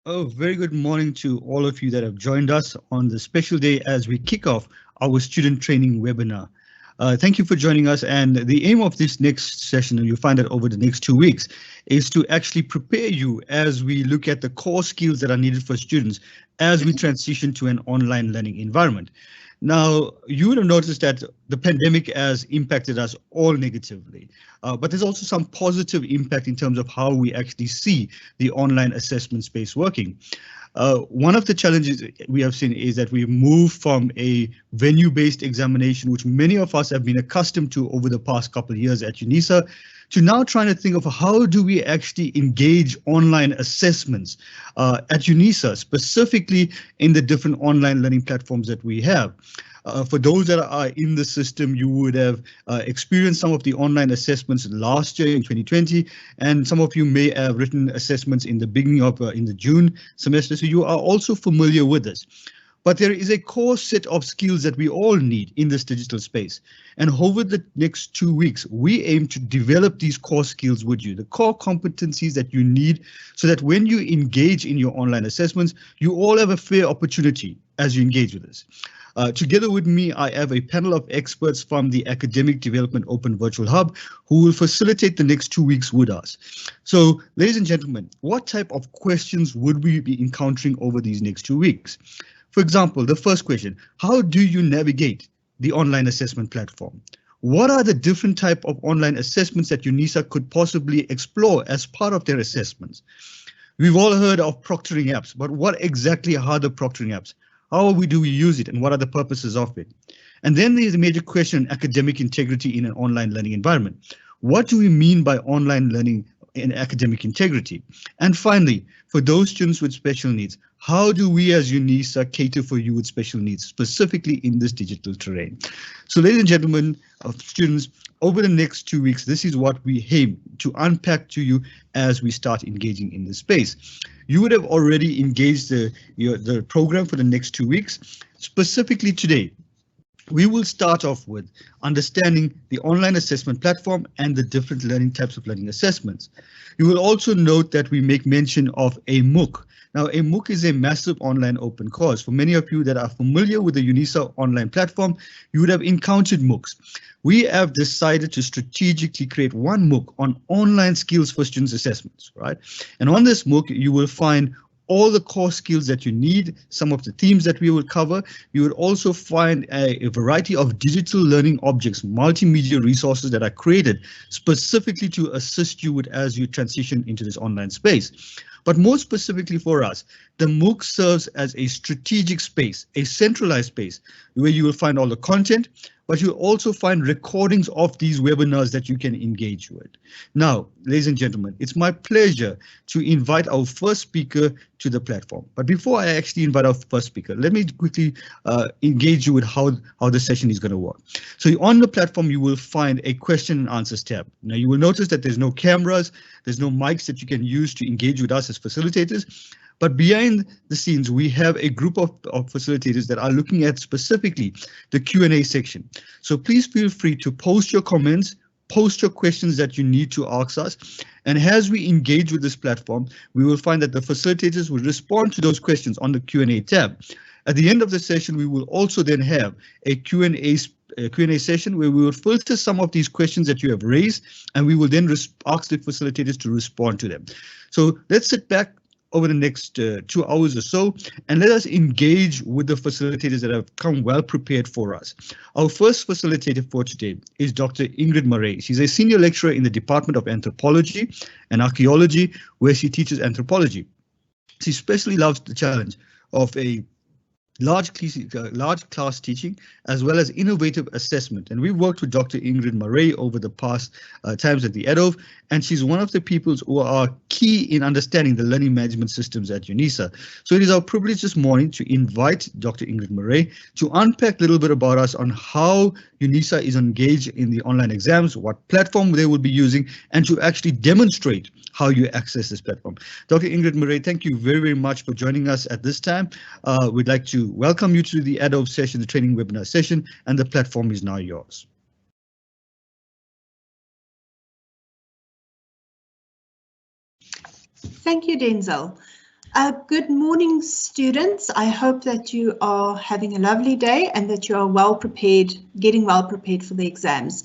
Oh, very good morning to all of you that have joined us on the special day as we kick off our student training webinar. Thank you for joining us, and the aim of this next session, and you'll find that over the next 2 weeks, is to actually prepare you as we look at the core skills that are needed for students as we transition to an online learning environment. Now, you would have noticed that the pandemic has impacted us all negatively, but there's also some positive impact in terms of how we actually see the online assessment space working. One of the challenges we have seen is that we've moved from a venue-based examination, which many of us have been accustomed to over the past couple of years at UNISA, to now trying to think of how do we actually engage online assessments at UNISA, specifically in the different online learning platforms that we have. For those that are in the system, you would have experienced some of the online assessments last year in 2020, and some of you may have written assessments in the beginning of in the June semester, so you are also familiar with this. But there is a core set of skills that we all need in this digital space. And over the next 2 weeks, we aim to develop these core skills with you, the core competencies that you need so that when you engage in your online assessments, you all have a fair opportunity as you engage with us. Together with me, I have a panel of experts from the Academic Development Open Virtual Hub who will facilitate the next 2 weeks with us. So, ladies and gentlemen, what type of questions would we be encountering over these next 2 weeks? For example, the first question, how do you navigate the online assessment platform? What are the different type of online assessments that UNISA could possibly explore as part of their assessments? We've all heard of proctoring apps, but what exactly are the proctoring apps? How do we use it and what are the purposes of it? And then there's a major question on academic integrity in an online learning environment. What do we mean by online learning and academic integrity? And finally, for those students with special needs, how do we as UNISA cater for you with special needs, specifically in this digital terrain? So ladies and gentlemen, students, over the next 2 weeks, this is what we aim to unpack to you as we start engaging in this space. You would have already engaged the program for the next 2 weeks. Specifically today, we will start off with understanding the online assessment platform and the different learning types of learning assessments. You will also note that we make mention of a MOOC. Now, a MOOC is a massive online open course. For many of you that are familiar with the UNISA online platform, you would have encountered MOOCs. We have decided to strategically create one MOOC on online skills for students assessments, right? And on this MOOC, you will find all the core skills that you need, some of the themes that we will cover. You will also find a variety of digital learning objects, multimedia resources that are created specifically to assist you with as you transition into this online space. But more specifically for us, the MOOC serves as a strategic space, a centralized space where you will find all the content, but you'll also find recordings of these webinars that you can engage with. Now, ladies and gentlemen, it's my pleasure to invite our first speaker to the platform. But before I actually invite our first speaker, let me quickly engage you with how the session is going to work. So on the platform, you will find a question and answers tab. Now, you will notice that there's no cameras, there's no mics that you can use to engage with us as facilitators. But behind the scenes, we have a group of facilitators that are looking at specifically the Q&A section. So please feel free to post your comments, post your questions that you need to ask us. And as we engage with this platform, we will find that the facilitators will respond to those questions on the Q&A tab. At the end of the session, we will also then have a Q&A session where we will filter some of these questions that you have raised, and we will then ask the facilitators to respond to them. So let's sit back over the next 2 hours or so, and let us engage with the facilitators that have come well prepared for us. Our first facilitator for today is Dr. Ingrid Murray. She's a senior lecturer in the Department of Anthropology and Archaeology, where she teaches anthropology. She especially loves the challenge of a large class teaching, as well as innovative assessment. And we've worked with Dr. Ingrid Murray over the past times at the EDOV, and she's one of the people who are key in understanding the learning management systems at UNISA. So it is our privilege this morning to invite Dr. Ingrid Murray to unpack a little bit about us on how UNISA is engaged in the online exams, what platform they will be using, and to actually demonstrate how you access this platform. Dr. Ingrid Murray, thank you very, very much for joining us at this time. We'd like to welcome you to the EDOV session, the training webinar session, and the platform is now yours. Thank you, Denzel. Good morning, students. I hope that you are having a lovely day and that you are well prepared, getting well prepared for the exams.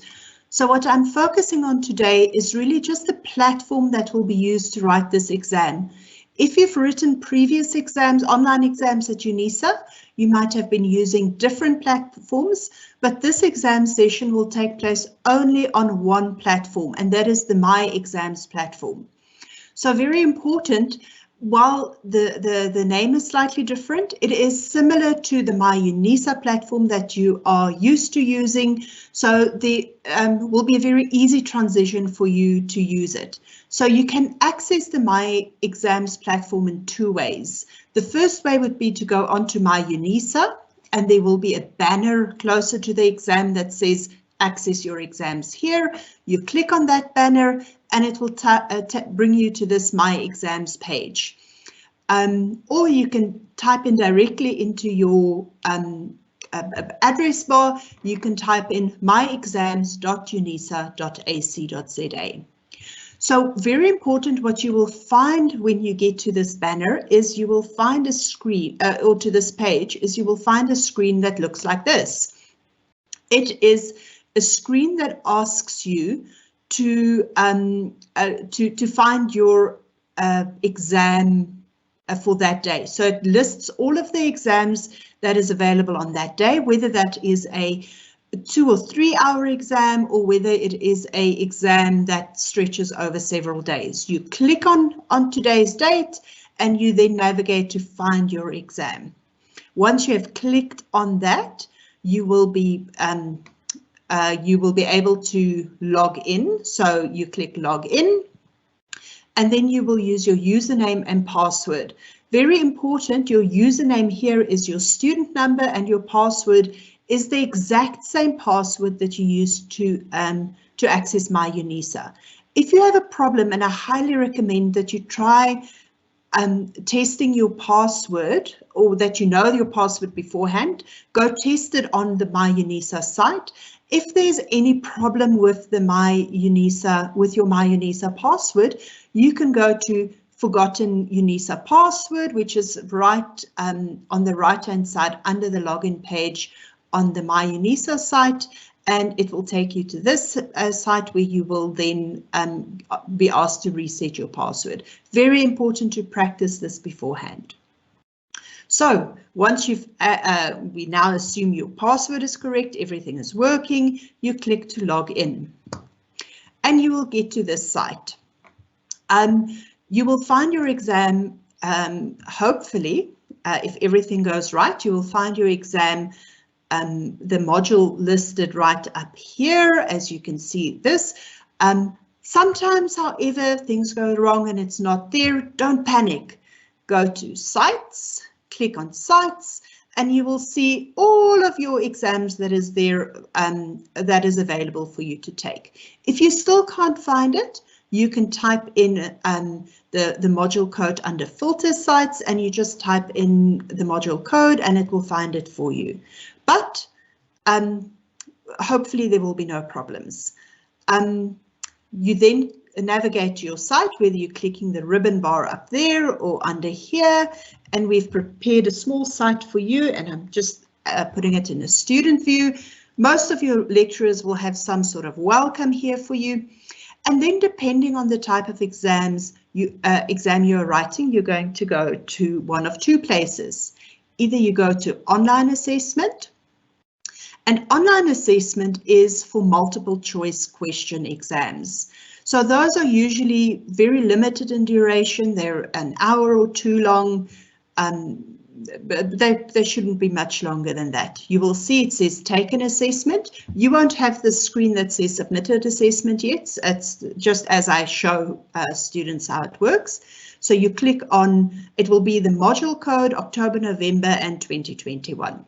So what I'm focusing on today is really just the platform that will be used to write this exam. If you've written previous exams, online exams at UNISA, you might have been using different platforms, but this exam session will take place only on one platform, and that is the My Exams platform. So very important. While the name is slightly different, it is similar to the My UNISA platform that you are used to using. So there will be a very easy transition for you to use it. So you can access the My Exams platform in two ways. The first way would be to go onto My UNISA, and there will be a banner closer to the exam that says access your exams here. You click on that banner and it will bring you to this My Exams page. Or you can type in directly into your address bar. You can type in myexams.unisa.ac.za. So very important, what you will find when you get to this banner is you will find a screen, or to this page, is you will find a screen that looks like this. It is a screen that asks you to find your exam for that day. So it lists all of the exams that is available on that day, whether that is a 2 or 3 hour exam or whether it is a exam that stretches over several days. You click on today's date and you then navigate to find your exam. Once you have clicked on that, you will be able to log in. So you click log in, and then you will use your username and password. Very important, your username here is your student number and your password is the exact same password that you used to access My UNISA. If you have a problem, and I highly recommend that you try testing your password, or that you know your password beforehand, go test it on the My UNISA site. If there's any problem with the with your My UNISA password, you can go to Forgotten UNISA Password, which is right on the right-hand side under the login page on the My UNISA site, and it will take you to this site where you will then be asked to reset your password. Very important to practice this beforehand. So once we now assume your password is correct, everything is working, you click to log in and you will get to this site. You will find your exam, hopefully, if everything goes right, you will find your exam, the module listed right up here, as you can see this. Sometimes, however, things go wrong and it's not there. Don't panic. Go to sites, click on sites, and you will see all of your exams that is there, that is available for you to take. If you still can't find it, you can type in the module code under filter sites, and you just type in the module code and it will find it for you. But hopefully there will be no problems. You then navigate to your site, whether you're clicking the ribbon bar up there or under here, and we've prepared a small site for you, and I'm just putting it in a student view. Most of your lecturers will have some sort of welcome here for you. And then depending on the type of exam you're writing, you're going to go to one of two places. Either you go to online assessment, and online assessment is for multiple choice question exams. So those are usually very limited in duration. They're an hour or two long. But they shouldn't be much longer than that. You will see it says take an assessment. You won't have the screen that says submitted assessment yet. It's just as I show students how it works. So you click on, it will be the module code October, November and 2021.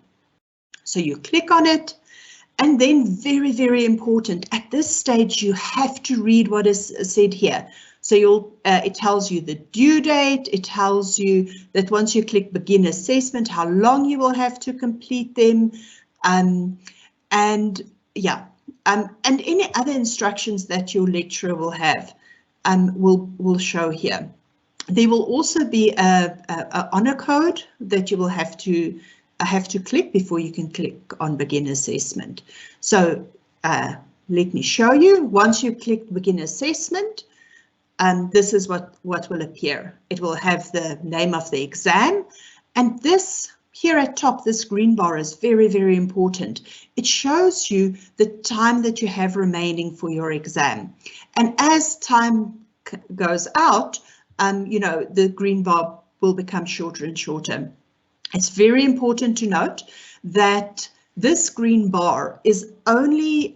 So you click on it, and then very, very important, at this stage you have to read what is said here. So it tells you the due date, it tells you that once you click begin assessment, how long you will have to complete them, and any other instructions that your lecturer will have will show here. There will also be a honor code that you will have to click before you can click on begin assessment. So let me show you. Once you click begin assessment, this is what will appear. It will have the name of the exam, and this here at top, this green bar is very, very important. It shows you the time that you have remaining for your exam. And as time goes out, you know, the green bar will become shorter and shorter. It's very important to note that this green bar is only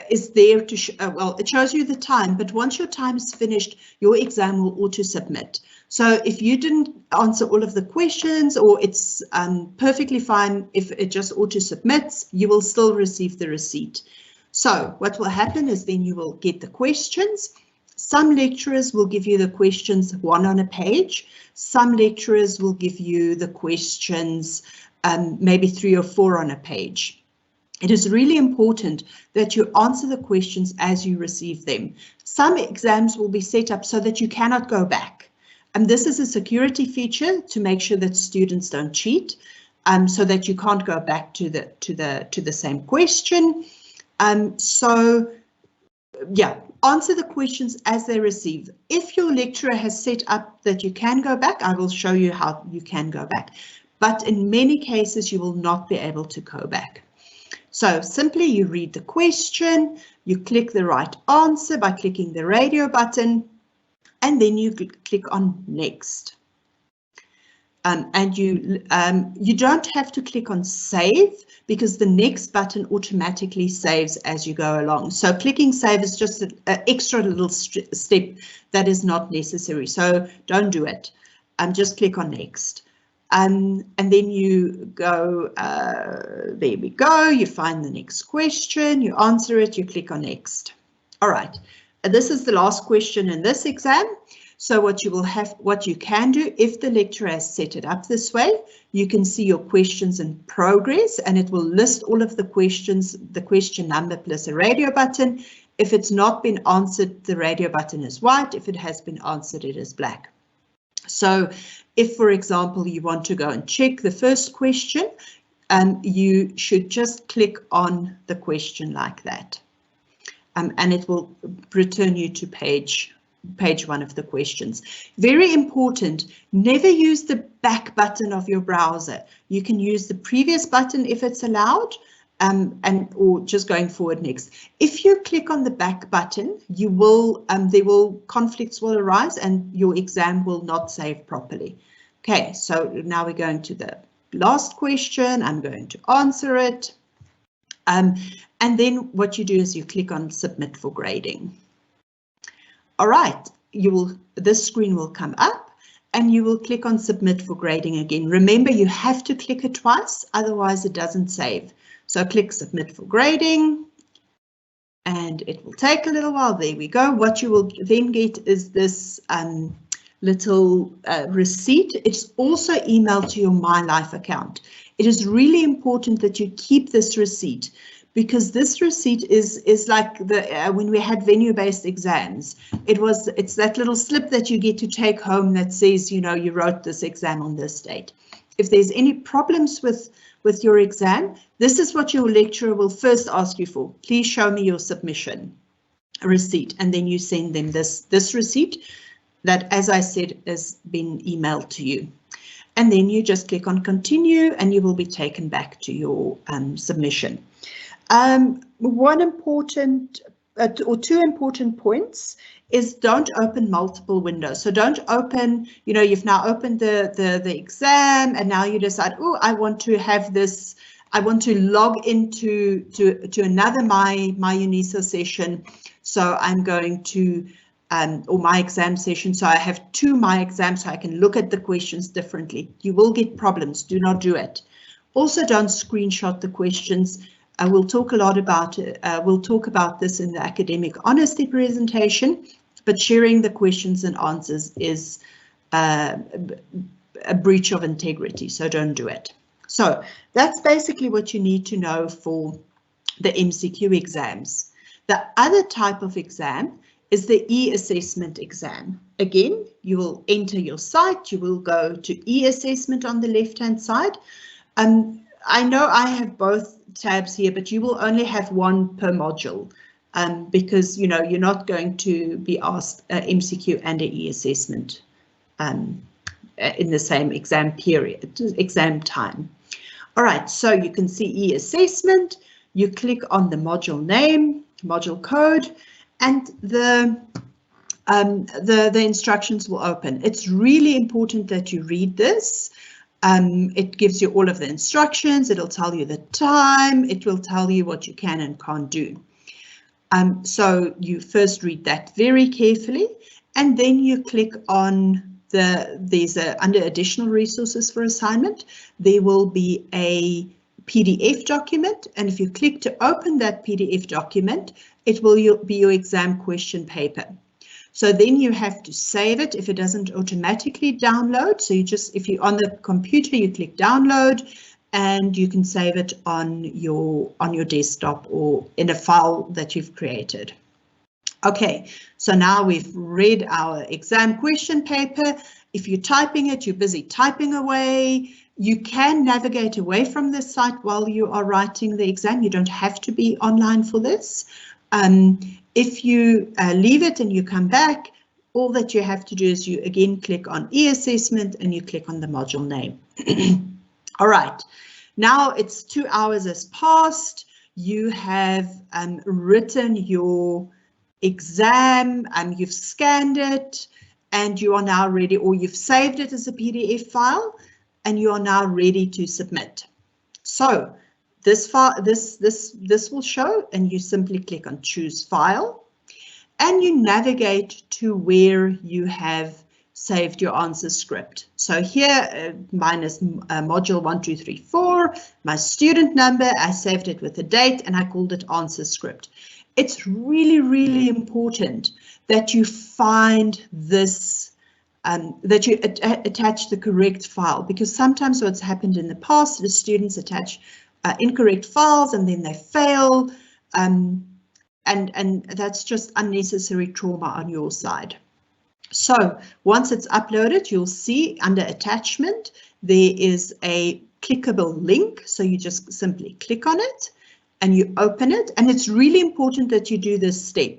is there to well, it shows you the time, but once your time is finished, your exam will auto-submit. So if you didn't answer all of the questions, or it's perfectly fine if it just auto-submits, you will still receive the receipt. So what will happen is then you will get the questions. Some lecturers will give you the questions one on a page. Some lecturers will give you the questions maybe 3 or 4 on a page. It is really important that you answer the questions as you receive them. Some exams will be set up so that you cannot go back. And this is a security feature to make sure that students don't cheat, so that you can't go back to the same question. So yeah, answer the questions as they receive. If your lecturer has set up that you can go back, I will show you how you can go back. But in many cases, you will not be able to go back. So simply you read the question, you click the right answer by clicking the radio button, and then you click on next. And you don't have to click on save, because the next button automatically saves as you go along. So clicking save is just an extra little step that is not necessary. So don't do it. Just click on next. And then you go, there we go, you find the next question, you answer it, you click on next. All right, this is the last question in this exam. So what you can do, if the lecturer has set it up this way, you can see your questions in progress, and it will list all of the questions, the question number plus a radio button. If it's not been answered, the radio button is white. If it has been answered, it is black. So if, for example, you want to go and check the first question, you should just click on the question like that. And it will return you to page 1 of the questions. Very important, never use the back button of your browser. You can use the previous button if it's allowed, or just going forward next. If you click on the back button, you will conflicts will arise and your exam will not save properly. Okay, so now we're going to the last question. I'm going to answer it. And then what you do is you click on submit for grading. All right, this screen will come up and you will click on submit for grading again. Remember, you have to click it twice, otherwise it doesn't save. So click submit for grading and it will take a little while. There we go. What you will then get is this little receipt. It's also emailed to your My Life account. It is really important that you keep this receipt, because this receipt is like when we had venue-based exams. It's that little slip that you get to take home that says, you know, you wrote this exam on this date. If there's any problems with your exam, this is what your lecturer will first ask you for. Please show me your submission receipt, and then you send them this receipt that, as I said, has been emailed to you. And then you just click on continue and you will be taken back to your submission. One important or 2 important points is don't open multiple windows. So don't open, you know, you've now opened the exam and now you decide, oh, I want to have this, I want to log into another My UNISA session. So I'm going to, or my exam session. So I have 2 My exams so I can look at the questions differently. You will get problems. Do not do it. Also, don't screenshot the questions. We'll talk a lot about it. We'll talk about this in the academic honesty presentation, but sharing the questions and answers is a breach of integrity, so don't do it. So that's basically what you need to know for the MCQ exams. The other type of exam is the e-assessment exam. Again, you will enter your site, you will go to e-assessment on the left-hand side. I know I have both tabs here, but you will only have one per module because you're not going to be asked MCQ and an e-assessment in the same exam period, exam time. All right, so you can see e-assessment, you click on the module name, module code, and the instructions will open. It's really important that you read this. It gives you all of the instructions, it'll tell you the time, it will tell you what you can and can't do. So you first read that very carefully, and then you click on under additional resources for assignment, there will be a PDF document, and if you click to open that PDF document, it will be your exam question paper. So then you have to save it if it doesn't automatically download. So if you're on the computer, you click download, and you can save it on your desktop or in a file that you've created. Okay, so now we've read our exam question paper. If you're typing it, you're busy typing away. You can navigate away from this site while you are writing the exam. You don't have to be online for this. If you leave it and you come back, all that you have to do is you again click on e-assessment and you click on the module name. All right, now it's 2 hours has passed. You have written your exam, you've scanned it, and you are now ready, or you've saved it as a PDF file, and you are now ready to submit. So this will show, and you simply click on choose file, and you navigate to where you have saved your answer script. So here mine is module 1, 2, 3, 4, my student number, I saved it with a date and I called it answer script. It's really, really important that you find this, that you attach the correct file, because sometimes what's happened in the past is students attach incorrect files and then they fail, and that's just unnecessary trauma on your side. So once it's uploaded, you'll see under attachment, there is a clickable link. So you just simply click on it and you open it. And it's really important that you do this step.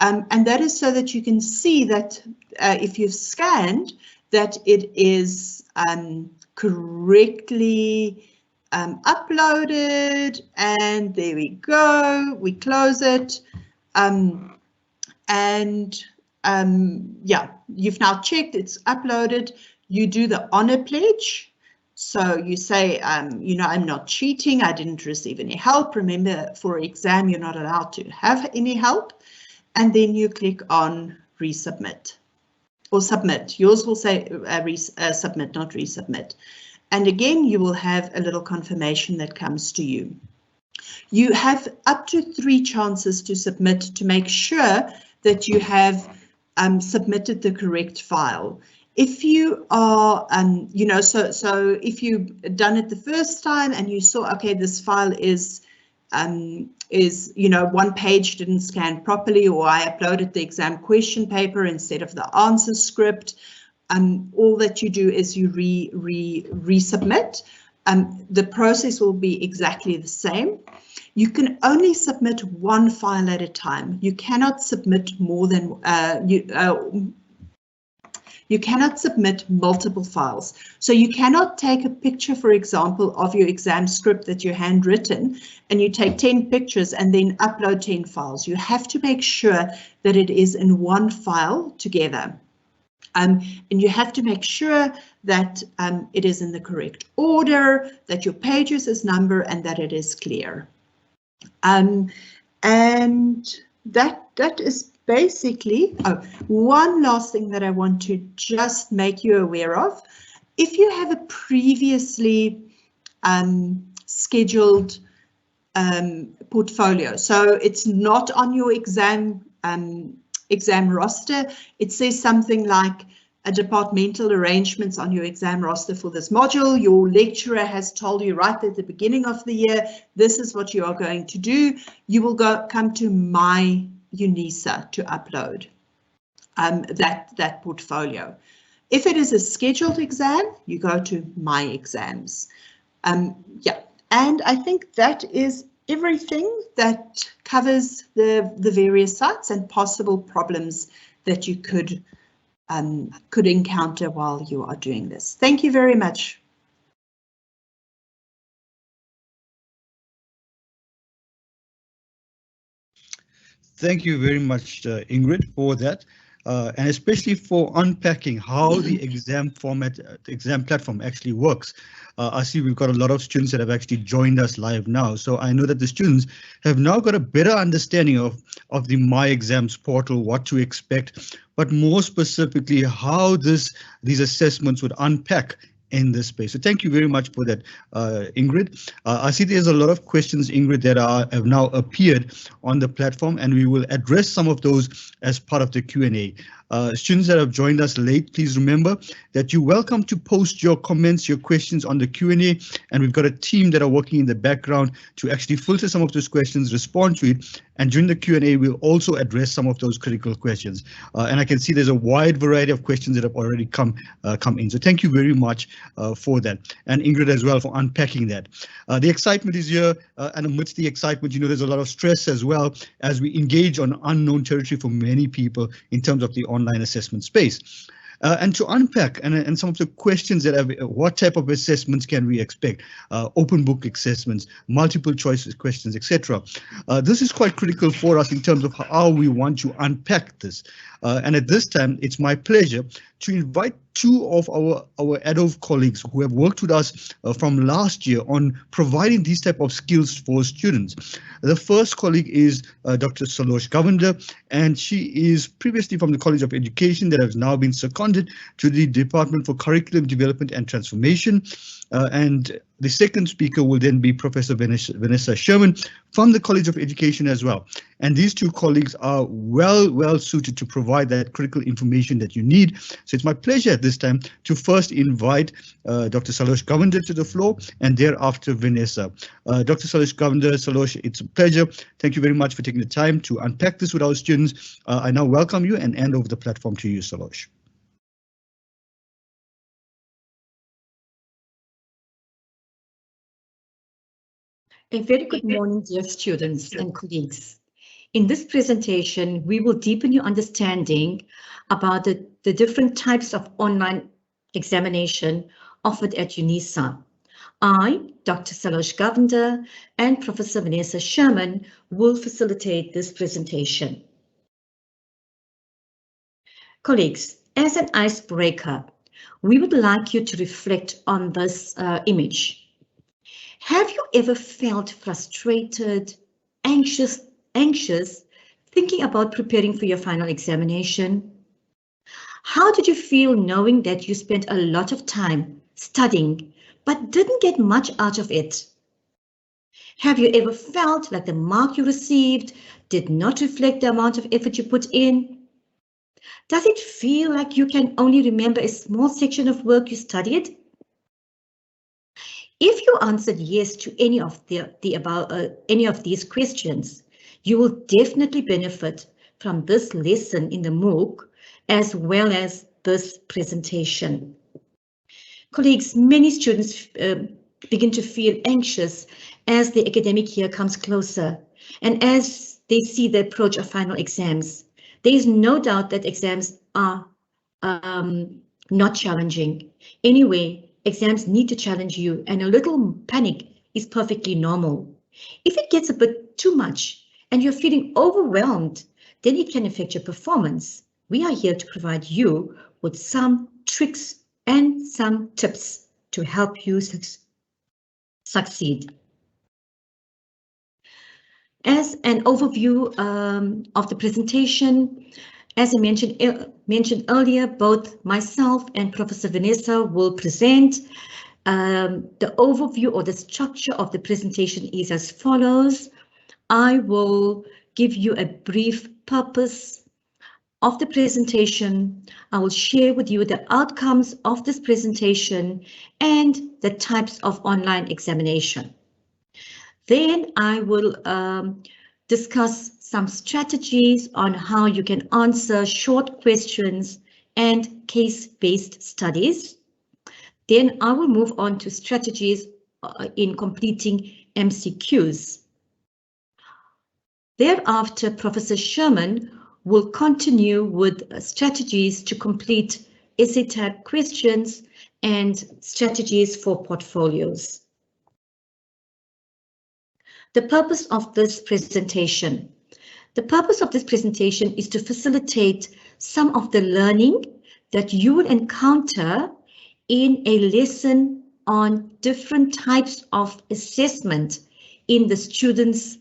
And that is so that you can see that if you've scanned, that it is correctly uploaded. And there we go. We close it. Yeah, you've now checked it's uploaded. You do the honor pledge. So you say, I'm not cheating. I didn't receive any help. Remember, for exam, you're not allowed to have any help. And then you click on resubmit or submit. Yours will say submit, not resubmit. And again, you will have a little confirmation that comes to you. You have up to 3 chances to submit to make sure that you have submitted the correct file. If you are, so if you've done it the first time and you saw, okay, this file is one page didn't scan properly, or I uploaded the exam question paper instead of the answer script, all that you do is you resubmit. The process will be exactly the same. You can only submit 1 file at a time. You cannot submit more than you cannot submit multiple files. So you cannot take a picture, for example, of your exam script that you handwritten, and you take 10 pictures and then upload 10 files. You have to make sure that it is in 1 file together. And you have to make sure that it is in the correct order, that your pages is numbered, and that it is clear. And that is basically, one last thing that I want to just make you aware of. If you have a previously scheduled portfolio, so it's not on your exam roster, it says something like a departmental arrangements on your exam roster for this module. Your lecturer has told you right at the beginning of the year, this is what you are going to do. You will come to my UNISA to upload that portfolio. If it is a scheduled exam, you go to My Exams. Yeah, and I think that is everything that covers the various sites and possible problems that you could encounter while you are doing this. Thank you very much. Thank you very much, Ingrid, for that, and especially for unpacking how the exam format, the exam platform actually works. I see we've got a lot of students that have actually joined us live now, so I know that the students have now got a better understanding of the My Exams portal, what to expect, but more specifically how these assessments would unpack in this space. So thank you very much for that, Ingrid. I see there's a lot of questions, Ingrid, that have now appeared on the platform, and we will address some of those as part of the Q&A. Students that have joined us late, please remember that you're welcome to post your comments, your questions on the Q&A, and we've got a team that are working in the background to actually filter some of those questions, respond to it, and during the Q&A, we'll also address some of those critical questions. And I can see there's a wide variety of questions that have already come in. So thank you very much for that. And Ingrid as well for unpacking that. The excitement is here, and amidst the excitement, you know, there's a lot of stress as well as we engage on unknown territory for many people in terms of the online assessment space. And to unpack and some of the questions that have, what type of assessments can we expect? Open book assessments, multiple choice questions, etc. This is quite critical for us in terms of how we want to unpack this. And at this time, it's my pleasure to invite two of our ADOV colleagues who have worked with us from last year on providing these type of skills for students. The first colleague is Dr. Salosh Govender, and she is previously from the College of Education that has now been seconded to the Department for Curriculum Development and Transformation. And the second speaker will then be Professor Vanessa Sherman from the College of Education as well. And these two colleagues are well suited to provide that critical information that you need. So it's my pleasure at this time to first invite Dr. Salosh Govender to the floor and thereafter Vanessa. Dr. Salosh Govender, Salosh, it's a pleasure. Thank you very much for taking the time to unpack this with our students. I now welcome you and hand over the platform to you, Salosh. A very good morning, dear students and colleagues. In this presentation, we will deepen your understanding about the different types of online examination offered at UNISA. I, Dr. Salosh Govender, and Professor Vanessa Sherman will facilitate this presentation. Colleagues, as an icebreaker, we would like you to reflect on this image. Have you ever felt frustrated, anxious, thinking about preparing for your final examination? How did you feel knowing that you spent a lot of time studying, but didn't get much out of it? Have you ever felt like the mark you received did not reflect the amount of effort you put in? Does it feel like you can only remember a small section of work you studied? If you answered yes to any of any of these questions, you will definitely benefit from this lesson in the MOOC as well as this presentation. Colleagues, many students begin to feel anxious as the academic year comes closer and as they see the approach of final exams. There is no doubt that exams are not challenging. Anyway, exams need to challenge you, and a little panic is perfectly normal. If it gets a bit too much and you're feeling overwhelmed, then it can affect your performance. We are here to provide you with some tricks and some tips to help you succeed. As an overview of the presentation, as I mentioned earlier, both myself and Professor Vanessa will present. The overview or the structure of the presentation is as follows. I will give you a brief purpose of the presentation. I will share with you the outcomes of this presentation and the types of online examination. Then I will discuss some strategies on how you can answer short questions and case-based studies. Then I will move on to strategies in completing MCQs. Thereafter, Professor Sherman will continue with strategies to complete essay type questions and strategies for portfolios. The purpose of this presentation. The purpose of this presentation is to facilitate some of the learning that you will encounter in a lesson on different types of assessment in the students'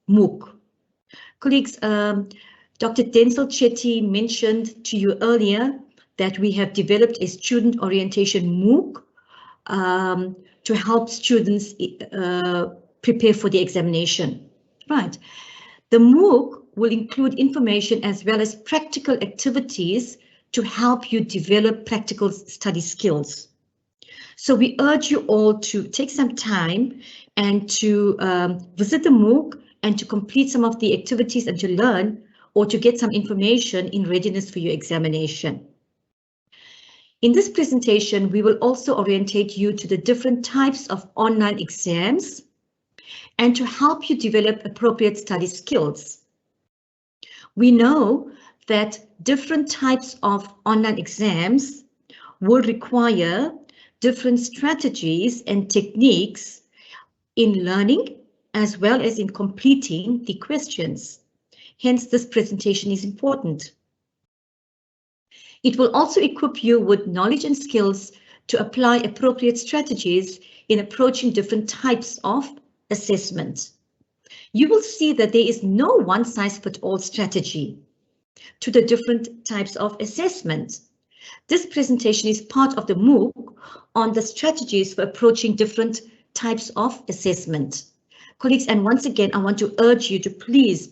MOOC. Colleagues, Dr. Denzel Chetty mentioned to you earlier that we have developed a student orientation MOOC to help students prepare for the examination. Right. The MOOC will include information as well as practical activities to help you develop practical study skills. So we urge you all to take some time and to visit the MOOC and to complete some of the activities and to learn or to get some information in readiness for your examination. In this presentation, we will also orientate you to the different types of online exams and to help you develop appropriate study skills. We know that different types of online exams will require different strategies and techniques in learning as well as in completing the questions. Hence, this presentation is important. It will also equip you with knowledge and skills to apply appropriate strategies in approaching different types of assessment. You will see that there is no one-size-fits-all strategy to the different types of assessment. This presentation is part of the MOOC on the strategies for approaching different types of assessment. Colleagues, and once again, I want to urge you to please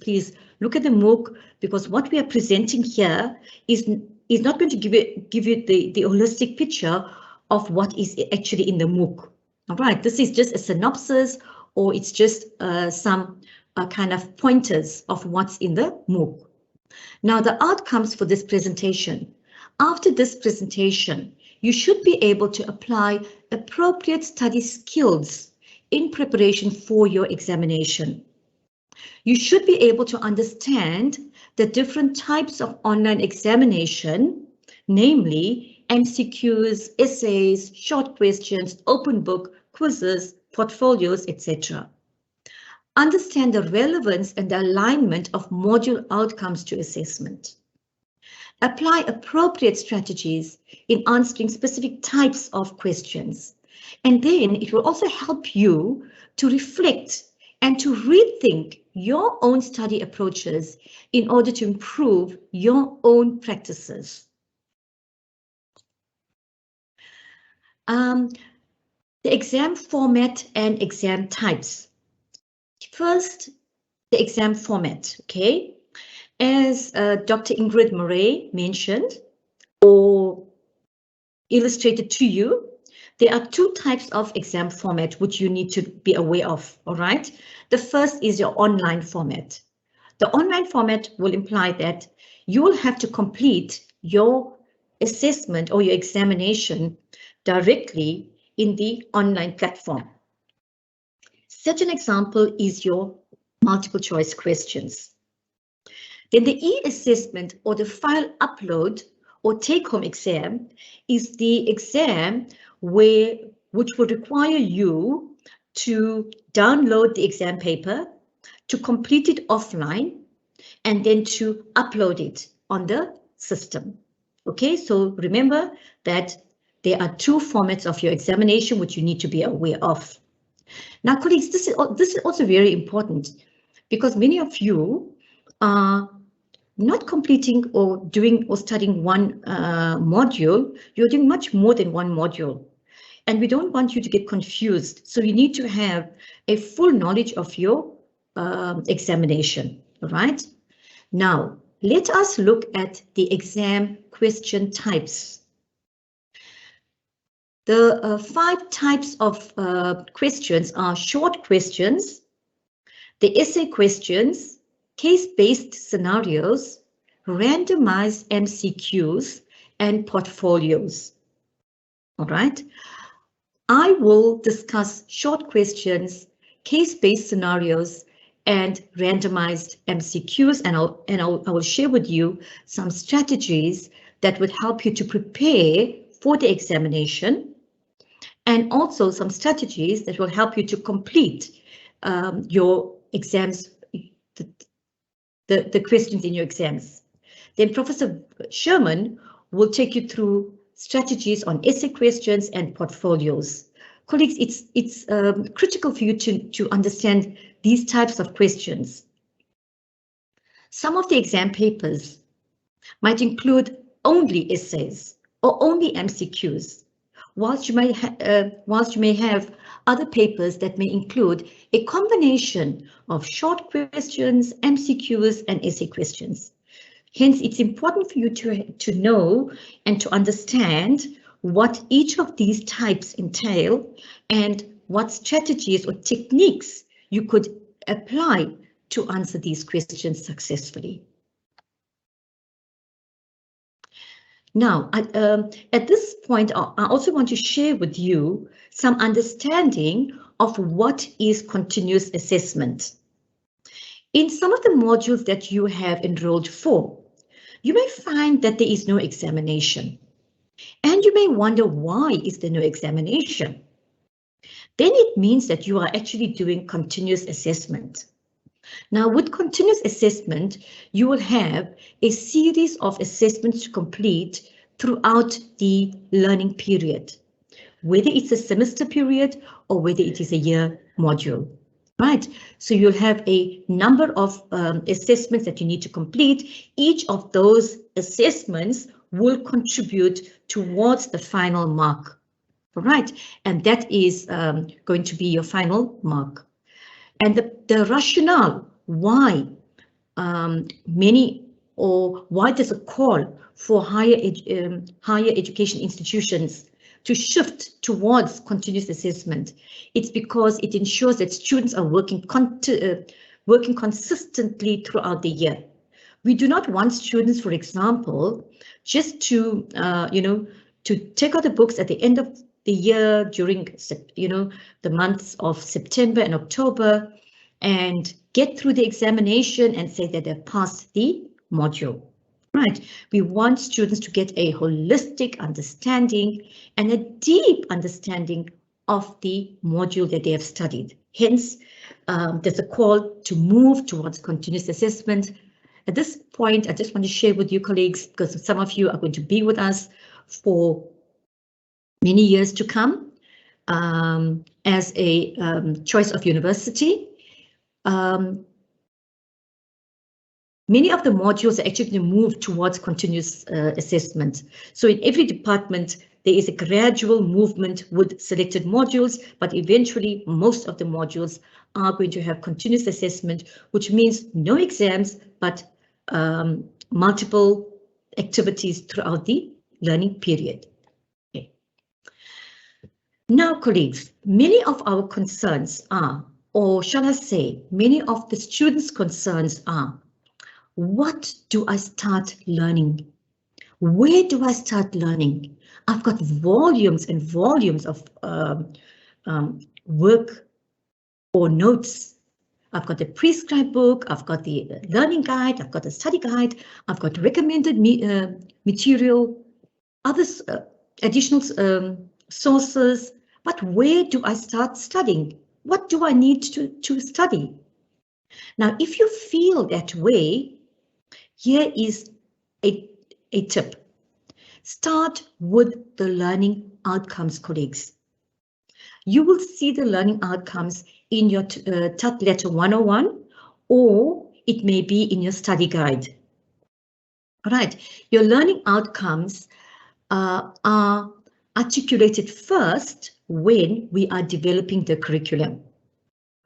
look at the MOOC, because what we are presenting here is not going to give you the holistic picture of what is actually in the MOOC. All right, this is just a synopsis, or it's just some kind of pointers of what's in the MOOC. Now, the outcomes for this presentation. After this presentation, you should be able to apply appropriate study skills in preparation for your examination. You should be able to understand the different types of online examination, namely MCQs, essays, short questions, open book, quizzes, portfolios, etc. Understand the relevance and the alignment of module outcomes to assessment. Apply appropriate strategies in answering specific types of questions. And then it will also help you to reflect and to rethink your own study approaches in order to improve your own practices. The exam format and exam types. First, the exam format, okay? As Dr. Ingrid Murray mentioned or illustrated to you, there are two types of exam format which you need to be aware of, all right? The first is your online format. The online format will imply that you will have to complete your assessment or your examination directly in the online platform. Such an example is your multiple choice questions. Then the e-assessment or the file upload or take-home exam is the exam which will require you to download the exam paper, to complete it offline, and then to upload it on the system. Okay, so remember that there are two formats of your examination which you need to be aware of. Now, colleagues, this is also very important because many of you are not completing or doing or studying one module. You're doing much more than one module. And we don't want you to get confused. So you need to have a full knowledge of your examination, all right? Now, let us look at the exam question types. The 5 types of questions are short questions, the essay questions, case-based scenarios, randomized MCQs, and portfolios. All right. I will discuss short questions, case-based scenarios, and randomized MCQs, and I will share with you some strategies that would help you to prepare for the examination, and also some strategies that will help you to complete your exams, the questions in your exams. Then Professor Sherman will take you through strategies on essay questions and portfolios. Colleagues, it's critical for you to understand these types of questions. Some of the exam papers might include only essays or only MCQs, whilst you may have other papers that may include a combination of short questions, MCQs, and essay questions. Hence, it's important for you to know and to understand what each of these types entail and what strategies or techniques you could apply to answer these questions successfully. Now, at this point, I also want to share with you some understanding of what is continuous assessment. In some of the modules that you have enrolled for, you may find that there is no examination, and you may wonder, why is there no examination? Then it means that you are actually doing continuous assessment. Now, with continuous assessment, you will have a series of assessments to complete throughout the learning period, whether it's a semester period or whether it is a year module. Right, so you'll have a number of assessments that you need to complete. Each of those assessments will contribute towards the final mark. All right, and that is going to be your final mark. And the rationale why why there's a call for higher education institutions to shift towards continuous assessment, it's because it ensures that students are working consistently throughout the year. We do not want students, for example, just to to take out the books at the end of the year during the months of September and October and get through the examination and say that they've passed the module. Right, we want students to get a holistic understanding and a deep understanding of the module that they have studied. Hence, there's a call to move towards continuous assessment. At this point, I just want to share with you, colleagues, because some of you are going to be with us for many years to come as a choice of university. Many of the modules are actually moved towards continuous assessment. So in every department, there is a gradual movement with selected modules, but eventually most of the modules are going to have continuous assessment, which means no exams, but multiple activities throughout the learning period. Okay. Now, colleagues, many of our concerns are, or shall I say, many of the students' concerns are, what do I start learning? Where do I start learning? I've got volumes and volumes of work or notes. I've got the prescribed book, I've got the learning guide, I've got the study guide, I've got recommended material, others, additional sources. But where do I start studying? What do I need to study? Now, if you feel that way, here is a tip. Start with the learning outcomes, colleagues. You will see the learning outcomes in your TUT Letter 101, or it may be in your study guide. All right, your learning outcomes are articulated first when we are developing the curriculum.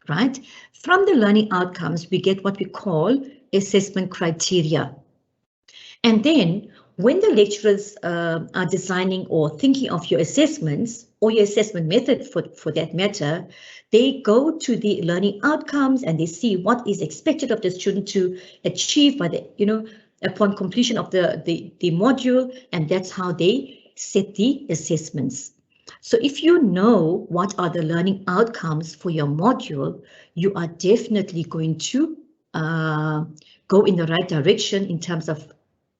Right? From the learning outcomes, we get what we call assessment criteria. And then when the lecturers are designing or thinking of your assessments, or your assessment method for that matter, they go to the learning outcomes and they see what is expected of the student to achieve by the, upon completion of the module, and that's how they set the assessments. So if you know what are the learning outcomes for your module, you are definitely going to go in the right direction in terms of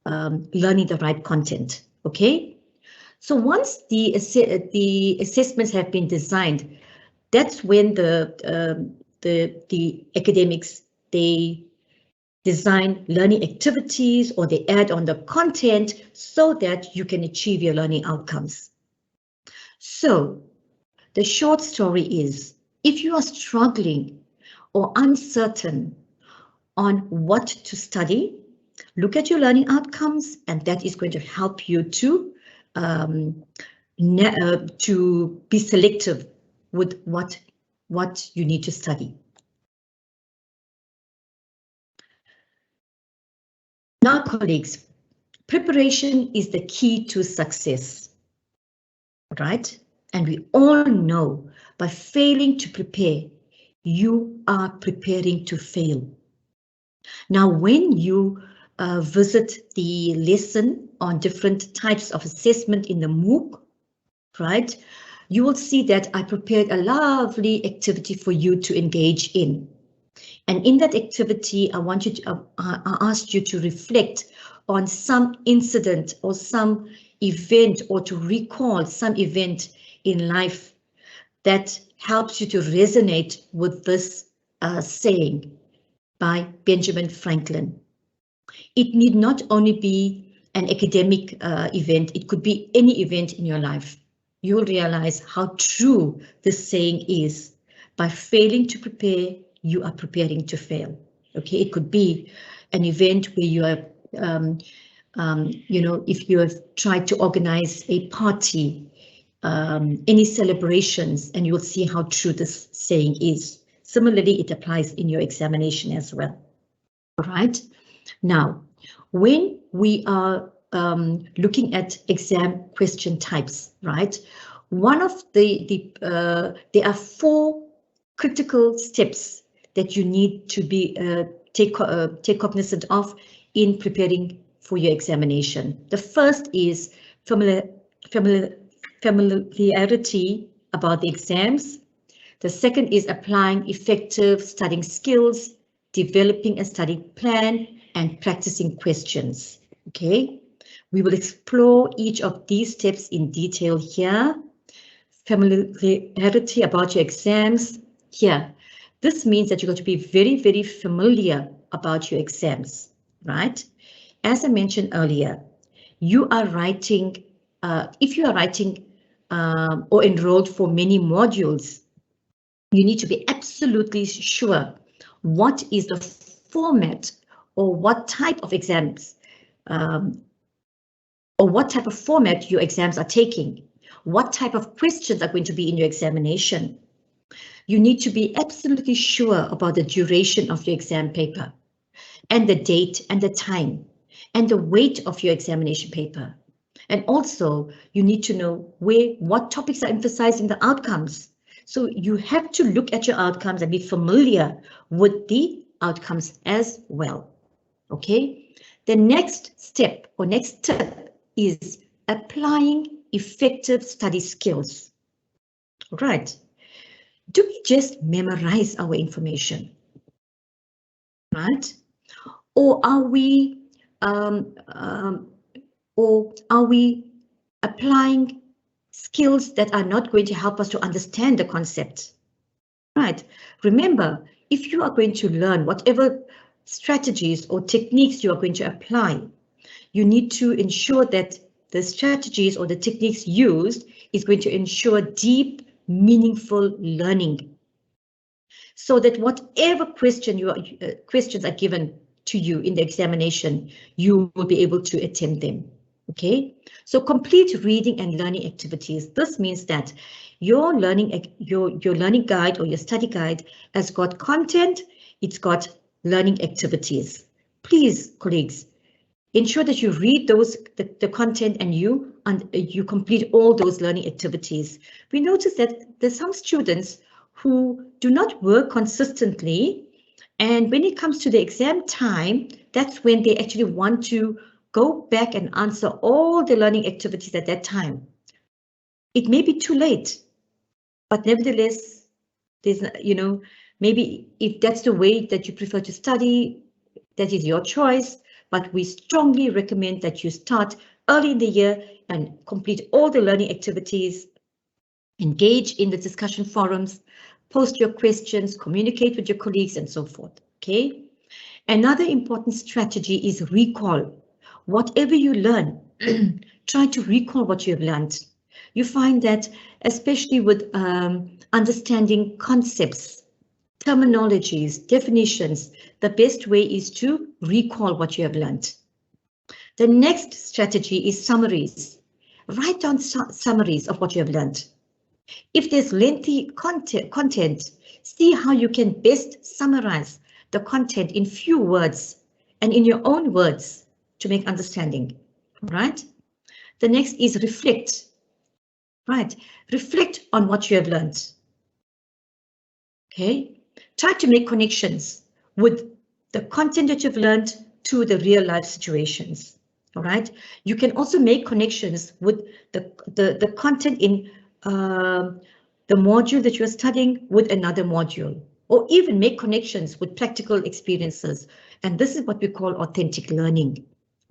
learning the right content, okay? So once the assessments have been designed, that's when the academics, they design learning activities or they add on the content so that you can achieve your learning outcomes. So the short story is, if you are struggling or uncertain on what to study, look at your learning outcomes, and that is going to help you to be selective with what you need to study. Now, colleagues, preparation is the key to success, right? And we all know by failing to prepare, you are preparing to fail. Now, when you visit the lesson on different types of assessment in the MOOC, right, you will see that I prepared a lovely activity for you to engage in. And in that activity, I asked you to reflect on some incident or some event, or to recall some event in life that helps you to resonate with this saying by Benjamin Franklin. It need not only be an academic event, it could be any event in your life. You will realize how true this saying is. By failing to prepare, you are preparing to fail. Okay, it could be an event where you are, if you have tried to organize a party, any celebrations, and you will see how true this saying is. Similarly, it applies in your examination as well. All right. Now, when we are looking at exam question types, right? One of there are 4 critical steps that you need to be take cognizant of in preparing for your examination. The first is familiarity about the exams. The second is applying effective studying skills, developing a study plan, and practicing questions. Okay, we will explore each of these steps in detail here. Familiarity about your exams. Here, this means that you're going to be very, very familiar about your exams, right? As I mentioned earlier, you are writing, if you are writing or enrolled for many modules, you need to be absolutely sure what is the format or what type of exams or what type of format your exams are taking, what type of questions are going to be in your examination. You need to be absolutely sure about the duration of your exam paper and the date and the time and the weight of your examination paper. And also you need to know what topics are emphasized in the outcomes. So you have to look at your outcomes and be familiar with the outcomes as well. Okay, the next step or next tip is applying effective study skills. Right. Do we just memorize our information? Right? Or are we applying skills that are not going to help us to understand the concept? Right. Remember, if you are going to learn whatever strategies or techniques you are going to apply, you need to ensure that the strategies or the techniques used is going to ensure deep, meaningful learning, so that whatever questions are given to you in the examination, you will be able to attempt them. Okay, so complete reading and learning activities. This means that your learning guide or your study guide has got content, it's got learning activities. Please, colleagues, Ensure that you read the content and you complete all those learning activities. We notice that there's some students who do not work consistently, and when it comes to the exam time, that's when they actually want to go back and answer all the learning activities at that time. It may be too late, but nevertheless, there's, maybe if that's the way that you prefer to study, that is your choice, but we strongly recommend that you start early in the year and complete all the learning activities, engage in the discussion forums, post your questions, communicate with your colleagues, and so forth. Okay. Another important strategy is recall. Whatever you learn, try to recall what you have learned. You find that, especially with understanding concepts, terminologies, definitions, the best way is to recall what you have learned. The next strategy is summaries. Write down summaries of what you have learned. If there's lengthy content, see how you can best summarize the content in few words and in your own words to make understanding. Right? The next is reflect. Right? Reflect on what you have learned. Okay? Try to make connections with the content that you've learned to the real life situations. All right. You can also make connections with the content in the module that you're studying with another module, or even make connections with practical experiences. And this is what we call authentic learning.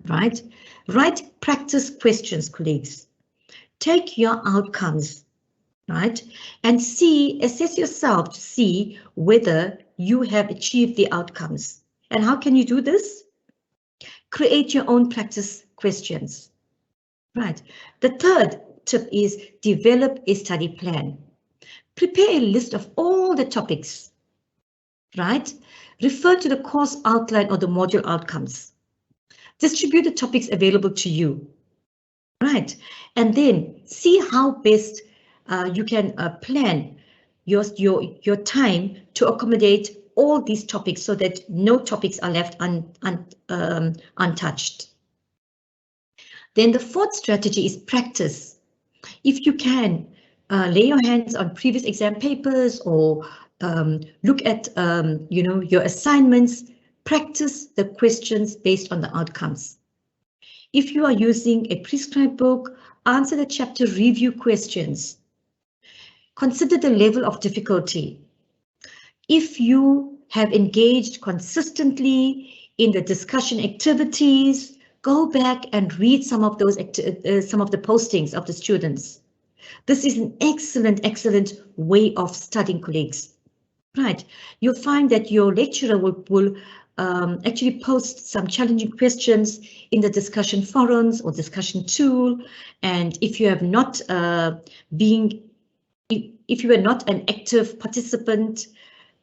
Right? Write practice questions, colleagues. Take your outcomes. Right? And assess yourself to see whether you have achieved the outcomes. And how can you do this? Create your own practice questions. Right. The third tip is develop a study plan. Prepare a list of all the topics. Right? Refer to the course outline or the module outcomes. Distribute the topics available to you. Right. And then see how best you can plan your time to accommodate all these topics so that no topics are left untouched. Then the fourth strategy is practice. If you can, lay your hands on previous exam papers or look at your assignments, practice the questions based on the outcomes. If you are using a prescribed book, answer the chapter review questions. Consider the level of difficulty. If you have engaged consistently in the discussion activities, go back and read some of those some of the postings of the students. This is an excellent way of studying, colleagues. Right, you'll find that your lecturer will actually post some challenging questions in the discussion forums or discussion tool. And if you have not if you are not an active participant,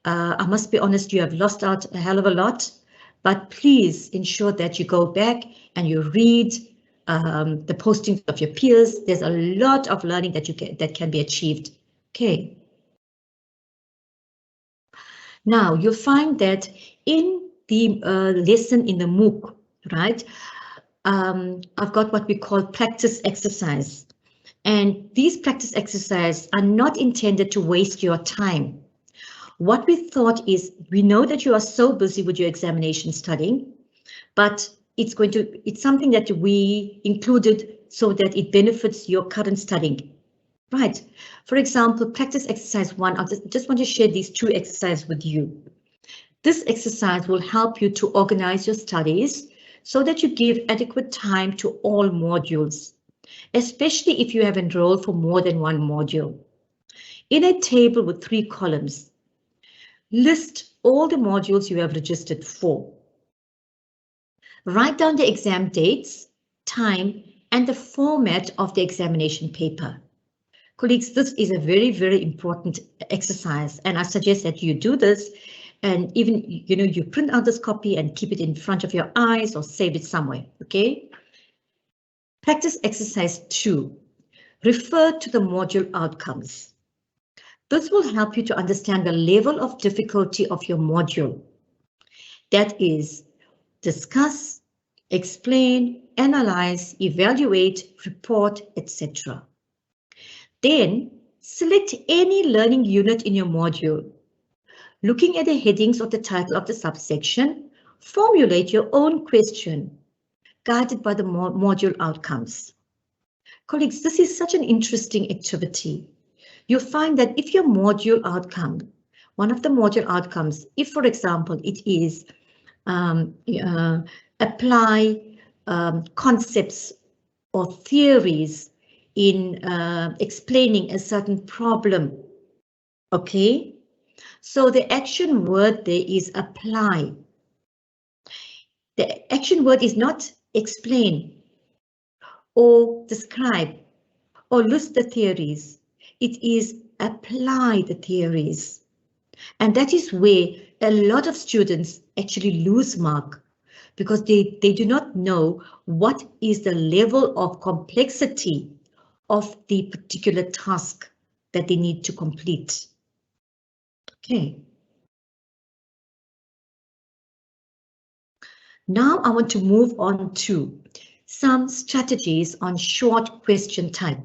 I must be honest, you have lost out a hell of a lot. But please ensure that you go back and you read the postings of your peers. There's a lot of learning that can be achieved. Okay. Now you'll find that in the lesson in the MOOC, right? I've got what we call practice exercise. And these practice exercises are not intended to waste your time. What we thought is, we know that you are so busy with your examination studying, but it's something that we included so that it benefits your current studying. Right. For example, practice exercise 1, I just want to share these 2 exercises with you. This exercise will help you to organize your studies so that you give adequate time to all modules, especially if you have enrolled for more than one module. In a table with 3 columns, list all the modules you have registered for. Write down the exam dates, time, and the format of the examination paper. Colleagues, this is a very important exercise, and I suggest that you do this, and even you print out this copy and keep it in front of your eyes or save it somewhere. Okay. Practice exercise 2. Refer to the module outcomes. This will help you to understand the level of difficulty of your module. That is, discuss explain, analyze, evaluate, report, etc. Then select any learning unit in your module. Looking at the headings or the title of the subsection, formulate your own question, guided by the module outcomes. Colleagues, this is such an interesting activity. You'll find that if your module outcome, one of the module outcomes, if for example it is apply concepts or theories in explaining a certain problem, okay? So the action word there is apply. The action word is not explain or describe or list the theories. It is apply the theories. And that is where a lot of students actually lose mark, because they do not know what is the level of complexity of the particular task that they need to complete. Okay. Now I want to move on to some strategies on short question type.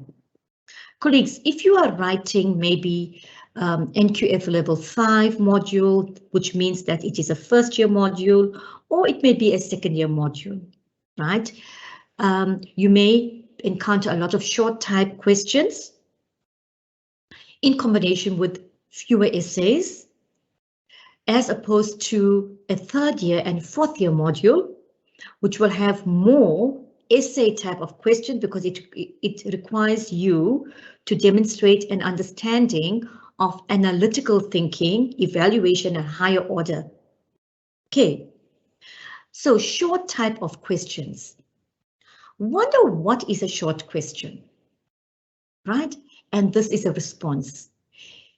Colleagues, if you are writing maybe NQF level 5 module, which means that it is a first year module, or it may be a second year module, right? You may encounter a lot of short type questions in combination with fewer essays, as opposed to a third year and fourth year module, which will have more essay type of question because it requires you to demonstrate an understanding of analytical thinking, evaluation, and higher order. Okay, so short type of questions. Wonder what is a short question, right? And this is a response.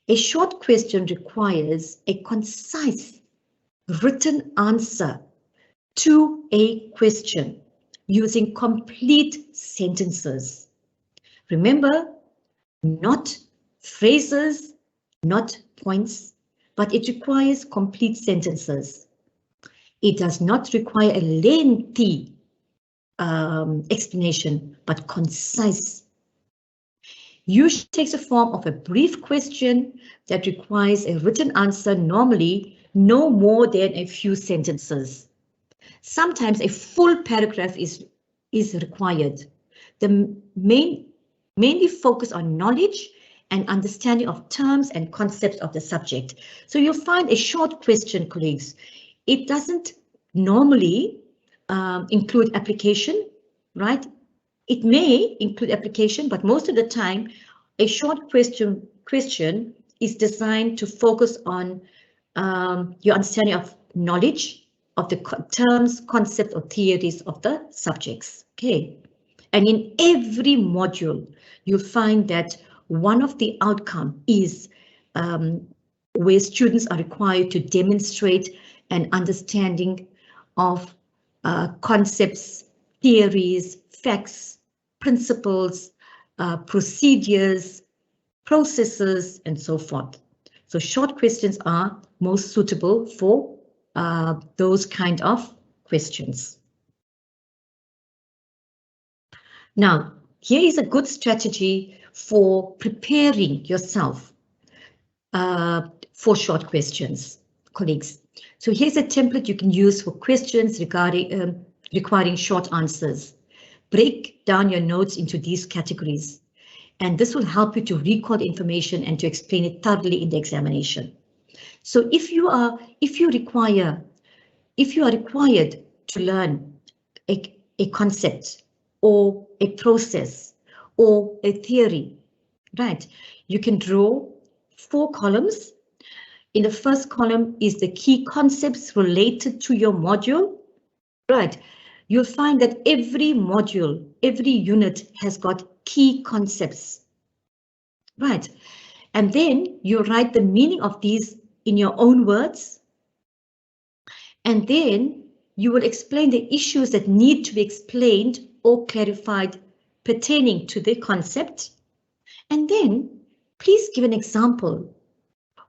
A short question requires a concise written answer to a question using complete sentences. Remember, not phrases, not points, but it requires complete sentences. It does not require a lengthy explanation, but concise. Usually takes the form of a brief question that requires a written answer, normally no more than a few sentences. Sometimes a full paragraph is required. The mainly focus on knowledge and understanding of terms and concepts of the subject. So you'll find a short question, colleagues. It doesn't normally include application, right? It may include application, but most of the time, a short question is designed to focus on your understanding of knowledge of the terms, concepts, or theories of the subjects. Okay, and in every module, you'll find that one of the outcomes is where students are required to demonstrate an understanding of concepts, theories, facts, principles, procedures, processes, and so forth. So short questions are most suitable for those kind of questions. Now, here is a good strategy for preparing yourself for short questions, colleagues. So here's a template you can use for questions regarding requiring short answers. Break down your notes into these categories, and this will help you to recall the information and to explain it thoroughly in the examination. So if you are required to learn a concept or a process or a theory, right, you can draw 4 columns. In the first column is the key concepts related to your module, right? You'll find that every module, every unit has got key concepts, right? And then you write the meaning of these in your own words. And then you will explain the issues that need to be explained or clarified pertaining to the concept. And then please give an example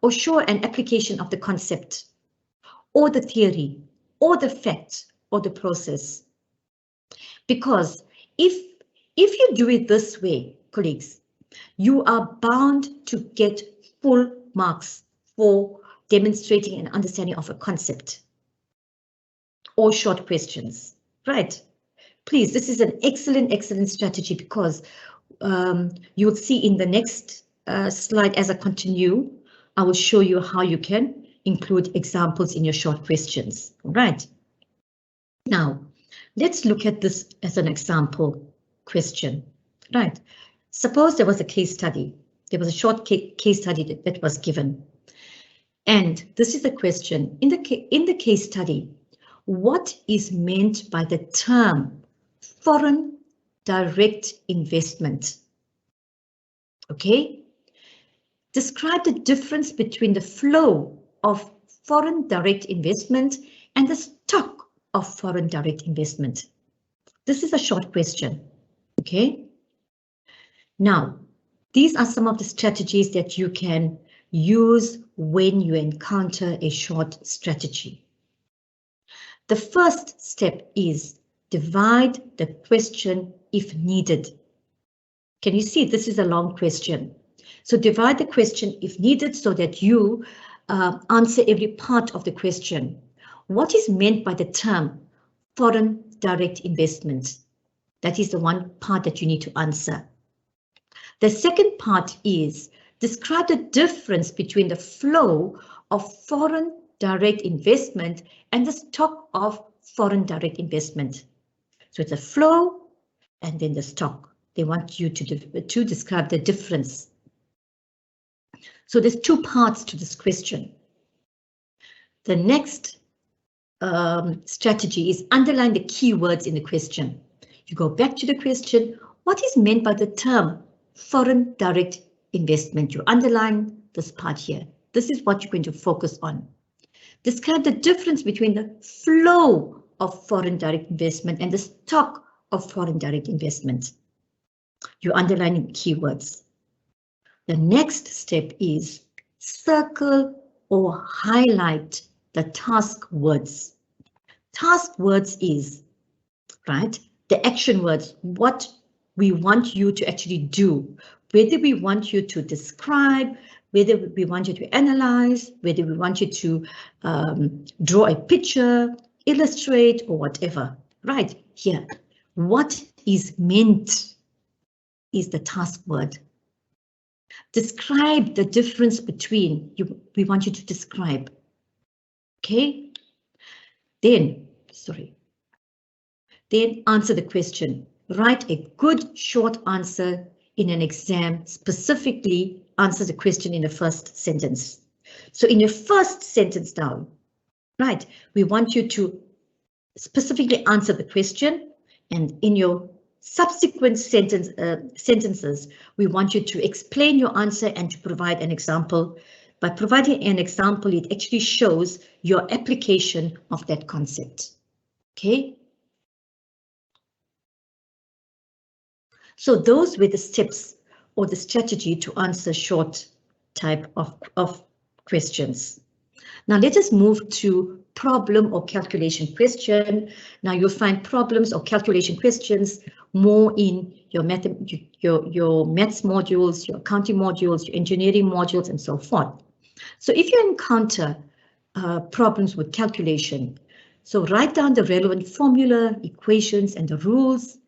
or show an application of the concept or the theory or the fact or the process. Because if you do it this way, colleagues, you are bound to get full marks for demonstrating an understanding of a concept or short questions, right? Please, this is an excellent strategy, because you'll see in the next slide as I continue, I will show you how you can include examples in your short questions, right? Now, let's look at this as an example question, right? Suppose there was a case study. There was a short case study that was given. And this is the question. In the case study, what is meant by the term foreign direct investment? Okay. Describe the difference between the flow of foreign direct investment and the stock of foreign direct investment. This is a short question. Okay. Now, these are some of the strategies that you can use when you encounter a short strategy. The first step is divide the question if needed. Can you see this is a long question? So divide the question if needed so that you answer every part of the question. What is meant by the term foreign direct investment? That is the one part that you need to answer. The second part is describe the difference between the flow of foreign direct investment and the stock of foreign direct investment. So it's a flow and then the stock. They want you to describe the difference. So there's two parts to this question. The next strategy is underline the key words in the question. You go back to the question. What is meant by the term foreign direct investment? You underline this part here. This is what you're going to focus on. Describe the difference between the flow of foreign direct investment and the stock of foreign direct investment. You underline keywords. The next step is circle or highlight the task words. Task words is, right, the action words, what we want you to actually do, whether we want you to describe, whether we want you to analyze, whether we want you to draw a picture, illustrate, or whatever. Right here, what is meant is the task word. Describe the difference between, we want you to describe. Okay, then answer the question. Write a good short answer in an exam, specifically answer the question in the first sentence. So in your first sentence down, right, we want you to specifically answer the question, and in your subsequent sentences, we want you to explain your answer and to provide an example. By providing an example, it actually shows your application of that concept. Okay. So those were the steps or the strategy to answer short type of questions. Now let us move to problem or calculation question. Now you'll find problems or calculation questions more in your maths modules, your accounting modules, your engineering modules, and so forth. So if you encounter problems with calculation, so write down the relevant formula, equations, and the rules.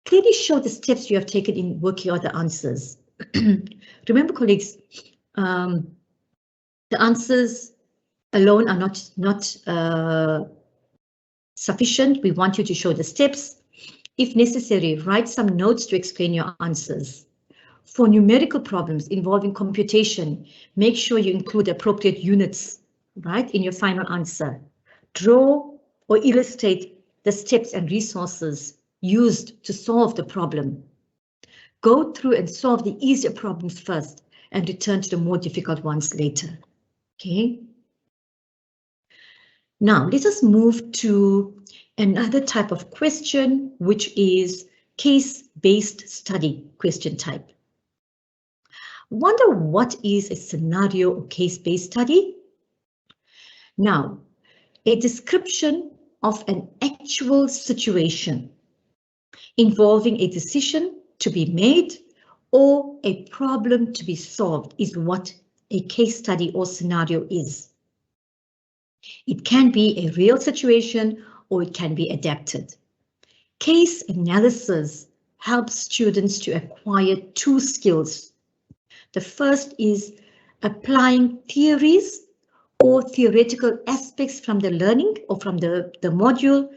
Clearly show the steps you have taken in working out the answers. Remember, colleagues, the answers alone are not sufficient. We want you to show the steps. If necessary, write some notes to explain your answers. For numerical problems involving computation, make sure you include appropriate units, right, in your final answer. Draw or illustrate the steps and resources used to solve the problem. Go through and solve the easier problems first and return to the more difficult ones later. Okay. Now let us move to another type of question, which is case-based study question type. Wonder what is a scenario or case-based study? Now, a description of an actual situation involving a decision to be made or a problem to be solved is what a case study or scenario is. It can be a real situation or it can be adapted. Case analysis helps students to acquire two skills. The first is applying theories or theoretical aspects from the learning or from the module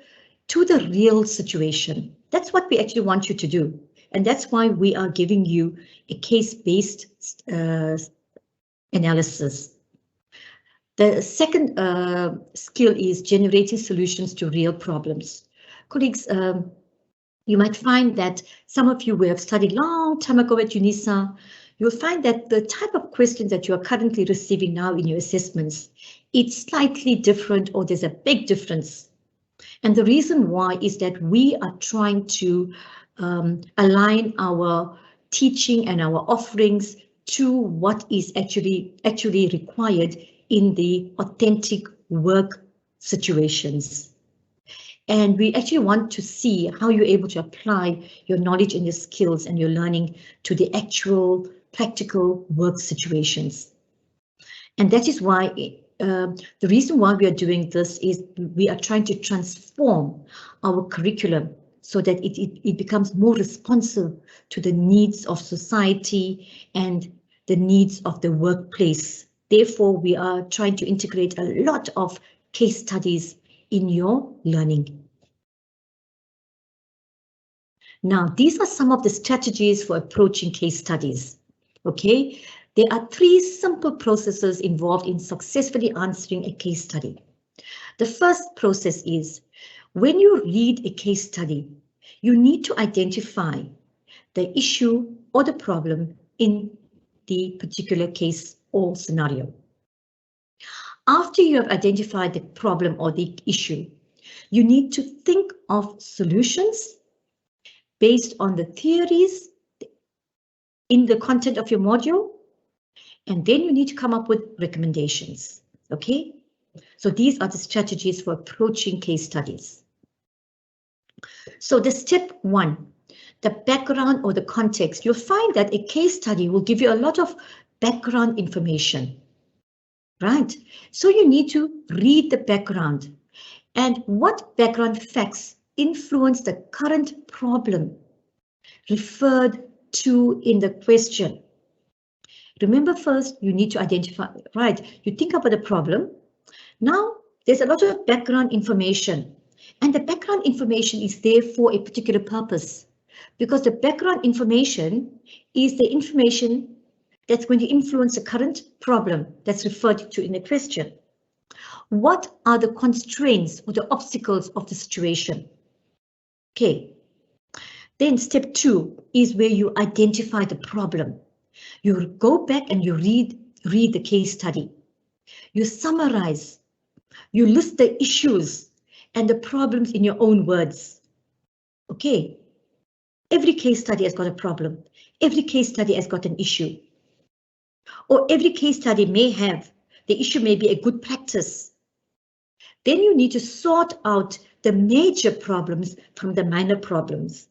to the real situation. That's what we actually want you to do. And that's why we are giving you a case-based analysis. The second skill is generating solutions to real problems. Colleagues, you might find that some of you who have studied long time ago at UNISA, you'll find that the type of questions that you are currently receiving now in your assessments, it's slightly different or there's a big difference. And the reason why is that we are trying to align our teaching and our offerings to what is actually required in the authentic work situations. And we actually want to see how you're able to apply your knowledge and your skills and your learning to the actual practical work situations. And that is why the reason why we are doing this is we are trying to transform our curriculum so that it becomes more responsive to the needs of society and the needs of the workplace. Therefore, we are trying to integrate a lot of case studies in your learning. Now, these are some of the strategies for approaching case studies. Okay, there are 3 simple processes involved in successfully answering a case study. The first process is when you read a case study, you need to identify the issue or the problem in the particular case or scenario. After you have identified the problem or the issue, you need to think of solutions based on the theories in the content of your module, and then you need to come up with recommendations. Okay, so these are the strategies for approaching case studies. So the step 1, the background or the context, you'll find that a case study will give you a lot of background information, right? So you need to read the background and what background facts influence the current problem referred to in the question. Remember, first you need to identify, right? You think about the problem. Now there's a lot of background information, and the background information is there for a particular purpose, because the background information is the information that's going to influence the current problem that's referred to in the question. What are the constraints or the obstacles of the situation? Okay. Then step 2 is where you identify the problem. You go back and you read the case study. You summarize. You list the issues and the problems in your own words. Okay. Every case study has got a problem. Every case study has got an issue. Or every case study may have, the issue may be a good practice. Then you need to sort out the major problems from the minor problems.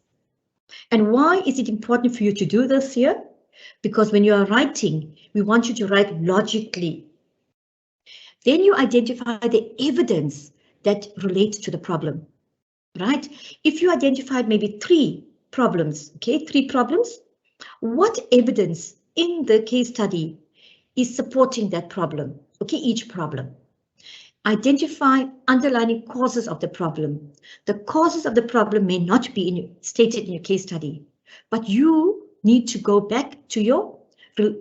And why is it important for you to do this here? Because when you are writing, we want you to write logically. Then you identify the evidence that relates to the problem, right? If you identified maybe 3 problems, okay, 3 problems, what evidence in the case study is supporting that problem? Okay, each problem. Identify underlying causes of the problem. The causes of the problem may not be stated in your case study, but you need to go back to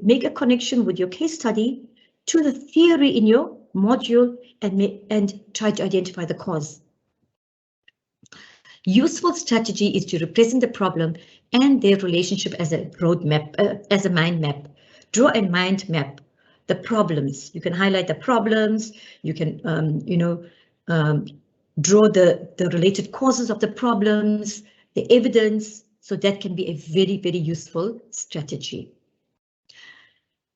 make a connection with your case study to the theory in your module and try to identify the cause. Useful strategy is to represent the problem and their relationship as a roadmap, as a mind map. Draw a mind map. The problems, you can highlight the problems, you can, draw the related causes of the problems, the evidence, so that can be a very, very useful strategy.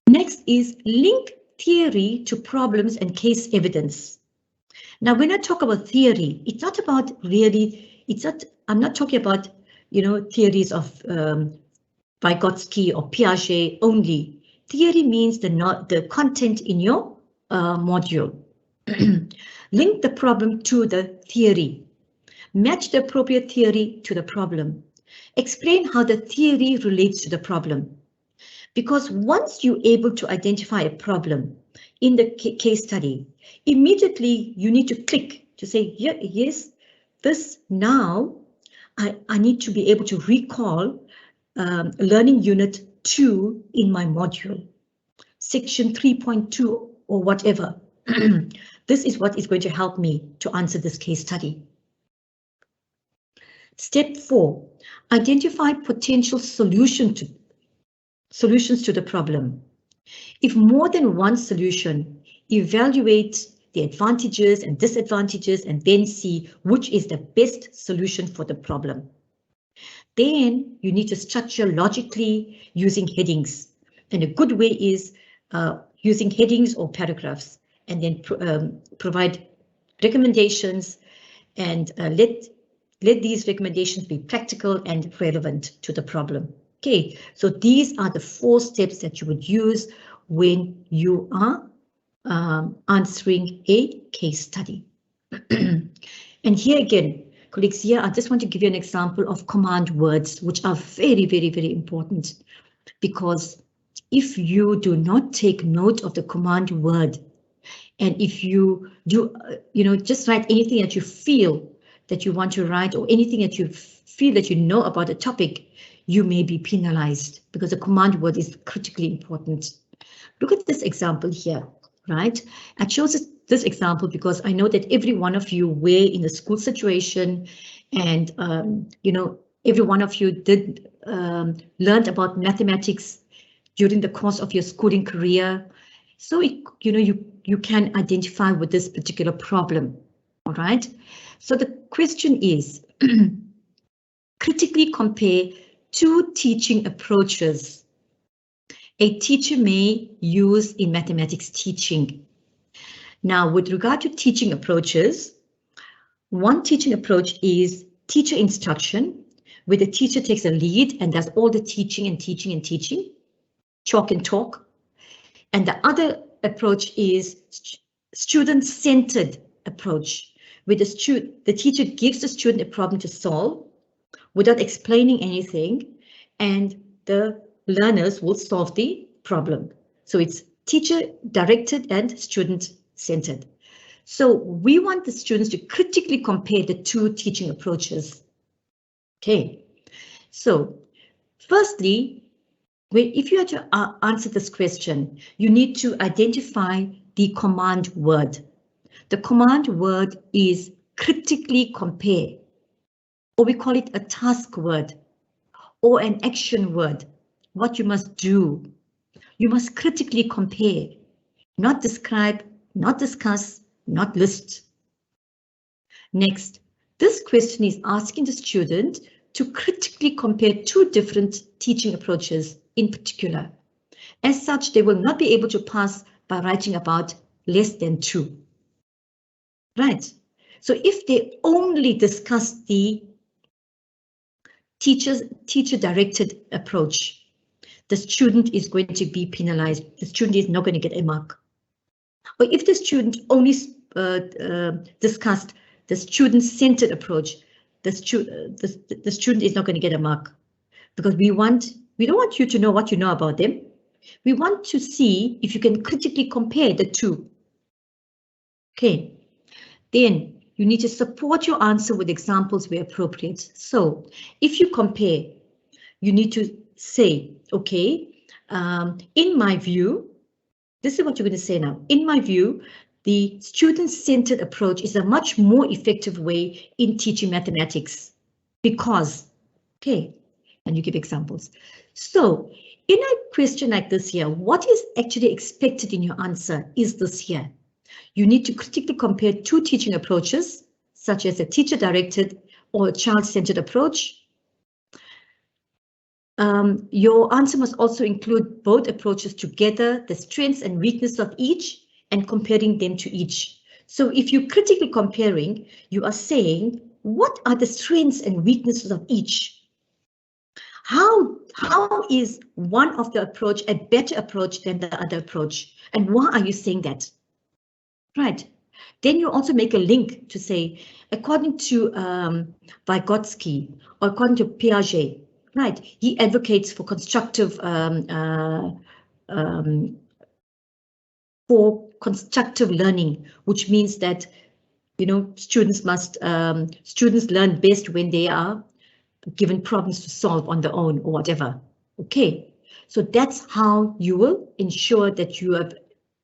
Next is link theory to problems and case evidence. Now, when I talk about theory, it's not about really, I'm not talking about, theories of Vygotsky or Piaget only. Theory means the content in your module. Link the problem to the theory. Match the appropriate theory to the problem. Explain how the theory relates to the problem. Because once you're able to identify a problem in the case study, immediately you need to click to say, yeah, yes, this now I need to be able to recall learning unit 2 in my module, section 3.2 or whatever. This is what is going to help me to answer this case study. Step 4, identify potential solutions to the problem. If more than one solution, evaluate the advantages and disadvantages and then see which is the best solution for the problem. Then you need to structure logically using headings. And a good way is using headings or paragraphs, and then provide recommendations and let these recommendations be practical and relevant to the problem. Okay, so these are the 4 steps that you would use when you are answering a case study. And here again, colleagues, here I just want to give you an example of command words, which are very, very, very important, because if you do not take note of the command word, and if you do, just write anything that you feel that you want to write, or anything that you feel that you know about a topic, you may be penalized because the command word is critically important. Look at this example here, right? I chose this example because I know that every one of you were in a school situation, and every one of you did learned about mathematics during the course of your schooling career. So you can identify with this particular problem. All right. So the question is, critically compare 2 teaching approaches a teacher may use in mathematics teaching. Now, with regard to teaching approaches, one teaching approach is teacher instruction, where the teacher takes a lead and does all the teaching and teaching and teaching, chalk and talk. And the other approach is student-centered approach, where the teacher gives the student a problem to solve without explaining anything, and the learners will solve the problem. So it's teacher-directed and student-centered. So we want the students to critically compare the 2 teaching approaches. Okay, so firstly, if you are to answer this question, you need to identify the command word. The command word is critically compare, or we call it a task word or an action word. What you must do, you must critically compare, not describe, not discuss, not list. Next, this question is asking the student to critically compare 2 different teaching approaches in particular. As such, they will not be able to pass by writing about less than 2. Right. So if they only discuss the teacher-directed approach, the student is going to be penalized. The student is not going to get a mark. Or if the student only discussed the student-centered approach, the student is not going to get a mark, because we don't want you to know what you know about them. We want to see if you can critically compare the 2. Okay, then you need to support your answer with examples where appropriate. So if you compare, you need to say, okay, in my view, this is what you're going to say now. In my view, the student-centered approach is a much more effective way in teaching mathematics because, okay, and you give examples. So in a question like this here, what is actually expected in your answer is this here. You need to critically compare 2 teaching approaches, such as a teacher-directed or a child-centered approach. Your answer must also include both approaches together, the strengths and weaknesses of each, and comparing them to each. So if you're critically comparing, you are saying, what are the strengths and weaknesses of each? How is one of the approach a better approach than the other approach? And why are you saying that? Right. Then you also make a link to say, according to Vygotsky, or according to Piaget, right, he advocates for constructive learning, which means that, you know, students learn best when they are given problems to solve on their own or whatever. Okay, so that's how you will ensure that you have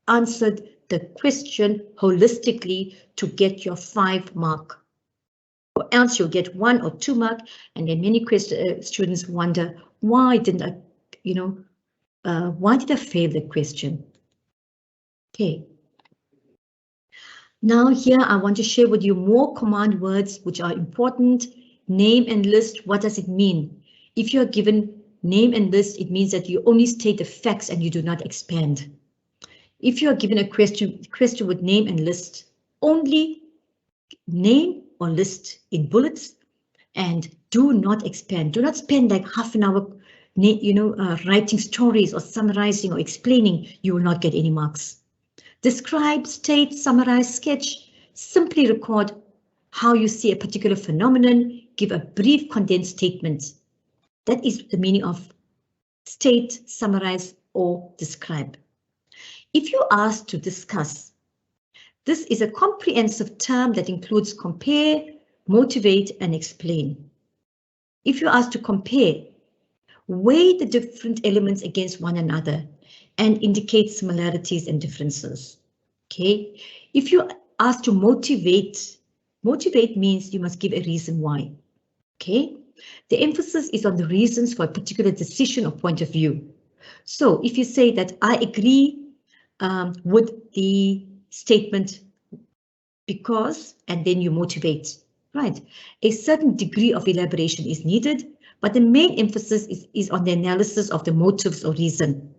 answered the question holistically to get your 5 mark. Or else you'll get 1 or 2 mark, and then many students wonder, why didn't I, you know, why did I fail the question? Okay. Now here I want to share with you more command words which are important. Name and list, what does it mean? If you're given name and list, it means that you only state the facts and you do not expand. If you are given a question with name and list, only name or list in bullets and do not expand. Do not spend like half an hour, you know, writing stories or summarizing or explaining. You will not get any marks. Describe, state, summarize, sketch. Simply record how you see a particular phenomenon. Give a brief condensed statement. That is the meaning of state, summarize, or describe. If you are asked to discuss, this is a comprehensive term that includes compare, motivate, and explain. If you're asked to compare, weigh the different elements against one another and indicate similarities and differences. Okay, if you're asked to motivate, motivate means you must give a reason why. Okay, the emphasis is on the reasons for a particular decision or point of view. So if you say that I agree with the statement because, and then you motivate, right? A certain degree of elaboration is needed, but the main emphasis is on the analysis of the motives or reason,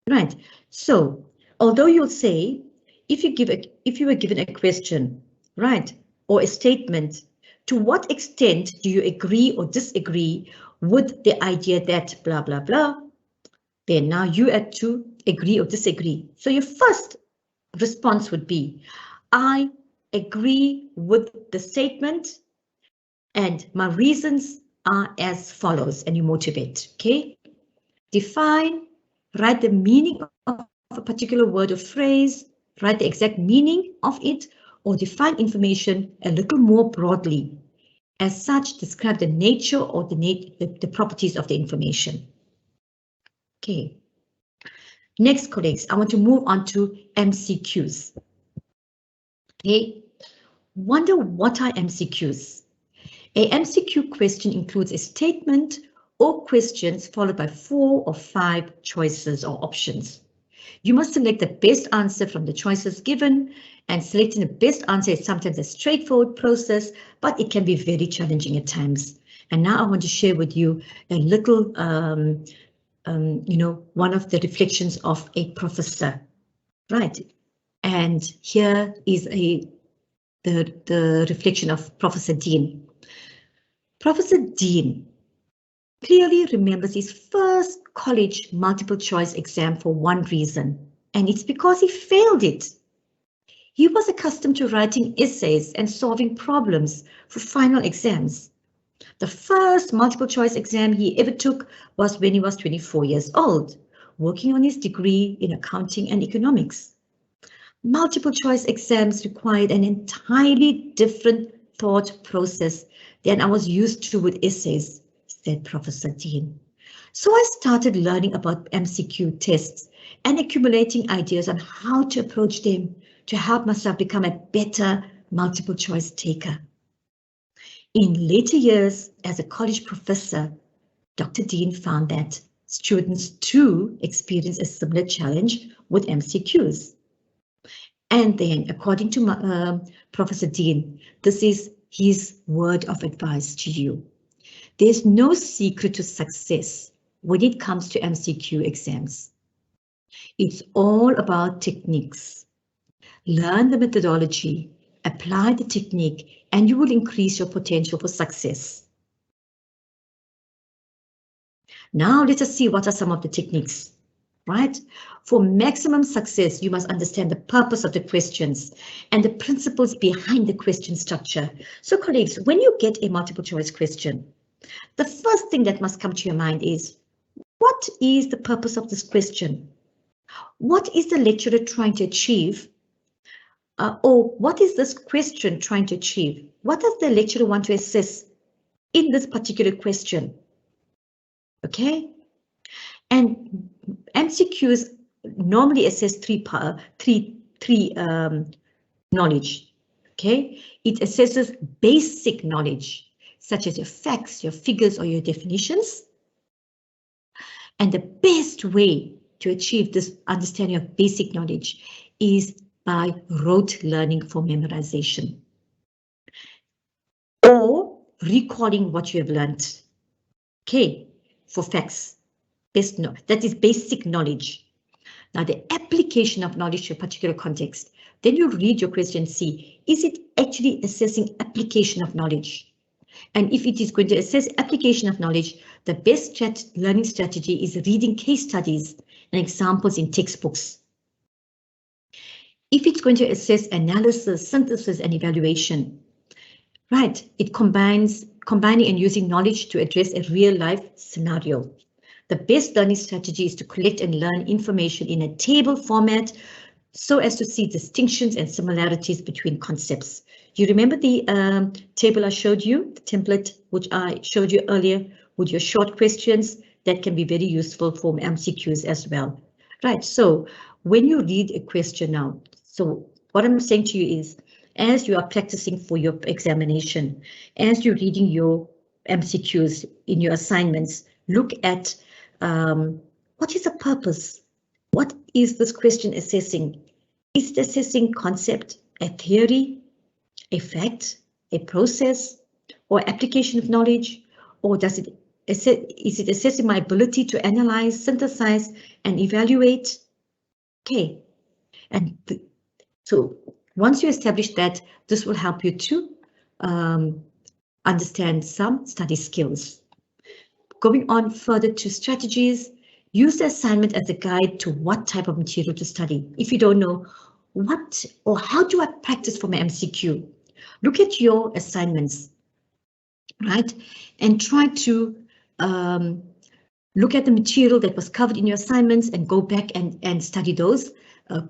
right? So although you'll say, if you were given a question, right, or a statement, to what extent do you agree or disagree with the idea that blah, blah, blah, then now you had to agree or disagree. So your first response would be, I agree with the statement and my reasons are as follows, and you motivate, okay? Define, write the meaning of a particular word or phrase, write the exact meaning of it, or define information a little more broadly. As such, describe the nature or the properties of the information. Okay. Next, colleagues, I want to move on to MCQs. Okay. Wonder what are MCQs? A MCQ question includes a statement or questions followed by 4 or 5 choices or options. You must select the best answer from the choices given, and selecting the best answer is sometimes a straightforward process, but it can be very challenging at times. And now I want to share with you a little, you know, one of the reflections of a professor, right? And here is the reflection of Professor Dean. Professor Dean clearly remembers his first college multiple choice exam for one reason, and it's because he failed it. He was accustomed to writing essays and solving problems for final exams. The first multiple choice exam he ever took was when he was 24 years old, working on his degree in accounting and economics. Multiple choice exams required an entirely different thought process than I was used to with essays, said Professor Dean. So I started learning about MCQ tests and accumulating ideas on how to approach them to help myself become a better multiple choice taker. In later years, as a college professor, Dr. Dean found that students too experience a similar challenge with MCQs. And then, according to Professor Dean, this is his word of advice to you. There's no secret to success when it comes to MCQ exams. It's all about techniques. Learn the methodology, apply the technique, and you will increase your potential for success. Now let us see what are some of the techniques, right? For maximum success, you must understand the purpose of the questions and the principles behind the question structure. So colleagues, when you get a multiple choice question, the first thing that must come to your mind is, what is the purpose of this question? What is the lecturer trying to achieve? Or what is this question trying to achieve? What does the lecturer want to assess in this particular question? Okay, and MCQs normally assess three knowledge. Okay, it assesses basic knowledge, such as your facts, your figures, or your definitions. And the best way to achieve this understanding of basic knowledge is by rote learning for memorization, or recalling what you have learned. Okay, for facts, that is basic knowledge. Now the application of knowledge to a particular context, then you read your question and see, is it actually assessing application of knowledge? And if it is going to assess application of knowledge, the best learning strategy is reading case studies and examples in textbooks. If it's going to assess analysis, synthesis, and evaluation, right, it combining and using knowledge to address a real-life scenario. The best learning strategy is to collect and learn information in a table format so as to see distinctions and similarities between concepts. You remember the table I showed you, the template which I showed you earlier with your short questions? That can be very useful for MCQs as well. Right, so when you read a question now, so what I'm saying to you is, as you are practicing for your examination, as you're reading your MCQs in your assignments, look at what is the purpose? What is this question assessing? Is it assessing concept, a theory, a fact, a process, or application of knowledge? Or is it assessing my ability to analyze, synthesize, and evaluate? Okay, and so once you establish that, this will help you to understand some study skills. Going on further to strategies, use the assignment as a guide to what type of material to study. If you don't know what or how do I practice for my MCQ, look at your assignments, right? And try to look at the material that was covered in your assignments and go back and study those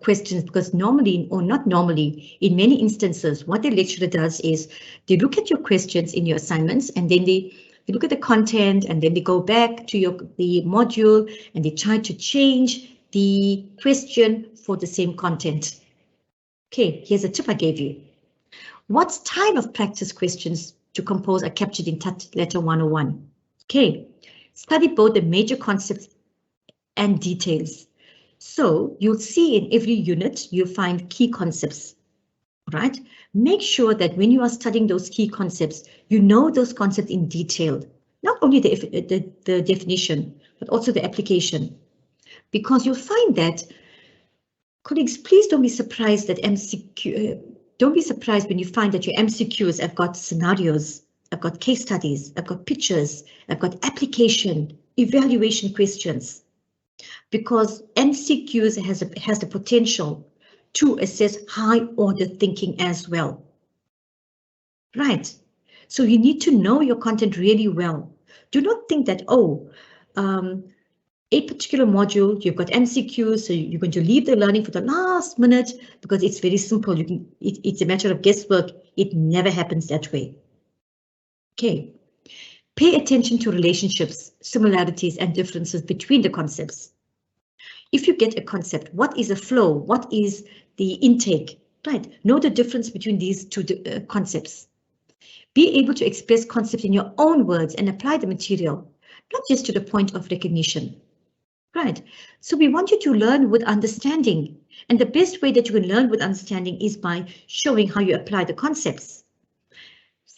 questions, because normally, or not normally, in many instances, what the lecturer does is they look at your questions in your assignments and then they look at the content and then they go back to the module and they try to change the question for the same content. Okay, here's a tip I gave you. What type of practice questions to compose are captured in TUT Letter 101? Okay, study both the major concepts and details. So you'll see in every unit, you'll find key concepts, right? Make sure that when you are studying those key concepts, you know those concepts in detail, not only the definition, but also the application. Because you'll find that, colleagues, please don't be surprised that don't be surprised when you find that your MCQs have got scenarios, have got case studies, have got pictures, have got application, evaluation questions. Because MCQs has the potential to assess high order thinking as well. Right, so you need to know your content really well. Do not think that, oh, a particular module, you've got MCQs, so you're going to leave the learning for the last minute because it's very simple. It's a matter of guesswork. It never happens that way. Okay, pay attention to relationships, similarities, and differences between the concepts. If you get a concept, what is a flow? What is the intake? Right, know the difference between these two concepts. Be able to express concepts in your own words and apply the material, not just to the point of recognition. Right, so we want you to learn with understanding, and the best way that you can learn with understanding is by showing how you apply the concepts.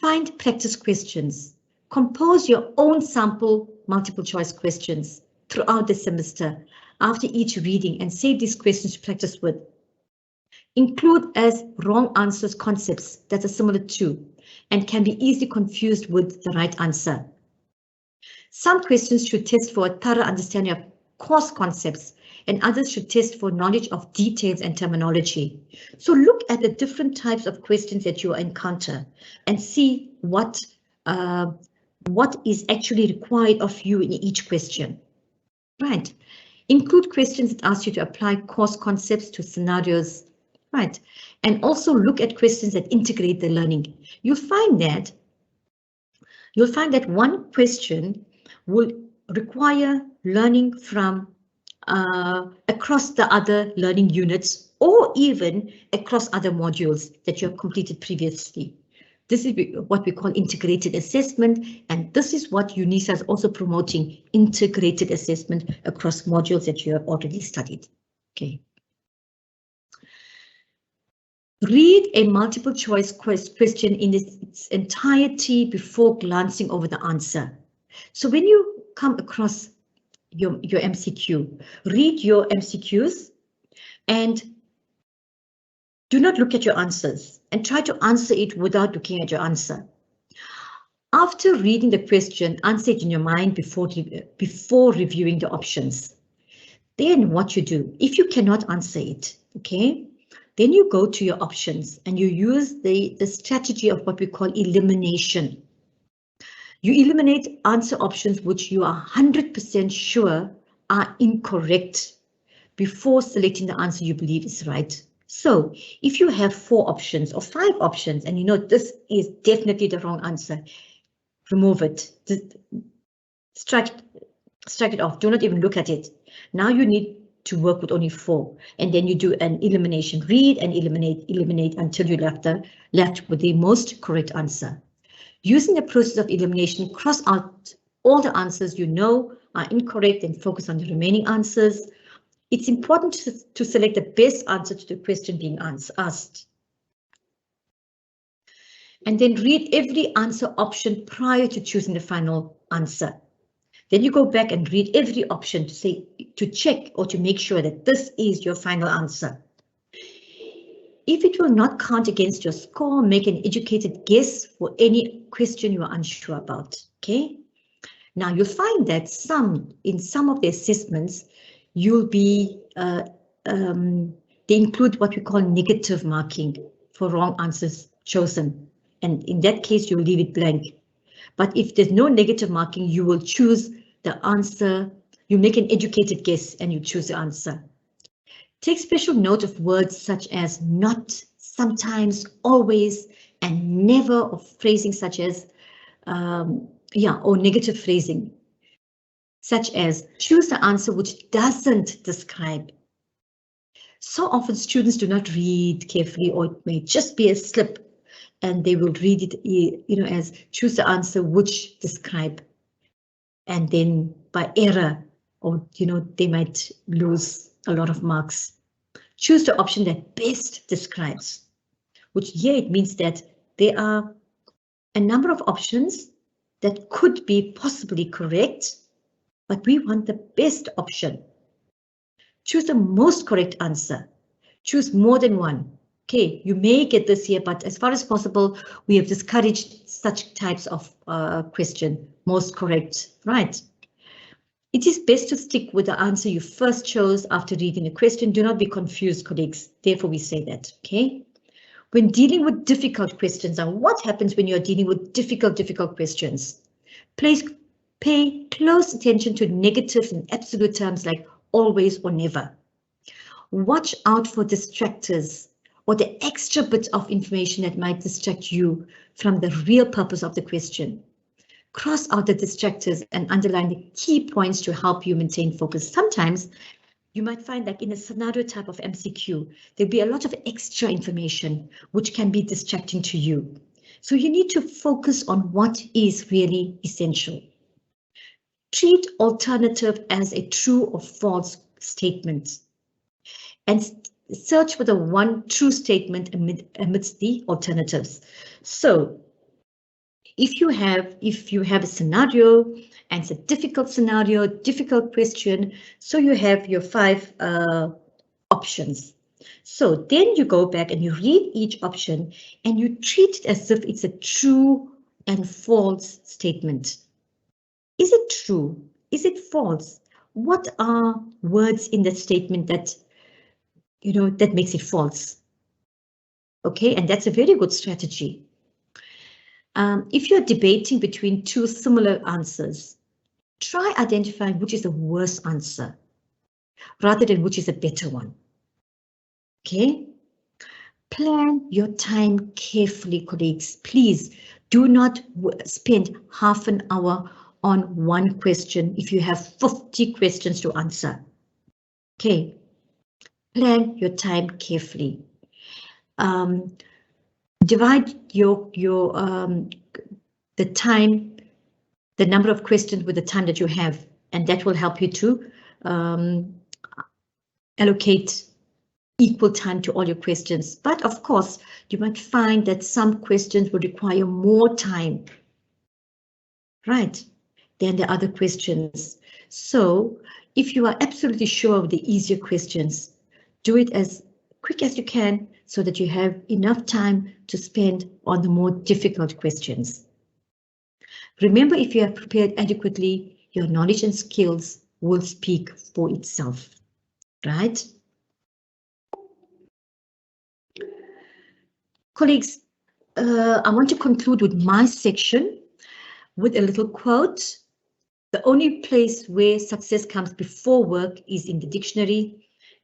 Find practice questions. Compose your own sample multiple choice questions throughout the semester after each reading and save these questions to practice with. Include as wrong answers concepts that are similar to and can be easily confused with the right answer. Some questions should test for a thorough understanding of course concepts, and others should test for knowledge of details and terminology. So look at the different types of questions that you encounter and see what is actually required of you in each question. Right. Include questions that ask you to apply course concepts to scenarios. Right. And also look at questions that integrate the learning. You'll find that one question will require learning from across the other learning units or even across other modules that you have completed previously. This is what we call integrated assessment, and this is what UNISA is also promoting, integrated assessment across modules that you have already studied. Okay. Read a multiple choice question in its entirety before glancing over the answer. So when you come across your MCQ, read your MCQs and do not look at your answers and try to answer it without looking at your answer. After reading the question, answer it in your mind before reviewing the options. Then what you do, if you cannot answer it, okay, then you go to your options and you use the strategy of what we call elimination. You eliminate answer options which you are 100% sure are incorrect before selecting the answer you believe is right. So if you have 4 options or 5 options and you know this is definitely the wrong answer, remove it. Strike it off. Do not even look at it. Now you need to work with only 4, and then you do an elimination. Read and eliminate until you're left with the most correct answer. Using the process of elimination, cross out all the answers you know are incorrect and focus on the remaining answers. It's important to select the best answer to the question being asked. And then read every answer option prior to choosing the final answer. Then you go back and read every option to check or to make sure that this is your final answer. If it will not count against your score, make an educated guess for any question you are unsure about. Okay. Now you'll find that in some of the assessments, you'll be they include what we call negative marking for wrong answers chosen, and in that case you'll leave it blank. But if there's no negative marking, you will choose the answer. You make an educated guess and you choose the answer. Take special note of words such as not, sometimes, always, and never, or phrasing such as or negative phrasing, such as choose the answer which doesn't describe. So often students do not read carefully, or it may just be a slip, and they will read it, as choose the answer which describe, and then by error, or they might lose a lot of marks. Choose the option that best describes, which here it means that there are a number of options that could be possibly correct, but we want the best option. Choose the most correct answer. Choose more than one. Okay, you may get this here, but as far as possible, we have discouraged such types of question, most correct, right? It is best to stick with the answer you first chose after reading the question. Do not be confused, colleagues. Therefore, we say that, okay? When dealing with difficult questions, and what happens when you're dealing with difficult questions? Pay close attention to negatives and absolute terms like always or never. Watch out for distractors or the extra bit of information that might distract you from the real purpose of the question. Cross out the distractors and underline the key points to help you maintain focus. Sometimes you might find that in a scenario type of MCQ, there'll be a lot of extra information which can be distracting to you. So you need to focus on what is really essential. Treat alternative as a true or false statement and search for the one true statement amidst the alternatives. So if you have a scenario and it's a difficult scenario, difficult question, so you have your 5 options. So then you go back and you read each option and you treat it as if it's a true and false statement. Is it true? Is it false? What are words in that statement that, that makes it false? Okay, and that's a very good strategy. If you're debating between two similar answers, try identifying which is the worst answer rather than which is a better one. Okay? Plan your time carefully, colleagues. Please do not spend half an hour on one question if you have 50 questions to answer. Okay? Plan your time carefully. Divide the time, the number of questions with the time that you have, and that will help you to allocate equal time to all your questions. But of course, you might find that some questions will require more time, right, than the other questions. So if you are absolutely sure of the easier questions, do it as quick as you can so that you have enough time to spend on the more difficult questions. Remember, if you have prepared adequately, your knowledge and skills will speak for itself, right? Colleagues, I want to conclude with my section with a little quote. The only place where success comes before work is in the dictionary.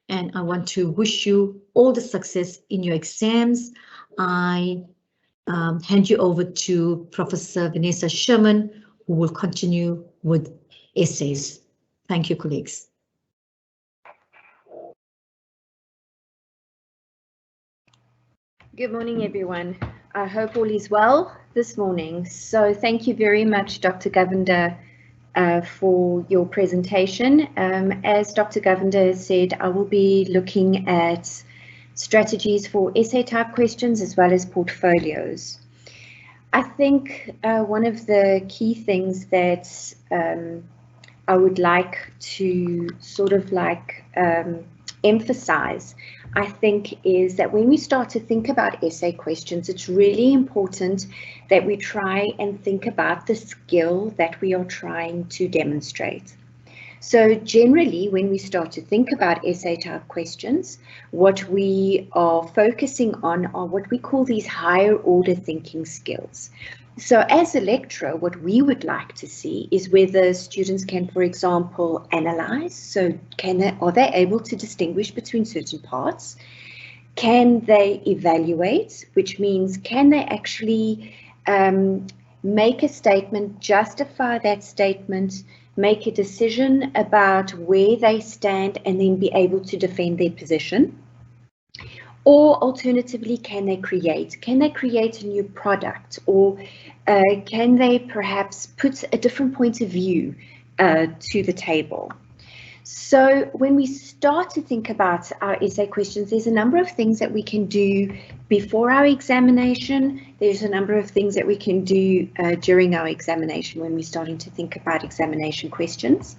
And I want to wish you all the success in your exams. I hand you over to Professor Vanessa Sherman, who will continue with essays. Thank you, colleagues. Good morning, everyone. I hope all is well this morning. So thank you very much, Dr. Govender, for your presentation. As Dr. Govender has said, I will be looking at strategies for essay type questions as well as portfolios. I think one of the key things that I would like to sort of emphasize, I think, is that when we start to think about essay questions, it's really important that we try and think about the skill that we are trying to demonstrate. So generally, when we start to think about essay type questions, what we are focusing on are what we call these higher order thinking skills. So as a lecturer, what we would like to see is whether students can, for example, analyze. So are they able to distinguish between certain parts? Can they evaluate, which means can they actually make a statement, justify that statement, make a decision about where they stand, and then be able to defend their position? Or alternatively, can they create? Can they create a new product? Or can they perhaps put a different point of view to the table? So when we start to think about our essay questions, there's a number of things that we can do before our examination. There's a number of things that we can do during our examination when we're starting to think about examination questions.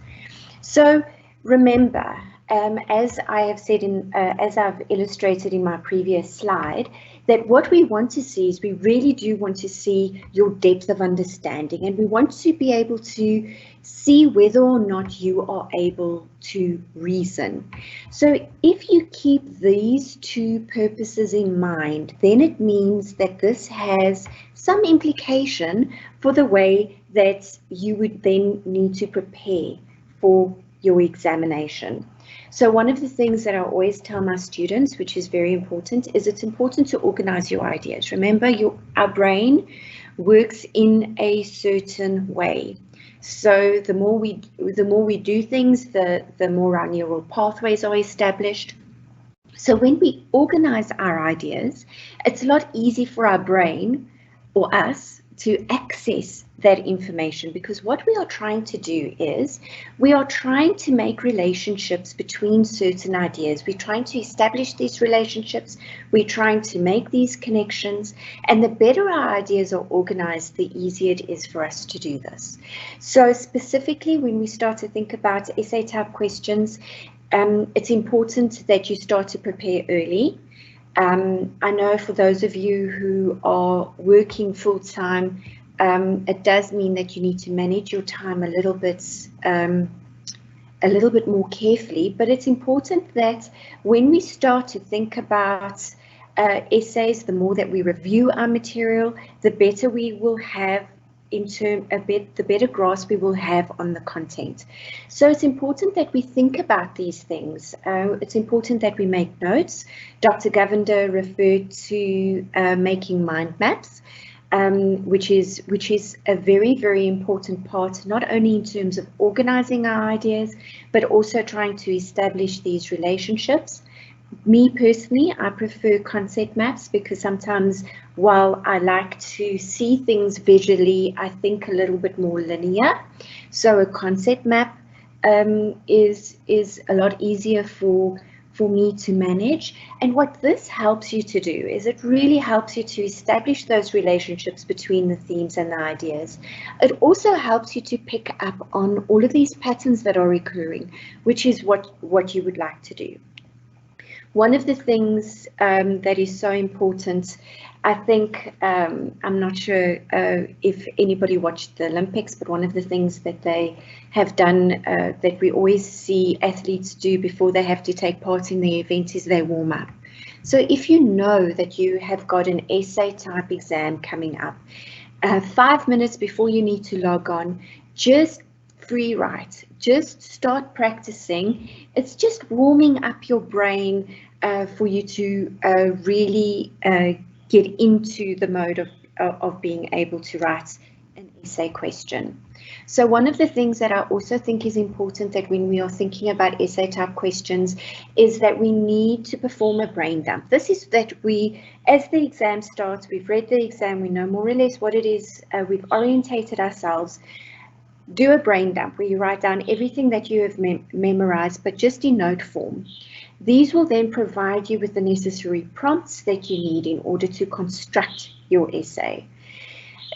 So remember, as I have said as I've illustrated in my previous slide, that what we want to see is we really do want to see your depth of understanding, and we want to be able to see whether or not you are able to reason. So if you keep these two purposes in mind, then it means that this has some implication for the way that you would then need to prepare for your examination. So one of the things that I always tell my students, which is very important, is it's important to organize your ideas. Remember, our brain works in a certain way. So the more we do things, the more our neural pathways are established. So when we organize our ideas, it's a lot easier for our brain or us to access that information, because what we are trying to do is we are trying to make relationships between certain ideas. We're trying to establish these relationships. We're trying to make these connections, and the better our ideas are organized, the easier it is for us to do this. So specifically, when we start to think about essay type questions, It's important that you start to prepare early. I know for those of you who are working full-time, it does mean that you need to manage your time a little bit more carefully, but it's important that when we start to think about essays, the more that we review our material, the better we will have the better grasp we will have on the content. So it's important that we think about these things. It's important that we make notes. Dr. Govender referred to making mind maps, which is a very, very important part, not only in terms of organizing our ideas, but also trying to establish these relationships. Me personally, I prefer concept maps because sometimes while I like to see things visually, I think a little bit more linear. So a concept map is a lot easier for me to manage. And what this helps you to do is it really helps you to establish those relationships between the themes and the ideas. It also helps you to pick up on all of these patterns that are recurring, which is what you would like to do. One of the things that is so important, I think, I'm not sure if anybody watched the Olympics, but one of the things that they have done that we always see athletes do before they have to take part in the event is they warm up. So if you know that you have got an essay type exam coming up, 5 minutes before you need to log on, just free write, just start practicing. It's just warming up your brain for you to really get into the mode of being able to write an essay question. So one of the things that I also think is important that when we are thinking about essay type questions is that we need to perform a brain dump. This is that we, as the exam starts, we've read the exam, we know more or less what it is, we've orientated ourselves. Do a brain dump where you write down everything that you have memorized, but just in note form. These will then provide you with the necessary prompts that you need in order to construct your essay.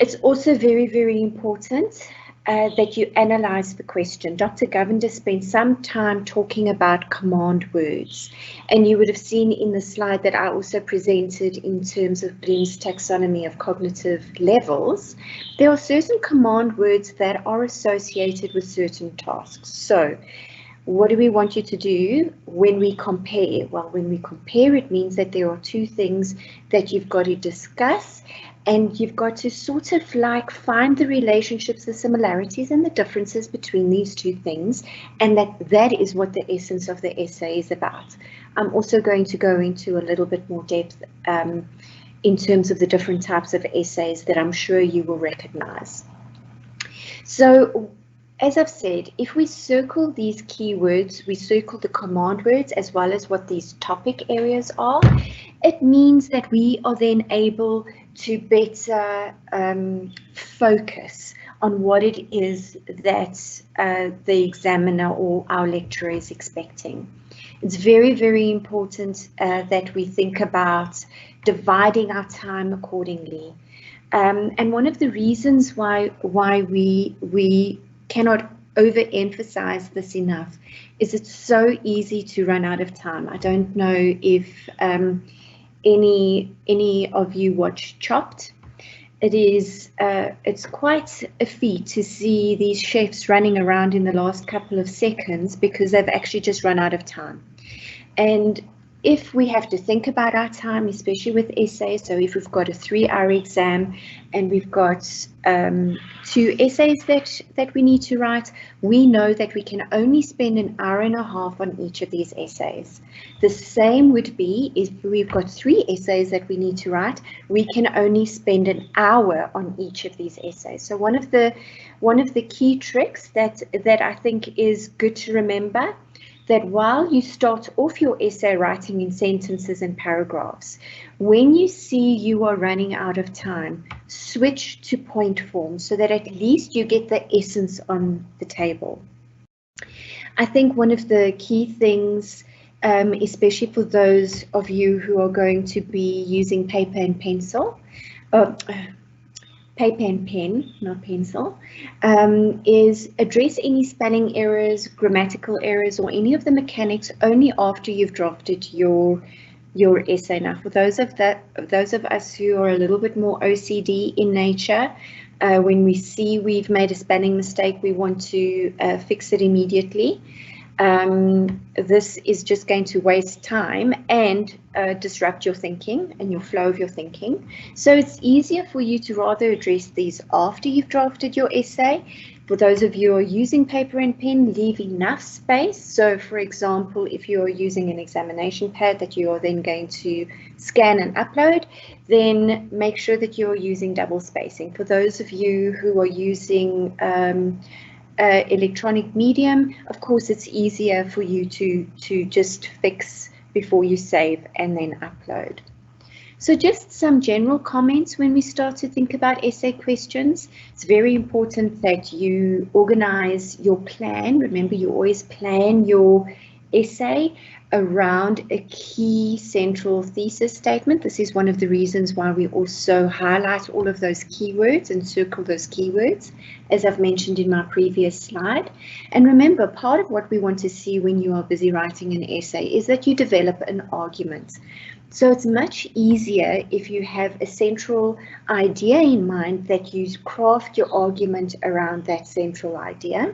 It's also very, very important that you analyze the question. Dr. Govender spent some time talking about command words, and you would have seen in the slide that I also presented in terms of Bloom's taxonomy of cognitive levels, there are certain command words that are associated with certain tasks. So what do we want you to do when we compare? Well, when we compare, it means that there are two things that you've got to discuss, and you've got to sort of like find the relationships, the similarities and the differences between these two things, and that is what the essence of the essay is about. I'm also going to go into a little bit more depth in terms of the different types of essays that I'm sure you will recognize. So, as I've said, if we circle these keywords, we circle the command words as well as what these topic areas are, it means that we are then able to better focus on what it is that the examiner or our lecturer is expecting. It's very, very important that we think about dividing our time accordingly. And one of the reasons why we cannot overemphasize this enough is it's so easy to run out of time. I don't know if any of you watch Chopped. It's quite a feat to see these chefs running around in the last couple of seconds because they've actually just run out of time. And if we have to think about our time, especially with essays, so if we've got a 3-hour exam and we've got 2 essays that we need to write, we know that we can only spend an hour and a half on each of these essays. The same would be if we've got 3 essays that we need to write, we can only spend an hour on each of these essays. So one of the key tricks that I think is good to remember, that while you start off your essay writing in sentences and paragraphs, when you see you are running out of time, switch to point form so that at least you get the essence on the table. I think one of the key things, especially for those of you who are going to be using paper and pencil, paper and pen, not pencil, is address any spelling errors, grammatical errors, or any of the mechanics only after you've drafted your essay. Now, for those of us who are a little bit more OCD in nature, when we see we've made a spelling mistake, we want to fix it immediately. This is just going to waste time and disrupt your thinking and your flow of your thinking. So it's easier for you to rather address these after you've drafted your essay. For those of you who are using paper and pen, leave enough space. So for example, if you're using an examination pad that you are then going to scan and upload, then make sure that you're using double spacing. For those of you who are using electronic medium, of course, it's easier for you to just fix before you save and then upload. So just some general comments when we start to think about essay questions. It's very important that you organize your plan. Remember, you always plan your essay around a key central thesis statement. This is one of the reasons why we also highlight all of those keywords and circle those keywords, as I've mentioned in my previous slide. And remember, part of what we want to see when you are busy writing an essay is that you develop an argument. So it's much easier if you have a central idea in mind that you craft your argument around that central idea.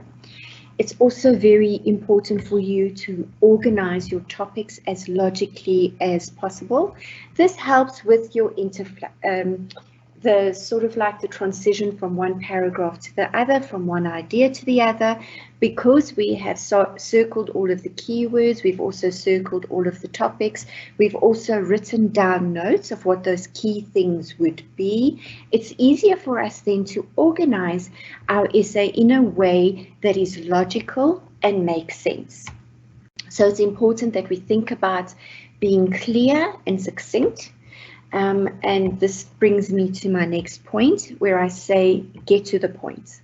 It's also very important for you to organize your topics as logically as possible. This helps with your the sort of like the transition from one paragraph to the other, from one idea to the other. Because we have circled all of the keywords, we've also circled all of the topics, we've also written down notes of what those key things would be. It's easier for us then to organize our essay in a way that is logical and makes sense. So it's important that we think about being clear and succinct. And this brings me to my next point, where I say, get to the point.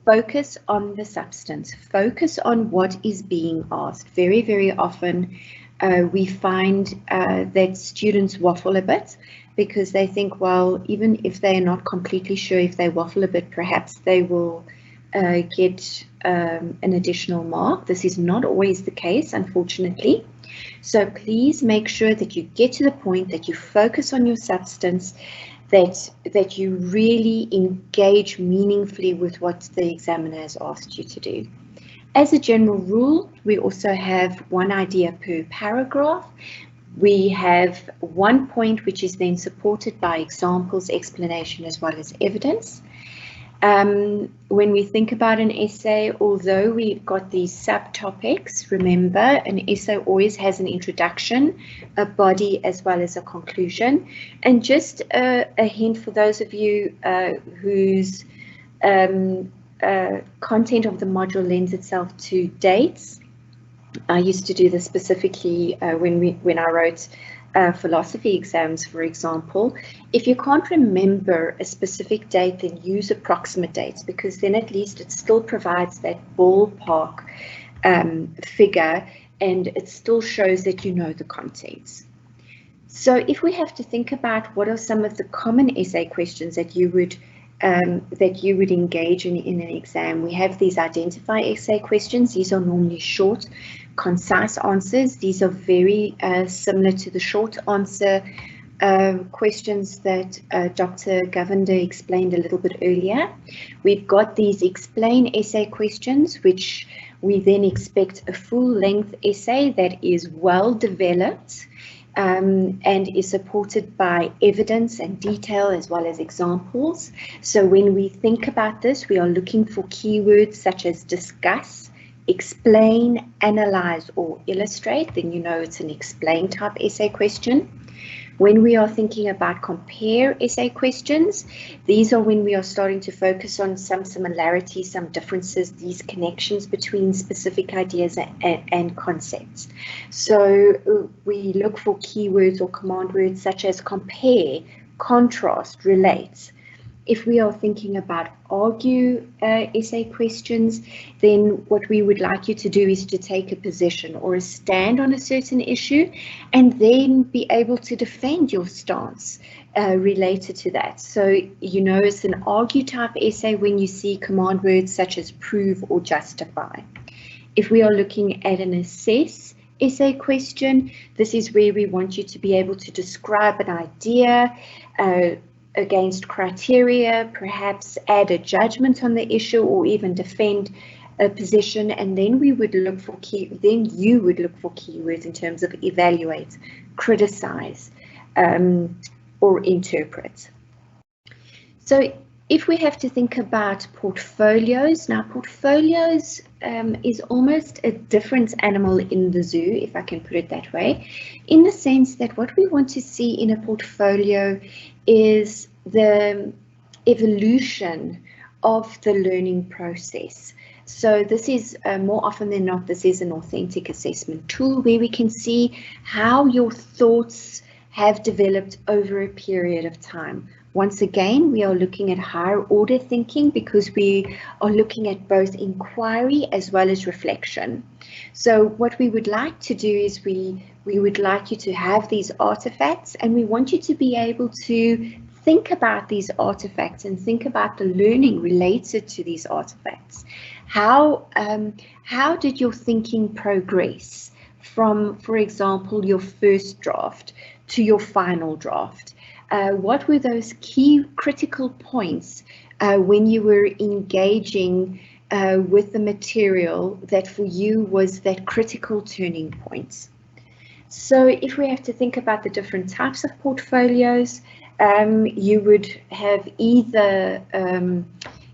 Focus on the substance, focus on what is being asked. Very, very often we find that students waffle a bit because they think, well, even if they're not completely sure, if they waffle a bit, perhaps they will get an additional mark. This is not always the case, unfortunately. So please make sure that you get to the point, that you focus on your substance, that you really engage meaningfully with what the examiner has asked you to do. As a general rule, we also have one idea per paragraph. We have one point which is then supported by examples, explanation, as well as evidence. When we think about an essay, although we've got these subtopics, remember, an essay always has an introduction, a body, as well as a conclusion. And just a hint for those of you whose content of the module lends itself to dates. I used to do this specifically when I wrote philosophy exams, for example. If you can't remember a specific date, then use approximate dates, because then at least it still provides that ballpark figure, and it still shows that you know the contents. So if we have to think about what are some of the common essay questions that you would engage in an exam, we have these identify essay questions. These are normally short, concise answers. These are very similar to the short answer questions that Dr. Govender explained a little bit earlier. We've got these explain essay questions, which we then expect a full-length essay that is well developed and is supported by evidence and detail, as well as examples. So when we think about this, we are looking for keywords such as discuss, explain, analyze, or illustrate. Then you know it's an explain type essay question. When we are thinking about compare essay questions, these are when we are starting to focus on some similarities, some differences, these connections between specific ideas and concepts. So we look for keywords or command words such as compare, contrast, relate. If we are thinking about argue essay questions, then what we would like you to do is to take a position or a stand on a certain issue and then be able to defend your stance related to that. So, you know, it's an argue type essay when you see command words such as prove or justify. If we are looking at an assess essay question, this is where we want you to be able to describe an idea against criteria, perhaps add a judgment on the issue or even defend a position, and then we would look for you would look for keywords in terms of evaluate, criticize, or interpret. So if we have to think about portfolios, now portfolios is almost a different animal in the zoo, if I can put it that way, in the sense that what we want to see in a portfolio is the evolution of the learning process. So this is more often than not, this is an authentic assessment tool where we can see how your thoughts have developed over a period of time. Once again, we are looking at higher order thinking because we are looking at both inquiry as well as reflection. So what we would like to do is we would like you to have these artifacts, and we want you to be able to think about these artifacts and think about the learning related to these artifacts. How did your thinking progress from, for example, your first draft to your final draft? What were those key critical points when you were engaging with the material that for you was that critical turning point? So if we have to think about the different types of portfolios, you would have either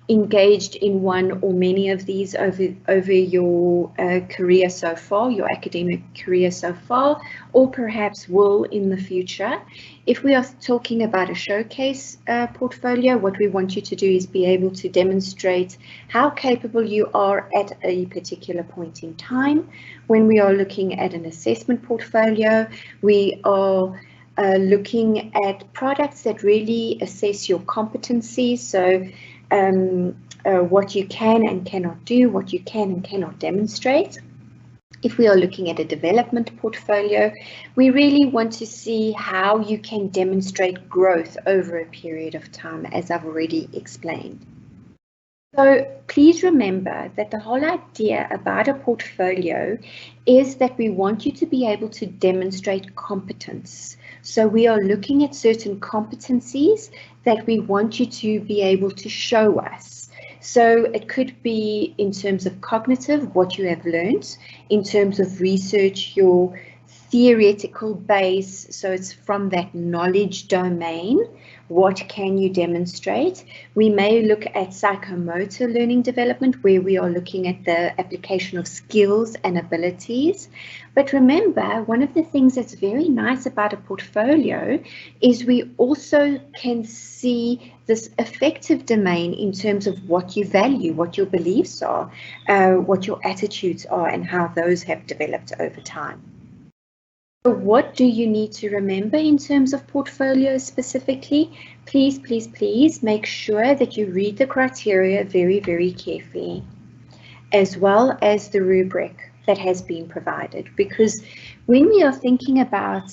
engaged in one or many of these over your career so far, your academic career so far, or perhaps will in the future. If we are talking about a showcase portfolio, what we want you to do is be able to demonstrate how capable you are at a particular point in time. When we are looking at an assessment portfolio, we are looking at products that really assess your competencies. So what you can and cannot do, what you can and cannot demonstrate. If we are looking at a development portfolio, we really want to see how you can demonstrate growth over a period of time, as I've already explained. So please remember that the whole idea about a portfolio is that we want you to be able to demonstrate competence. So we are looking at certain competencies that we want you to be able to show us. So it could be in terms of cognitive, what you have learned, in terms of research, your theoretical base, so it's from that knowledge domain, what can you demonstrate? We may look at psychomotor learning development, where we are looking at the application of skills and abilities. But remember, one of the things that's very nice about a portfolio is we also can see this affective domain in terms of what you value, what your beliefs are, what your attitudes are, and how those have developed over time. So what do you need to remember in terms of portfolios specifically? Please, please, please make sure that you read the criteria very, very carefully, as well as the rubric that has been provided. Because when we are thinking about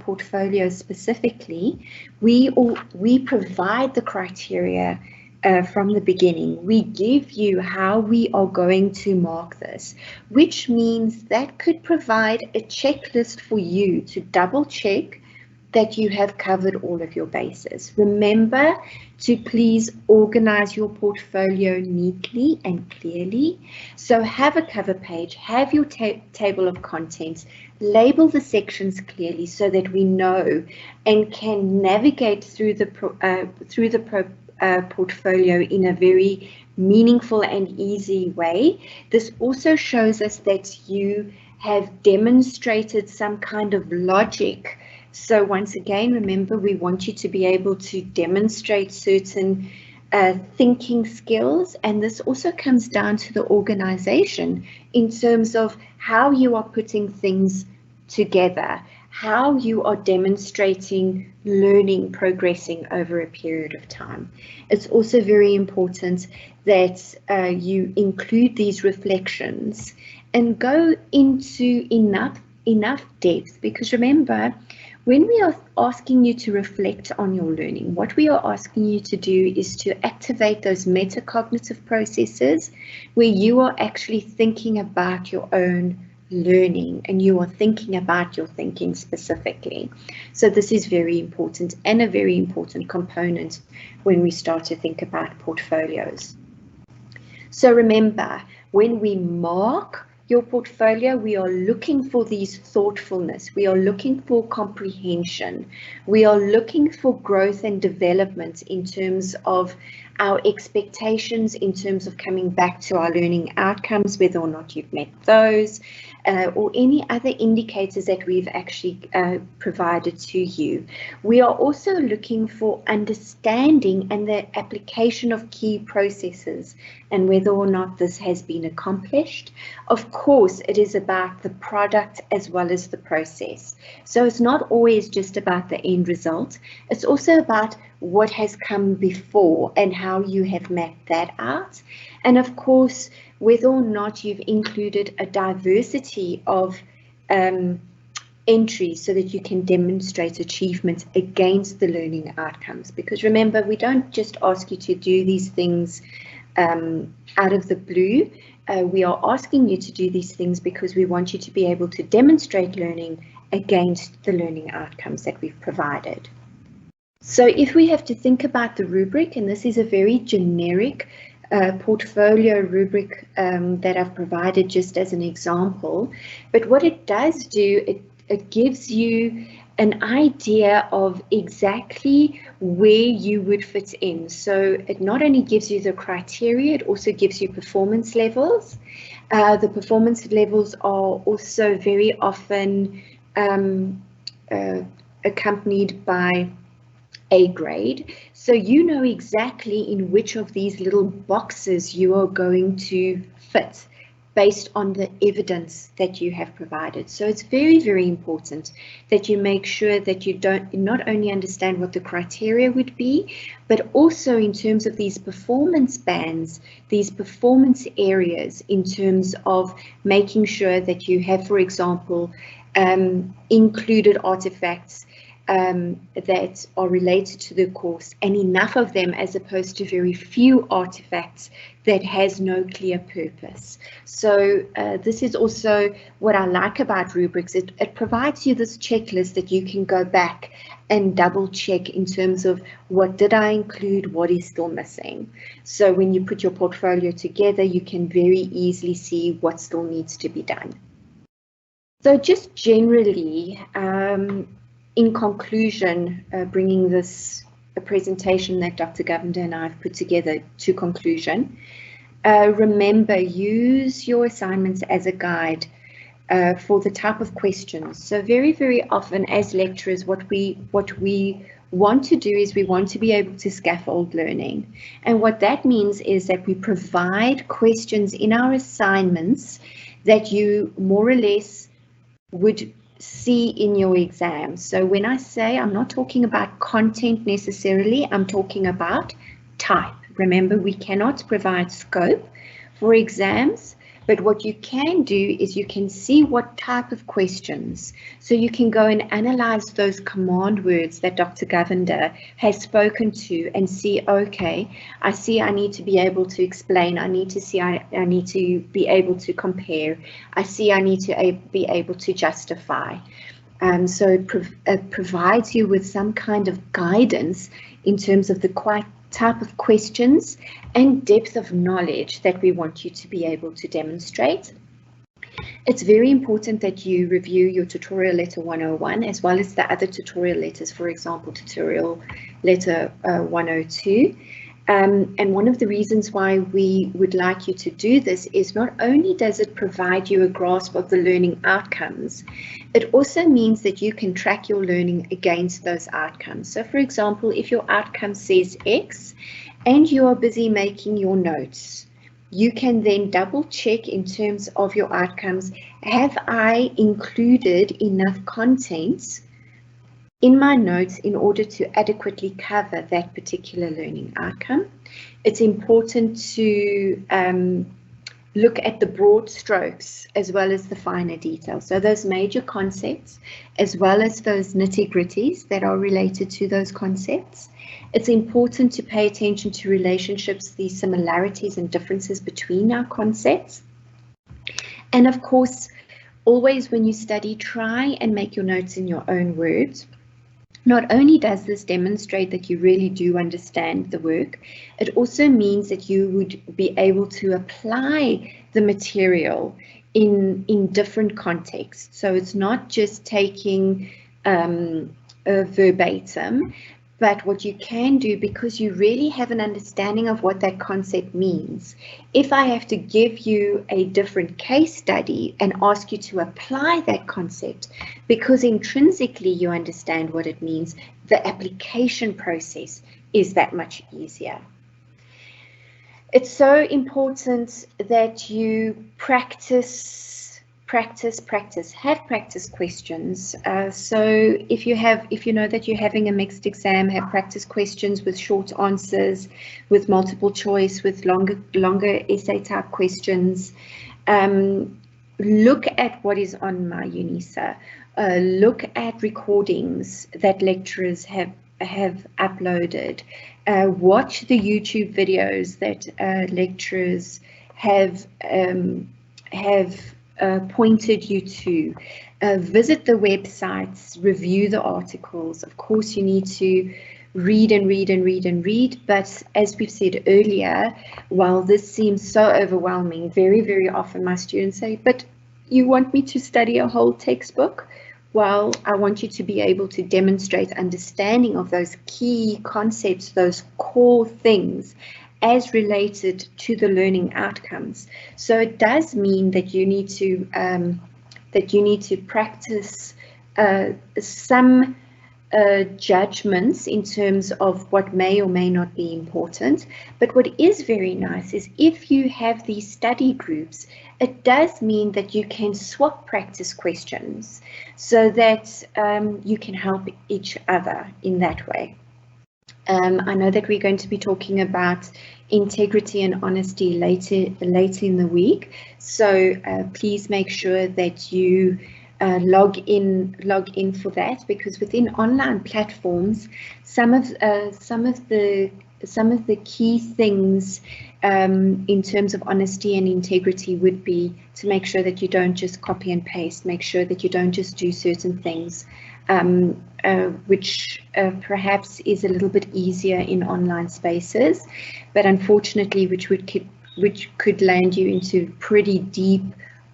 portfolios specifically, we provide the criteria from the beginning. We give you how we are going to mark this, which means that could provide a checklist for you to double check that you have covered all of your bases. Remember to please organize your portfolio neatly and clearly. So have a cover page, have your table of contents, label the sections clearly so that we know and can navigate through the portfolio in a very meaningful and easy way. This also shows us that you have demonstrated some kind of logic. So once again, remember, we want you to be able to demonstrate certain thinking skills, and this also comes down to the organization in terms of how you are putting things together, how you are demonstrating learning progressing over a period of time. It's also very important that you include these reflections and go into enough depth, because remember, when we are asking you to reflect on your learning, what we are asking you to do is to activate those metacognitive processes where you are actually thinking about your own learning and you are thinking about your thinking specifically. So this is very important and a very important component when we start to think about portfolios. So remember, when we mark your portfolio, we are looking for these thoughtfulness, we are looking for comprehension, we are looking for growth and development in terms of our expectations, in terms of coming back to our learning outcomes, whether or not you've met those, or any other indicators that we've actually provided to you. We are also looking for understanding and the application of key processes and whether or not this has been accomplished. Of course, it is about the product as well as the process. So it's not always just about the end result. It's also about what has come before and how you have mapped that out. And of course, whether or not you've included a diversity of entries so that you can demonstrate achievement against the learning outcomes. Because remember, we don't just ask you to do these things out of the blue. We are asking you to do these things because we want you to be able to demonstrate learning against the learning outcomes that we've provided. So if we have to think about the rubric, and this is a very generic portfolio rubric that I've provided just as an example, but what it does do, it gives you an idea of exactly where you would fit in. So it not only gives you the criteria, it also gives you performance levels. The performance levels are also very often accompanied by a grade, so you know exactly in which of these little boxes you are going to fit based on the evidence that you have provided. So it's very, very important that you make sure that you not only understand what the criteria would be, but also in terms of these performance bands, these performance areas, in terms of making sure that you have, for example, included artifacts that are related to the course, and enough of them as opposed to very few artifacts that has no clear purpose. So this is also what I like about rubrics. It provides you this checklist that you can go back and double check in terms of what did I include, what is still missing. So when you put your portfolio together, you can very easily see what still needs to be done. So just generally, in conclusion, bringing this presentation that Dr. Govender and I have put together to conclusion, remember, use your assignments as a guide for the type of questions. So very, very often as lecturers, what we want to do is we want to be able to scaffold learning. And what that means is that we provide questions in our assignments that you more or less would see in your exam. So when I say, I'm not talking about content necessarily, I'm talking about type. Remember, we cannot provide scope for exams, but what you can do is you can see what type of questions. So you can go and analyze those command words that Dr. Govender has spoken to and see, okay, I see I need to be able to explain, I need to see I need to be able to compare, I see I need to be able to justify. So it provides you with some kind of guidance in terms of the type of questions and depth of knowledge that we want you to be able to demonstrate. It's very important that you review your tutorial letter 101 as well as the other tutorial letters, for example, tutorial letter 102. And one of the reasons why we would like you to do this is not only does it provide you a grasp of the learning outcomes, it also means that you can track your learning against those outcomes. So for example, if your outcome says X and you are busy making your notes, you can then double check in terms of your outcomes. Have I included enough content in my notes in order to adequately cover that particular learning outcome? It's important to look at the broad strokes as well as the finer details. So those major concepts, as well as those nitty-gritties that are related to those concepts. It's important to pay attention to relationships, the similarities and differences between our concepts. And of course, always when you study, try and make your notes in your own words. Not only does this demonstrate that you really do understand the work, it also means that you would be able to apply the material in different contexts. So it's not just taking a verbatim, but what you can do, because you really have an understanding of what that concept means. If I have to give you a different case study and ask you to apply that concept, because intrinsically you understand what it means, the application process is that much easier. It's so important that you practice, have practice questions. So if you know that you're having a mixed exam, have practice questions with short answers, with multiple choice, with longer essay type questions. Look at what is on My UNISA. Look at recordings that lecturers have uploaded. Watch the YouTube videos that lecturers have pointed you to. Visit the websites, review the articles. Of course, you need to read and read and read and read, but as we've said earlier, while this seems so overwhelming, very, very often my students say, but you want me to study a whole textbook? Well, I want you to be able to demonstrate understanding of those key concepts, those core things, as related to the learning outcomes. So it does mean that you need to practice some judgments in terms of what may or may not be important. But what is very nice is if you have these study groups, it does mean that you can swap practice questions so that you can help each other in that way. I know that we're going to be talking about integrity and honesty later in the week, so please make sure that you log in for that, because within online platforms, some of the key things in terms of honesty and integrity would be to make sure that you don't just copy and paste, make sure that you don't just do certain things, which perhaps is a little bit easier in online spaces, but unfortunately which could land you into pretty deep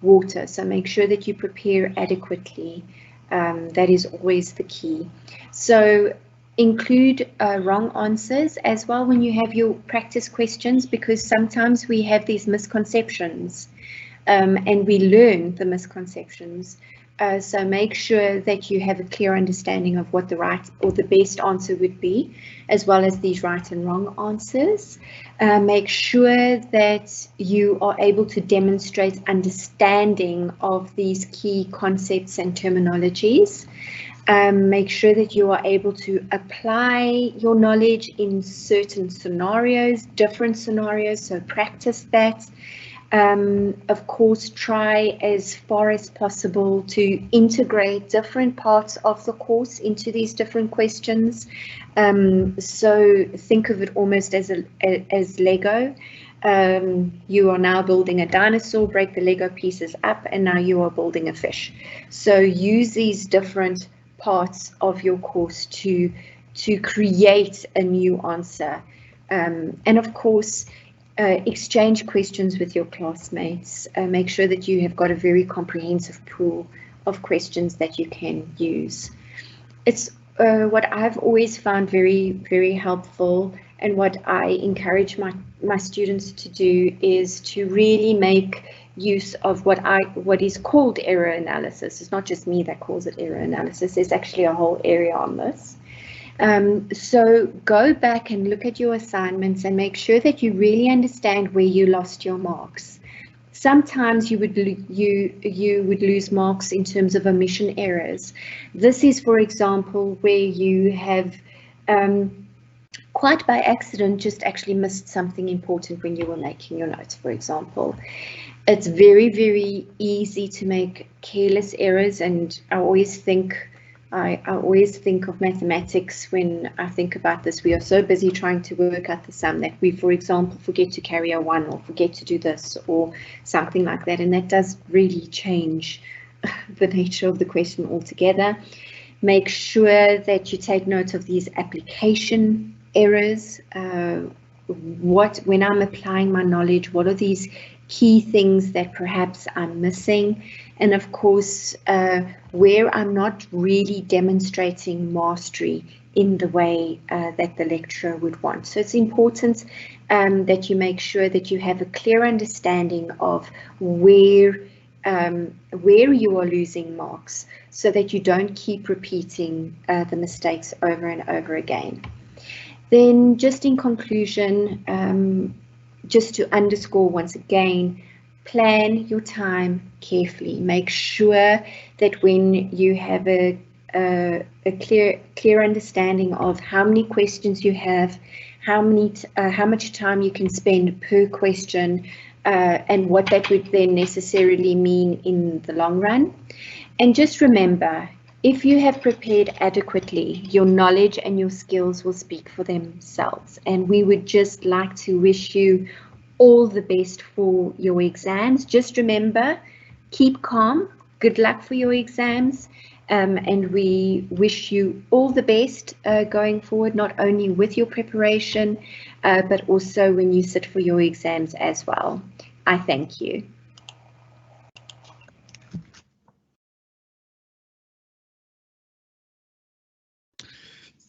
water. So make sure that you prepare adequately. That is always the key. So include wrong answers as well when you have your practice questions, because sometimes we have these misconceptions and we learn the misconceptions. So make sure that you have a clear understanding of what the right or the best answer would be, as well as these right and wrong answers. Make sure that you are able to demonstrate understanding of these key concepts and terminologies. Make sure that you are able to apply your knowledge in certain scenarios, different scenarios, so practice that. Of course, try as far as possible to integrate different parts of the course into these different questions. So think of it almost as Lego. You are now building a dinosaur, break the Lego pieces up, and now you are building a fish. So use these different parts of your course to create a new answer. And of course, exchange questions with your classmates. Make sure that you have got a very comprehensive pool of questions that you can use. It's what I've always found very, very helpful, and what I encourage my students to do is to really make use of what is called error analysis. It's not just me that calls it error analysis. There's actually a whole area on this. So go back and look at your assignments and make sure that you really understand where you lost your marks. Sometimes you would lose marks in terms of omission errors. This is, for example, where you have quite by accident just actually missed something important when you were making your notes, for example. It's very, very easy to make careless errors, and I always think of mathematics when I think about this. We are so busy trying to work out the sum that we, for example, forget to carry a 1 or forget to do this or something like that, and that does really change the nature of the question altogether. Make sure that you take note of these application errors. When I'm applying my knowledge, what are these key things that perhaps I'm missing? And of course, where I'm not really demonstrating mastery in the way that the lecturer would want. So it's important that you make sure that you have a clear understanding of where you are losing marks, so that you don't keep repeating the mistakes over and over again. Then just in conclusion, just to underscore once again, plan your time carefully. Make sure that when you have a clear understanding of how many questions you have, how much time you can spend per question, and what that would then necessarily mean in the long run. And just remember, if you have prepared adequately, your knowledge and your skills will speak for themselves. And we would just like to wish you all the best for your exams. Just remember, keep calm, good luck for your exams, and we wish you all the best going forward, not only with your preparation, but also when you sit for your exams as well. I thank you.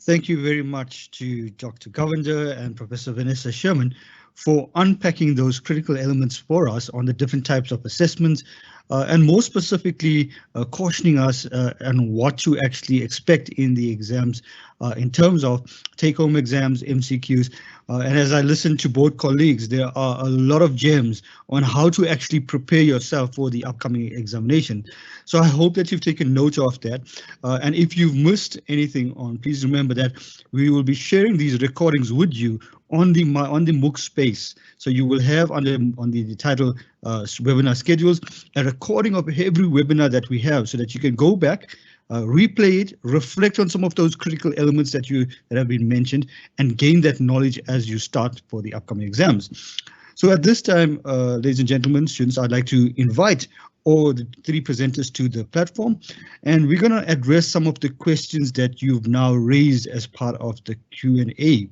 Thank you very much to Dr. Govender and Professor Vanessa Sherman for unpacking those critical elements for us on the different types of assessments, and more specifically cautioning us on what to actually expect in the exams in terms of take-home exams, MCQs. And as I listen to both colleagues, there are a lot of gems on how to actually prepare yourself for the upcoming examination. So I hope that you've taken note of that. And if you've missed anything on, please remember that we will be sharing these recordings with you on the MOOC space. So you will have on the title webinar schedules a recording of every webinar that we have, so that you can go back, replay it, reflect on some of those critical elements that have been mentioned, and gain that knowledge as you start for the upcoming exams. So at this time, ladies and gentlemen, students, I'd like to invite all the three presenters to the platform, and we're going to address some of the questions that you've now raised as part of the Q&A.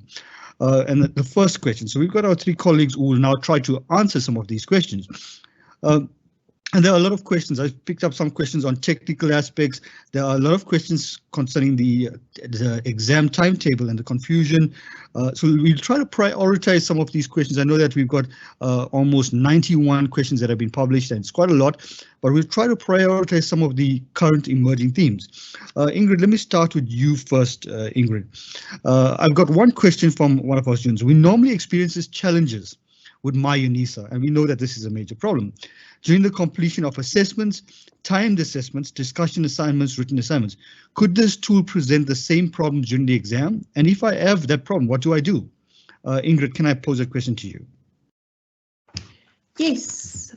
And the first question, so we've got our three colleagues who will now try to answer some of these questions. And there are a lot of questions. I've picked up some questions on technical aspects. There are a lot of questions concerning the exam timetable and the confusion. So we'll try to prioritize some of these questions. I know that we've got almost 91 questions that have been published, and it's quite a lot, but we'll try to prioritize some of the current emerging themes. Ingrid, let me start with you first, Ingrid. I've got one question from one of our students. We normally experience challenges with MyUNISA, and we know that this is a major problem. During the completion of assessments, timed assessments, discussion assignments, written assignments, could this tool present the same problem during the exam? And if I have that problem, what do I do? Ingrid, can I pose a question to you? Yes,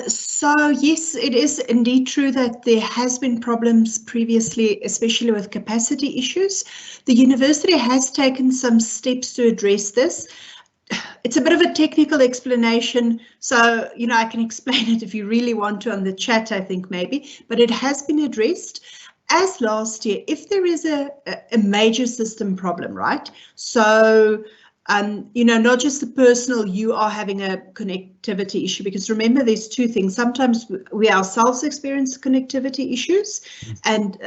so yes, it is indeed true that there has been problems previously, especially with capacity issues. The university has taken some steps to address this. It's a bit of a technical explanation, so I can explain it if you really want to on the chat, I think maybe, but it has been addressed. As last year, if there is a major system problem, right? So not just the personal, you are having a connectivity issue, because remember, there's two things. Sometimes we ourselves experience connectivity issues, and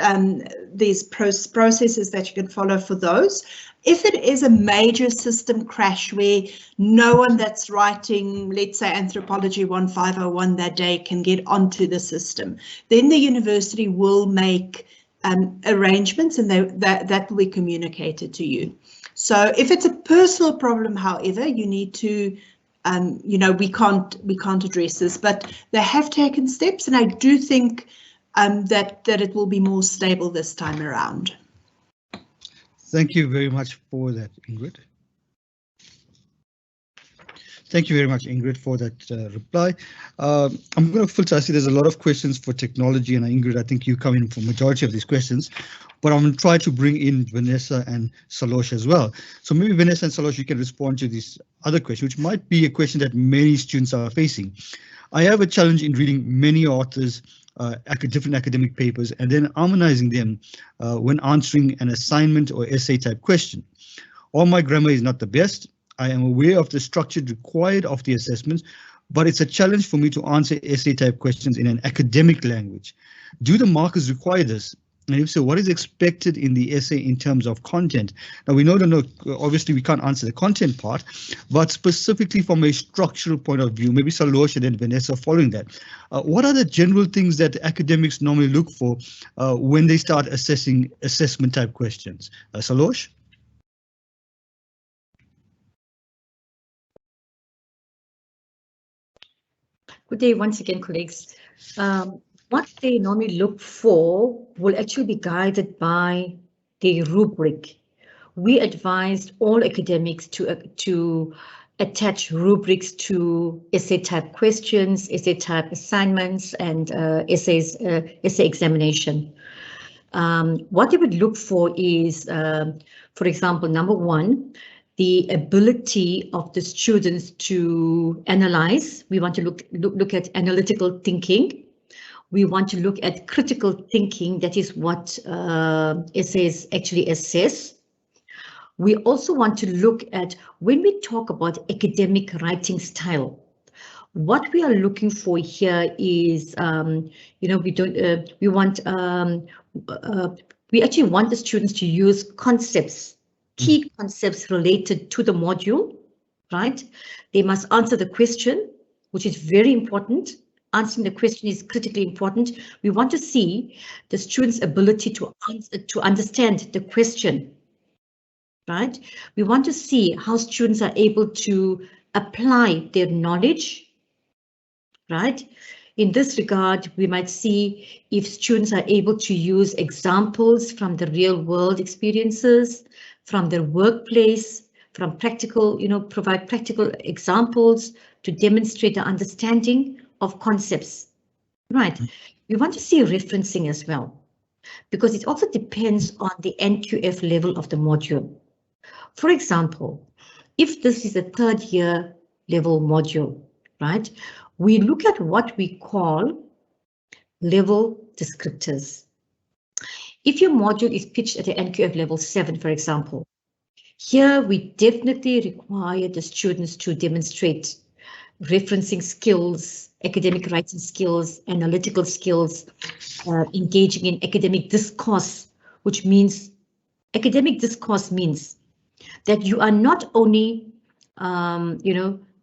there's processes that you can follow for those. If it is a major system crash where no one that's writing, let's say, Anthropology 1501 that day can get onto the system, then the university will make arrangements, and that will be communicated to you. So if it's a personal problem, however, you need to, we can't address this, but they have taken steps, and I do think that it will be more stable this time around. Thank you very much for that, Ingrid. Thank you very much, Ingrid, for that reply. I'm going to filter. I see there's a lot of questions for technology, and Ingrid, I think you come in for majority of these questions, but I'm going to try to bring in Vanessa and Salosh as well. So maybe Vanessa and Salosh, you can respond to this other question, which might be a question that many students are facing. I have a challenge in reading many authors, different academic papers, and then harmonizing them when answering an assignment or essay type question. All my grammar is not the best. I am aware of the structure required of the assessments, but it's a challenge for me to answer essay type questions in an academic language. Do the markers require this? And if so, what is expected in the essay in terms of content? Now, we know obviously we can't answer the content part, but specifically from a structural point of view, maybe Salosh and then Vanessa following that. What are the general things that academics normally look for when they start assessing assessment type questions? Salosh? Good day once again, colleagues. What they normally look for will actually be guided by the rubric. We advised all academics to attach rubrics to essay type questions, essay type assignments, and essay examination. What they would look for is, for example, number one, the ability of the students to analyze. We want to look at analytical thinking. We want to look at critical thinking. That is what essays actually assess. We also want to look at, when we talk about academic writing style, what we are looking for here is, we actually want the students to use concepts, key concepts related to the module, right? They must answer the question, which is very important. Answering the question is critically important. We want to see the students' ability to understand the question, right? We want to see how students are able to apply their knowledge, right? In this regard, we might see if students are able to use examples from the real world experiences, from their workplace, from practical, provide practical examples to demonstrate the understanding of concepts, right? We want to see referencing as well, because it also depends on the NQF level of the module. For example, if this is a third year level module, right? We look at what we call level descriptors. If your module is pitched at the NQF level 7, for example, here we definitely require the students to demonstrate referencing skills, academic writing skills, analytical skills, engaging in academic discourse, which means academic discourse means that you are not only,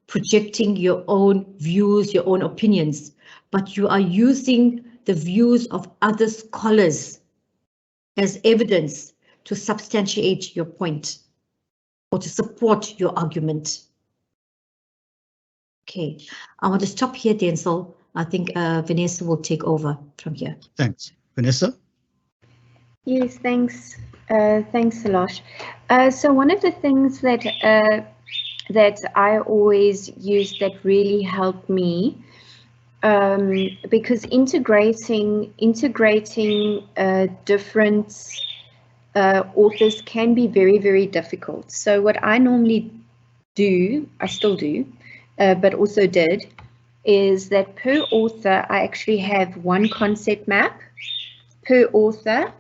projecting your own views, your own opinions, but you are using the views of other scholars as evidence to substantiate your point or to support your argument. Okay, I want to stop here, Denzel. I think Vanessa will take over from here. Thanks. Vanessa? Yes, thanks. Thanks, Salosh. So one of the things that I always use that really helped me, because integrating different authors can be very, very difficult. So what I normally do, I still do, but also did, is that per author, I actually have one concept map per author.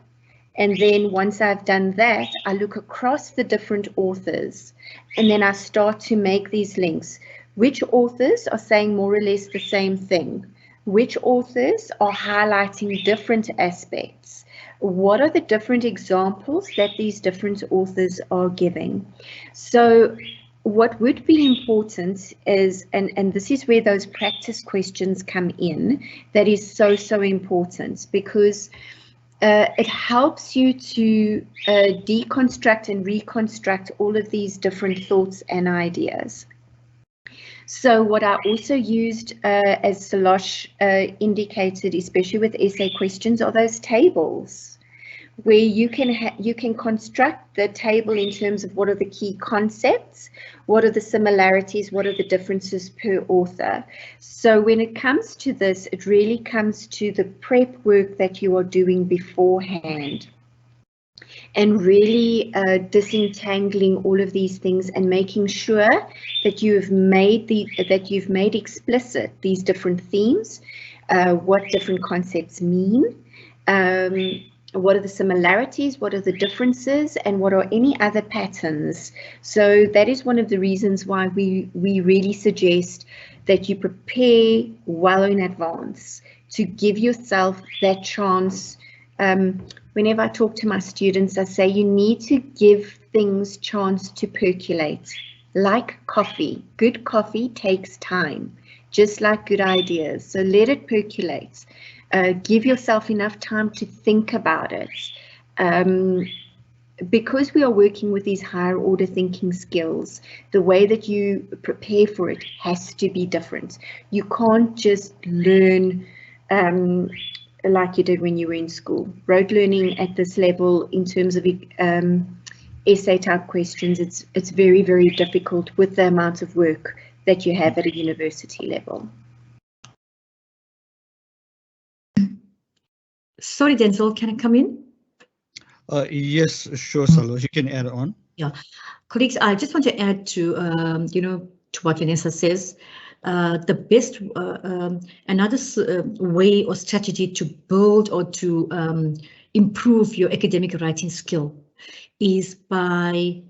And then once I've done that, I look across the different authors and then I start to make these links. Which authors are saying more or less the same thing? Which authors are highlighting different aspects? What are the different examples that these different authors are giving? So what would be important is, and this is where those practice questions come in, that is so important, because it helps you to deconstruct and reconstruct all of these different thoughts and ideas. So what I also used, as Salosh indicated, especially with essay questions, are those tables, where you can construct the table in terms of what are the key concepts, what are the similarities, what are the differences per author. So when it comes to this, it really comes to the prep work that you are doing beforehand, and really disentangling all of these things and making sure that you've made explicit these different themes, what different concepts mean, what are the similarities, what are the differences, and what are any other patterns. So that is one of the reasons why we really suggest that you prepare well in advance to give yourself that chance. Whenever I talk to my students, I say you need to give things chance to percolate, like coffee. Good coffee takes time, just like good ideas. So let it percolate. Give yourself enough time to think about it. Because we are working with these higher order thinking skills, the way that you prepare for it has to be different. You can't just learn like you did when you were in school. Rote learning at this level, in terms of essay type questions, it's very, very difficult with the amount of work that you have at a university level. Sorry, Denzel, can I come in? Yes, sure, Salosh, you can add on. Yeah, colleagues, I just want to add to to what Vanessa says. The best another way or strategy to build or to improve your academic writing skill is by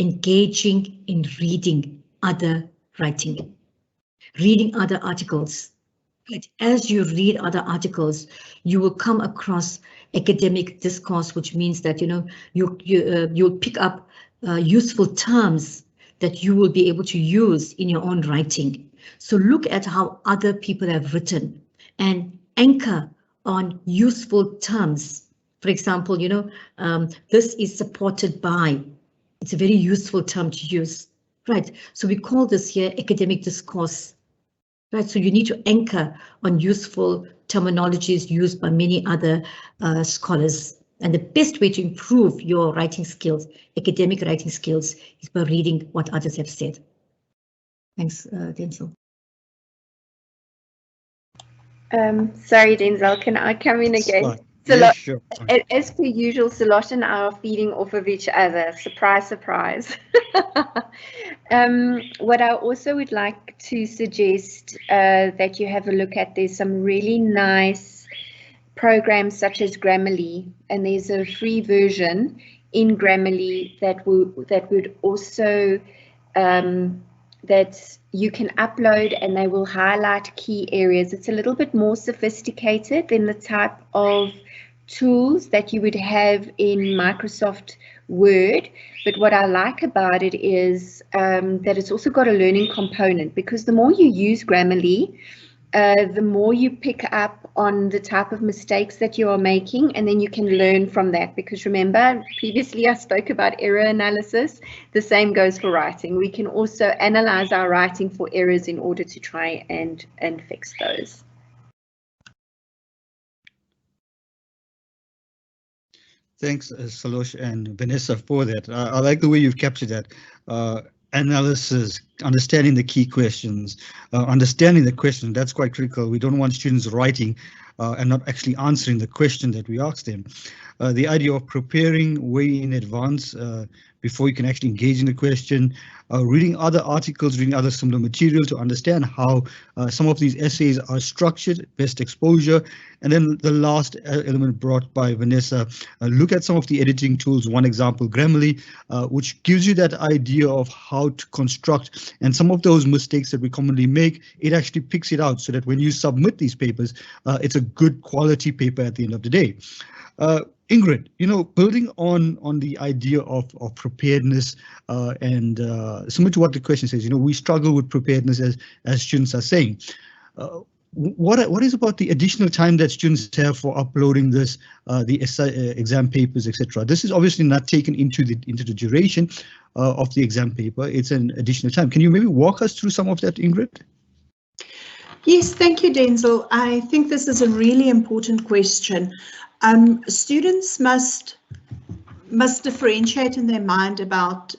engaging in reading other writing, reading other articles. As you read other articles, you will come across academic discourse, which means that you'll pick up useful terms that you will be able to use in your own writing. So look at how other people have written and anchor on useful terms. For example, this is supported by. It's a very useful term to use, right? So we call this here academic discourse. Right, so you need to anchor on useful terminologies used by many other scholars. And the best way to improve your writing skills, academic writing skills, is by reading what others have said. Thanks, Denzel. Sorry, Denzel, can I come in again? Yeah, sure. As per usual, Salosh and I are feeding off of each other. Surprise, surprise. What I also would like to suggest that you have a look at, there's some really nice programs such as Grammarly, and there's a free version in Grammarly that would also that you can upload, and they will highlight key areas. It's a little bit more sophisticated than the type of tools that you would have in Microsoft Word, but what I like about it is that it's also got a learning component, because the more you use Grammarly, the more you pick up on the type of mistakes that you are making, and then you can learn from that. Because remember, previously I spoke about error analysis. The same goes for writing. We can also analyze our writing for errors in order to try and fix those. Thanks, Salosh and Vanessa, for that. I like the way you've captured that. Analysis, understanding the key questions, understanding the question, that's quite critical. We don't want students writing and not actually answering the question that we ask them. The idea of preparing way in advance before you can actually engage in the question, reading other articles, reading other similar material to understand how some of these essays are structured, best exposure. And then the last element brought by Vanessa, look at some of the editing tools. One example, Grammarly, which gives you that idea of how to construct, and some of those mistakes that we commonly make, it actually picks it out so that when you submit these papers, it's a good quality paper at the end of the day. Ingrid, building on the idea of preparedness and similar to what the question says, we struggle with preparedness as students are saying. what is about the additional time that students have for uploading this, the exam papers, etc.? This is obviously not taken into the duration of the exam paper. It's an additional time. Can you maybe walk us through some of that, Ingrid? Yes, thank you, Denzel. I think this is a really important question. Students must differentiate in their mind about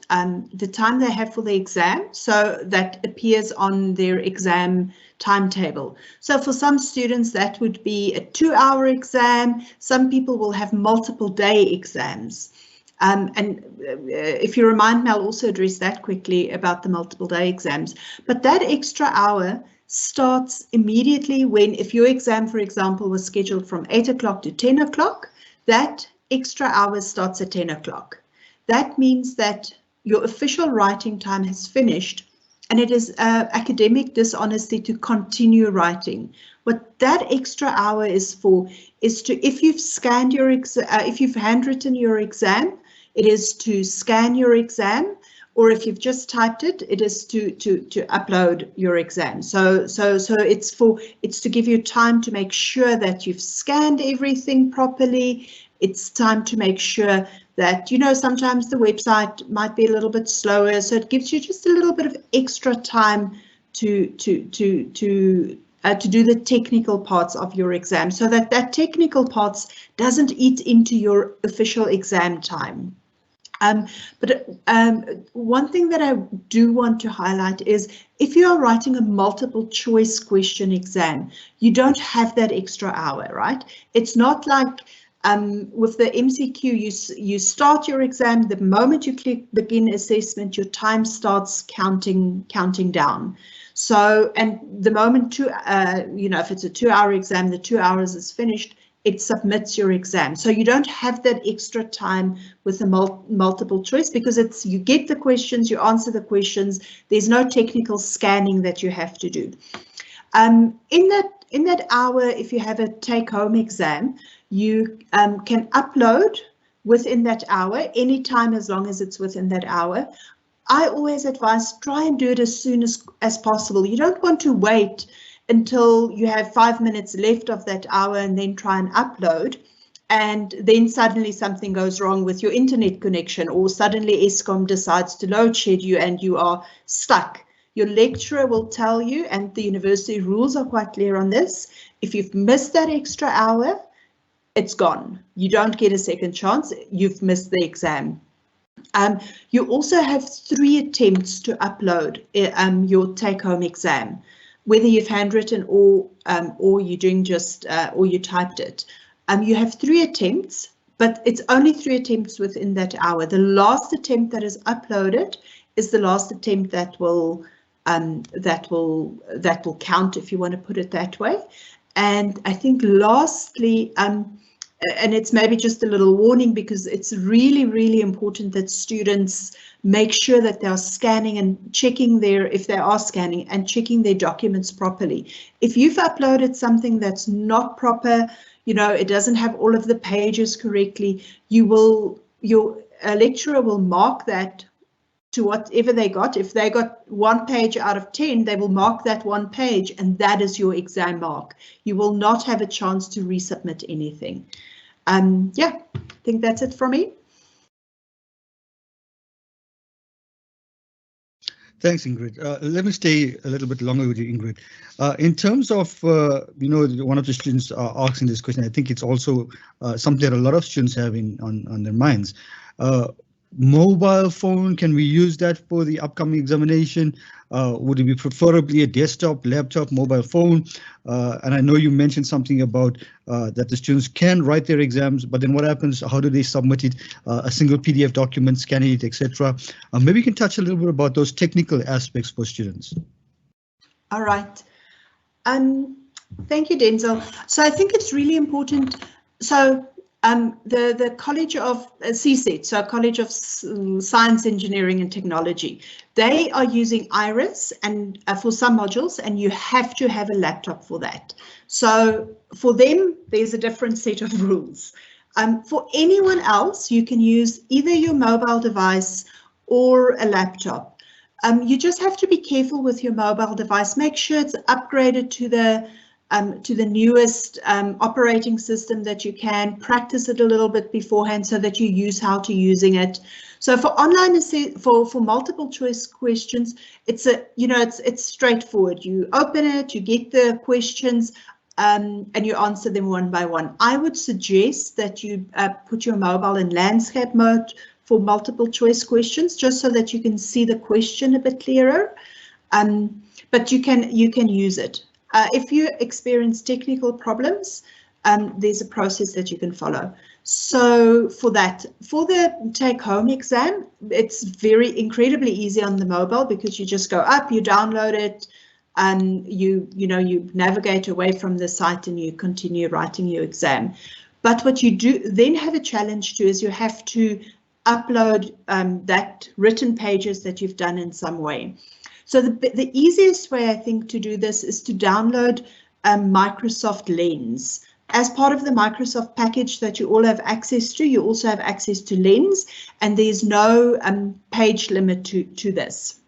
the time they have for the exam, so that appears on their exam timetable. So for some students that would be a 2-hour exam. Some people will have multiple day exams. And if you remind me, I'll also address that quickly about the multiple day exams. But that extra hour starts immediately when, if your exam, for example, was scheduled from 8 o'clock to 10 o'clock, that extra hour starts at 10 o'clock. That means that your official writing time has finished, and it is academic dishonesty to continue writing. What that extra hour is for is to, if you've scanned your if you've handwritten your exam, it is to scan your exam, or if you've just typed it, it is to upload your exam. So it's to give you time to make sure that you've scanned everything properly. It's time to make sure that, you know, sometimes the website might be a little bit slower, so it gives you just a little bit of extra time to do the technical parts of your exam, so that technical parts doesn't eat into your official exam time. But one thing that I do want to highlight is, if you are writing a multiple choice question exam, you don't have that extra hour, right? It's not like with the MCQ, you start your exam, the moment you click begin assessment, your time starts counting down. So, and the moment you know, if it's a 2-hour exam, the 2 hours is finished, it submits your exam. So you don't have that extra time with the multiple choice, because it's, you get the questions, you answer the questions, there's no technical scanning that you have to do. In that hour, if you have a take-home exam, you can upload within that hour, anytime as long as it's within that hour. I always advise, try and do it as soon as possible. You don't want to wait until you have 5 minutes left of that hour and then try and upload, and then suddenly something goes wrong with your internet connection, or suddenly Eskom decides to load shed you and you are stuck. Your lecturer will tell you, and the university rules are quite clear on this, if you've missed that extra hour, it's gone. You don't get a second chance, you've missed the exam. You also have 3 attempts to upload your take-home exam, whether you've handwritten or you're doing just or you typed it. You have 3 attempts, but it's only 3 attempts within that hour. The last attempt that is uploaded is the last attempt that will count, if you want to put it that way. And I think lastly, and it's maybe just a little warning, because it's really, really important that students make sure that they are scanning and checking if they are scanning and checking their documents properly. If you've uploaded something that's not proper, you know, it doesn't have all of the pages correctly, your lecturer will mark that to whatever they got. If they got 1 page out of 10, they will mark that 1 page, and that is your exam mark. You will not have a chance to resubmit anything. Yeah, I think that's it from me. Thanks, Ingrid. Let me stay a little bit longer with you, Ingrid. In terms of, you know, one of the students asking this question, I think it's also something that a lot of students have on their minds. Mobile phone, can we use that for the upcoming examination? Would it be preferably a desktop, laptop, mobile phone? And I know you mentioned something about that the students can write their exams, but then what happens? How do they submit it? A single PDF document, scan it, etc. Maybe you can touch a little bit about those technical aspects for students. All right. Thank you, Denzel. So I think it's really important. So the College of CSET, so College of Science, Engineering and Technology, they are using Iris and for some modules, and you have to have a laptop for that. So for them, there's a different set of rules. For anyone else, you can use either your mobile device or a laptop. You just have to be careful with your mobile device. Make sure it's upgraded to the to the newest operating system that you can. Practice it a little bit beforehand so that you're used how to using it. So for online for multiple choice questions, it's it's straightforward. You open it, you get the questions, and you answer them one by one. I would suggest that you put your mobile in landscape mode for multiple choice questions, just so that you can see the question a bit clearer. But you can use it. If you experience technical problems, there's a process that you can follow. So for the take-home exam, it's incredibly easy on the mobile, because you just go up, you download it, and you navigate away from the site and you continue writing your exam. But what you do then have a challenge to is you have to upload that written pages that you've done in some way. So the easiest way, I think, to do this is to download Microsoft Lens. As part of the Microsoft package that you all have access to, you also have access to Lens, and there's no page limit to this.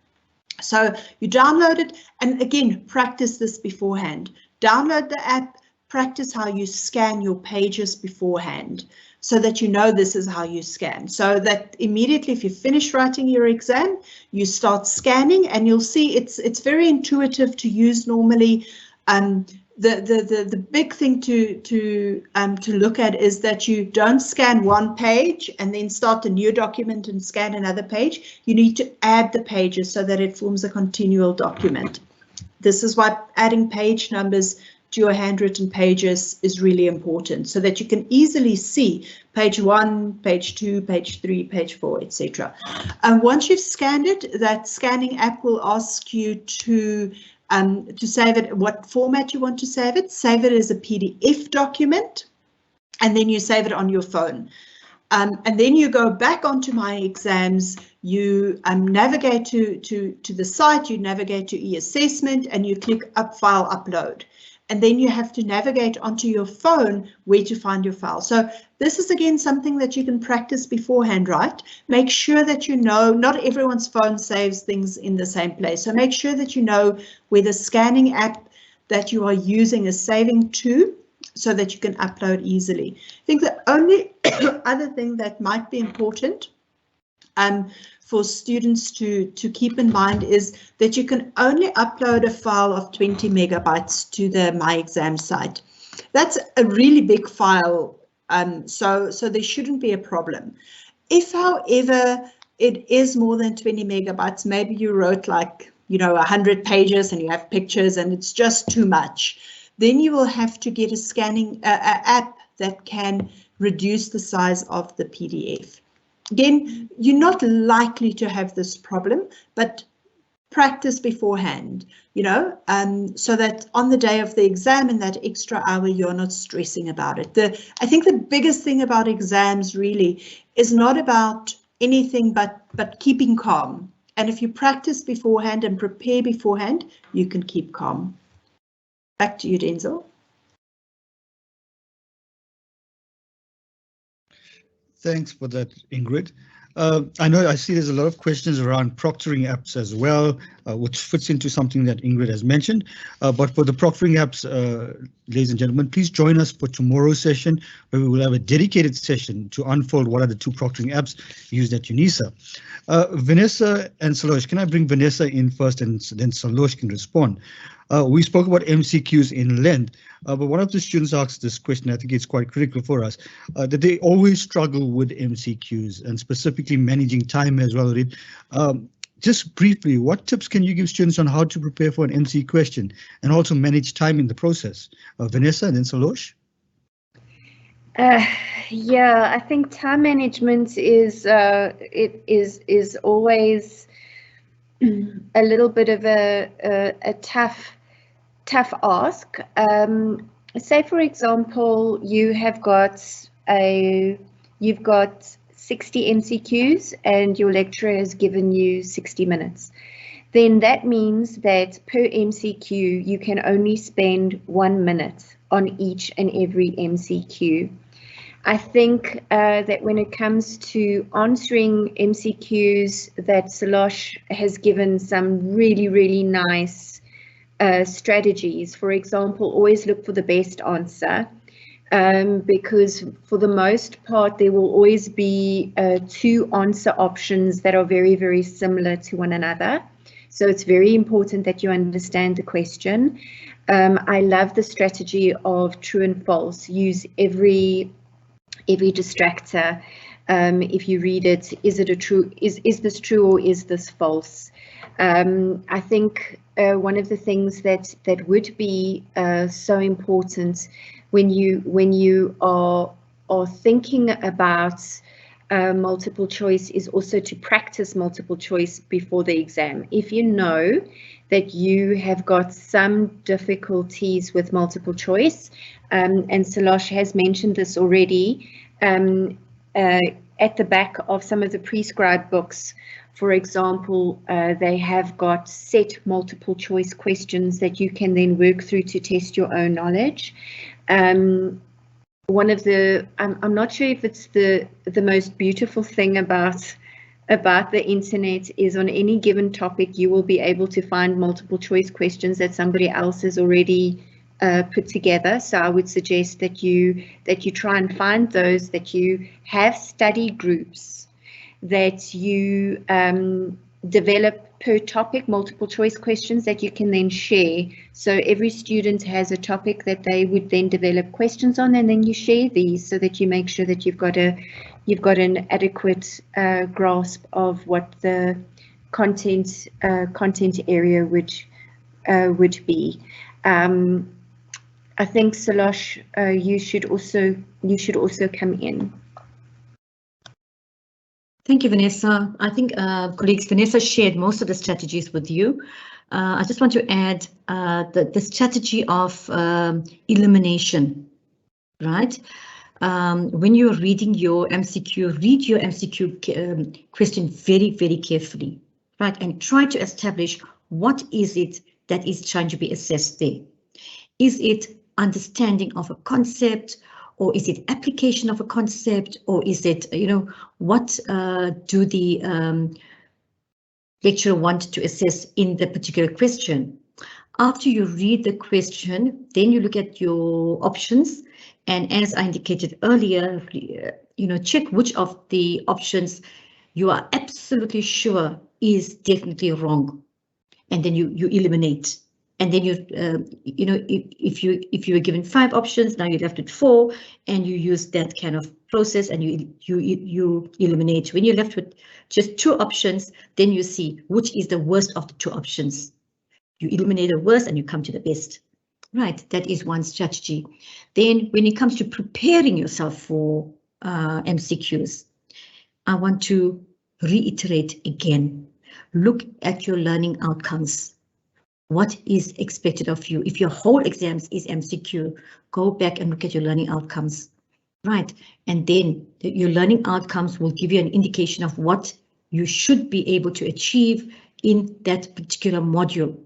So you download it, and again, practice this beforehand. Download the app, practice how you scan your pages beforehand, so that you know this is how you scan. So that immediately, if you finish writing your exam, you start scanning, and you'll see it's very intuitive to use normally. The big thing to look at is that you don't scan one page and then start a new document and scan another page. You need to add the pages so that it forms a continual document. This is why adding page numbers to your handwritten pages is really important, so that you can easily see page 1, page 2, page 3, page 4, etc. And once you've scanned it, that scanning app will ask you to save it, what format you want to save it. Save it as a PDF document, and then you save it on your phone. And then you go back onto My Exams, you navigate to the site, you navigate to e-assessment, and you click Up File Upload. And then you have to navigate onto your phone where to find your file. So this is again something that you can practice beforehand, right? Make sure that you know, not everyone's phone saves things in the same place. So make sure that you know where the scanning app that you are using is saving to, so that you can upload easily. I think the only other thing that might be important for students to keep in mind is that you can only upload a file of 20 megabytes to the My Exam site. That's a really big file, so there shouldn't be a problem. If, however, it is more than 20 megabytes, maybe you wrote like 100 pages and you have pictures and it's just too much, then you will have to get a scanning app that can reduce the size of the PDF. Again, you're not likely to have this problem, but practice beforehand, so that on the day of the exam, in that extra hour, you're not stressing about it. I think the biggest thing about exams really is not about anything but keeping calm. And if you practice beforehand and prepare beforehand, you can keep calm. Back to you, Denzel. Thanks for that, Ingrid. I see there's a lot of questions around proctoring apps as well, which fits into something that Ingrid has mentioned. But for the proctoring apps, ladies and gentlemen, please join us for tomorrow's session, where we will have a dedicated session to unfold what are the two proctoring apps used at UNISA. Vanessa and Salosh, can I bring Vanessa in first, and then Salosh can respond? We spoke about MCQs in length, but one of the students asked this question. I think it's quite critical for us, that they always struggle with MCQs and specifically managing time as well. Just briefly, what tips can you give students on how to prepare for an MC question and also manage time in the process? Vanessa and then Salosh. Yeah, I think time management is always a little bit of a tough ask. Say for example, you've got 60 MCQs and your lecturer has given you 60 minutes. Then that means that per MCQ you can only spend 1 minute on each and every MCQ. I think that when it comes to answering MCQs, that Salosh has given some really nice strategies. For example, always look for the best answer, because for the most part there will always be 2 answer options that are very, very similar to one another. So it's very important that you understand the question. I love the strategy of true and false. Use every distractor. If you read it, is it a true? Is this true or is this false? I think one of the things that would be so important when you are thinking about multiple choice is also to practice multiple choice before the exam. If you know that you have got some difficulties with multiple choice, and Salosh has mentioned this already, at the back of some of the prescribed books, for example, they have got set multiple choice questions that you can then work through to test your own knowledge. One of the, I'm not sure if it's the most beautiful thing about the internet is on any given topic, you will be able to find multiple choice questions that somebody else has already put together. So I would suggest that you try and find those, that you have study groups, that you develop per topic multiple choice questions that you can then share. So every student has a topic that they would then develop questions on, and then you share these so that you make sure that you've got an adequate grasp of what the content area would be. I think Salosh, you should also come in. Thank you, Vanessa. I think colleagues, Vanessa shared most of the strategies with you. I just want to add the strategy of elimination, right? When you're reading your MCQ, read your MCQ question very, very carefully, right? And try to establish what is it that is trying to be assessed there. Is it understanding of a concept, or is it application of a concept, or is it, what do the lecturer want to assess in the particular question? After you read the question, then you look at your options, and as I indicated earlier, check which of the options you are absolutely sure is definitely wrong, and then you eliminate. And then if you were given 5 options, now you're left with 4, and you use that kind of process, and you eliminate. When you're left with just 2 options, then you see which is the worst of the 2 options. You eliminate the worst and you come to the best. Right, that is one strategy. Then when it comes to preparing yourself for MCQs, I want to reiterate again, look at your learning outcomes. What is expected of you? If your whole exams is MCQ, go back and look at your learning outcomes, right? And then your learning outcomes will give you an indication of what you should be able to achieve in that particular module,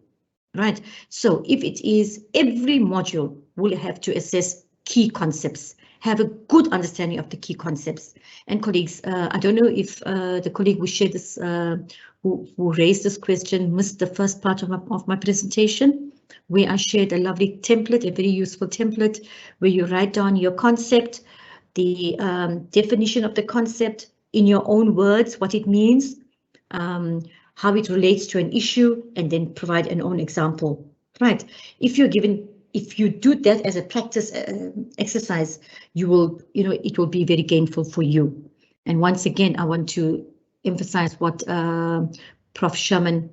right? So if it is every module will have to assess key concepts, have a good understanding of the key concepts. And colleagues, I don't know if the colleague who shared this, who raised this question, missed the first part of my presentation, where I shared a lovely template, a very useful template, where you write down your concept, the definition of the concept in your own words, what it means, how it relates to an issue, and then provide an own example, right? If you do that as a practice exercise, you will, it will be very gainful for you. And once again, I want to emphasize what Prof. Sherman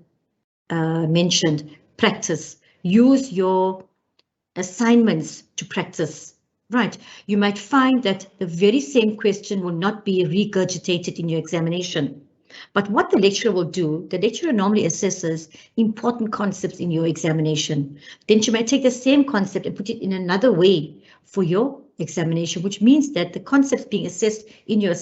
mentioned, practice. Use your assignments to practice, right? You might find that the very same question will not be regurgitated in your examination. But what the lecturer will do, the lecturer normally assesses important concepts in your examination. Then she might take the same concept and put it in another way for your examination, which means that the concepts being assessed in your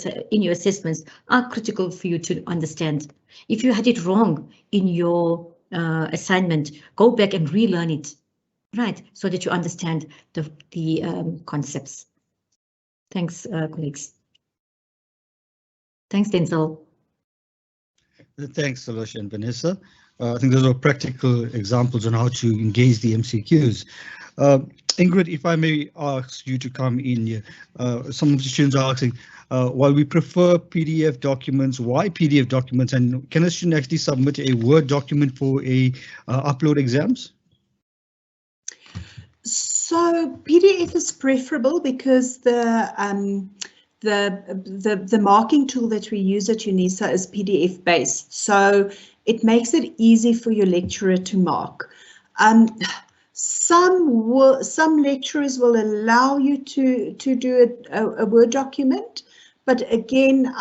assessments are critical for you to understand. If you had it wrong in your assignment, go back and relearn it, right, so that you understand the concepts. Thanks, colleagues. Thanks, Denzel. Thanks, Salosh and Vanessa. I think those are practical examples on how to engage the MCQs. Ingrid, if I may ask you to come in here, some of the students are asking, while we prefer PDF documents, why PDF documents, and can a student actually submit a Word document for a upload exams? So PDF is preferable because the marking tool that we use at UNISA is PDF based, so it makes it easy for your lecturer to mark. Some lecturers will allow you to do a Word document, but again,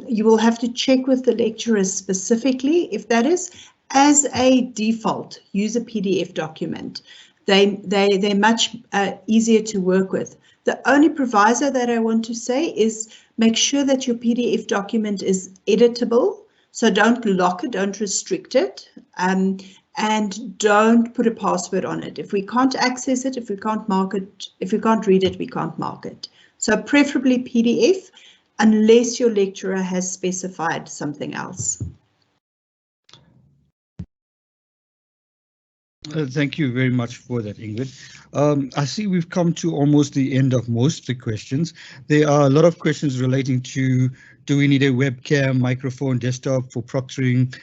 you will have to check with the lecturer specifically if that is. As a default, use a PDF document. They're much easier to work with. The only proviso that I want to say is make sure that your PDF document is editable. So don't lock it, don't restrict it, and don't put a password on it. If we can't access it, if we can't mark it, if we can't read it, we can't mark it. So preferably PDF, unless your lecturer has specified something else. Thank you very much for that, Ingrid. I see we've come to almost the end of most of the questions. There are a lot of questions relating to, do we need a webcam, microphone, desktop for proctoring?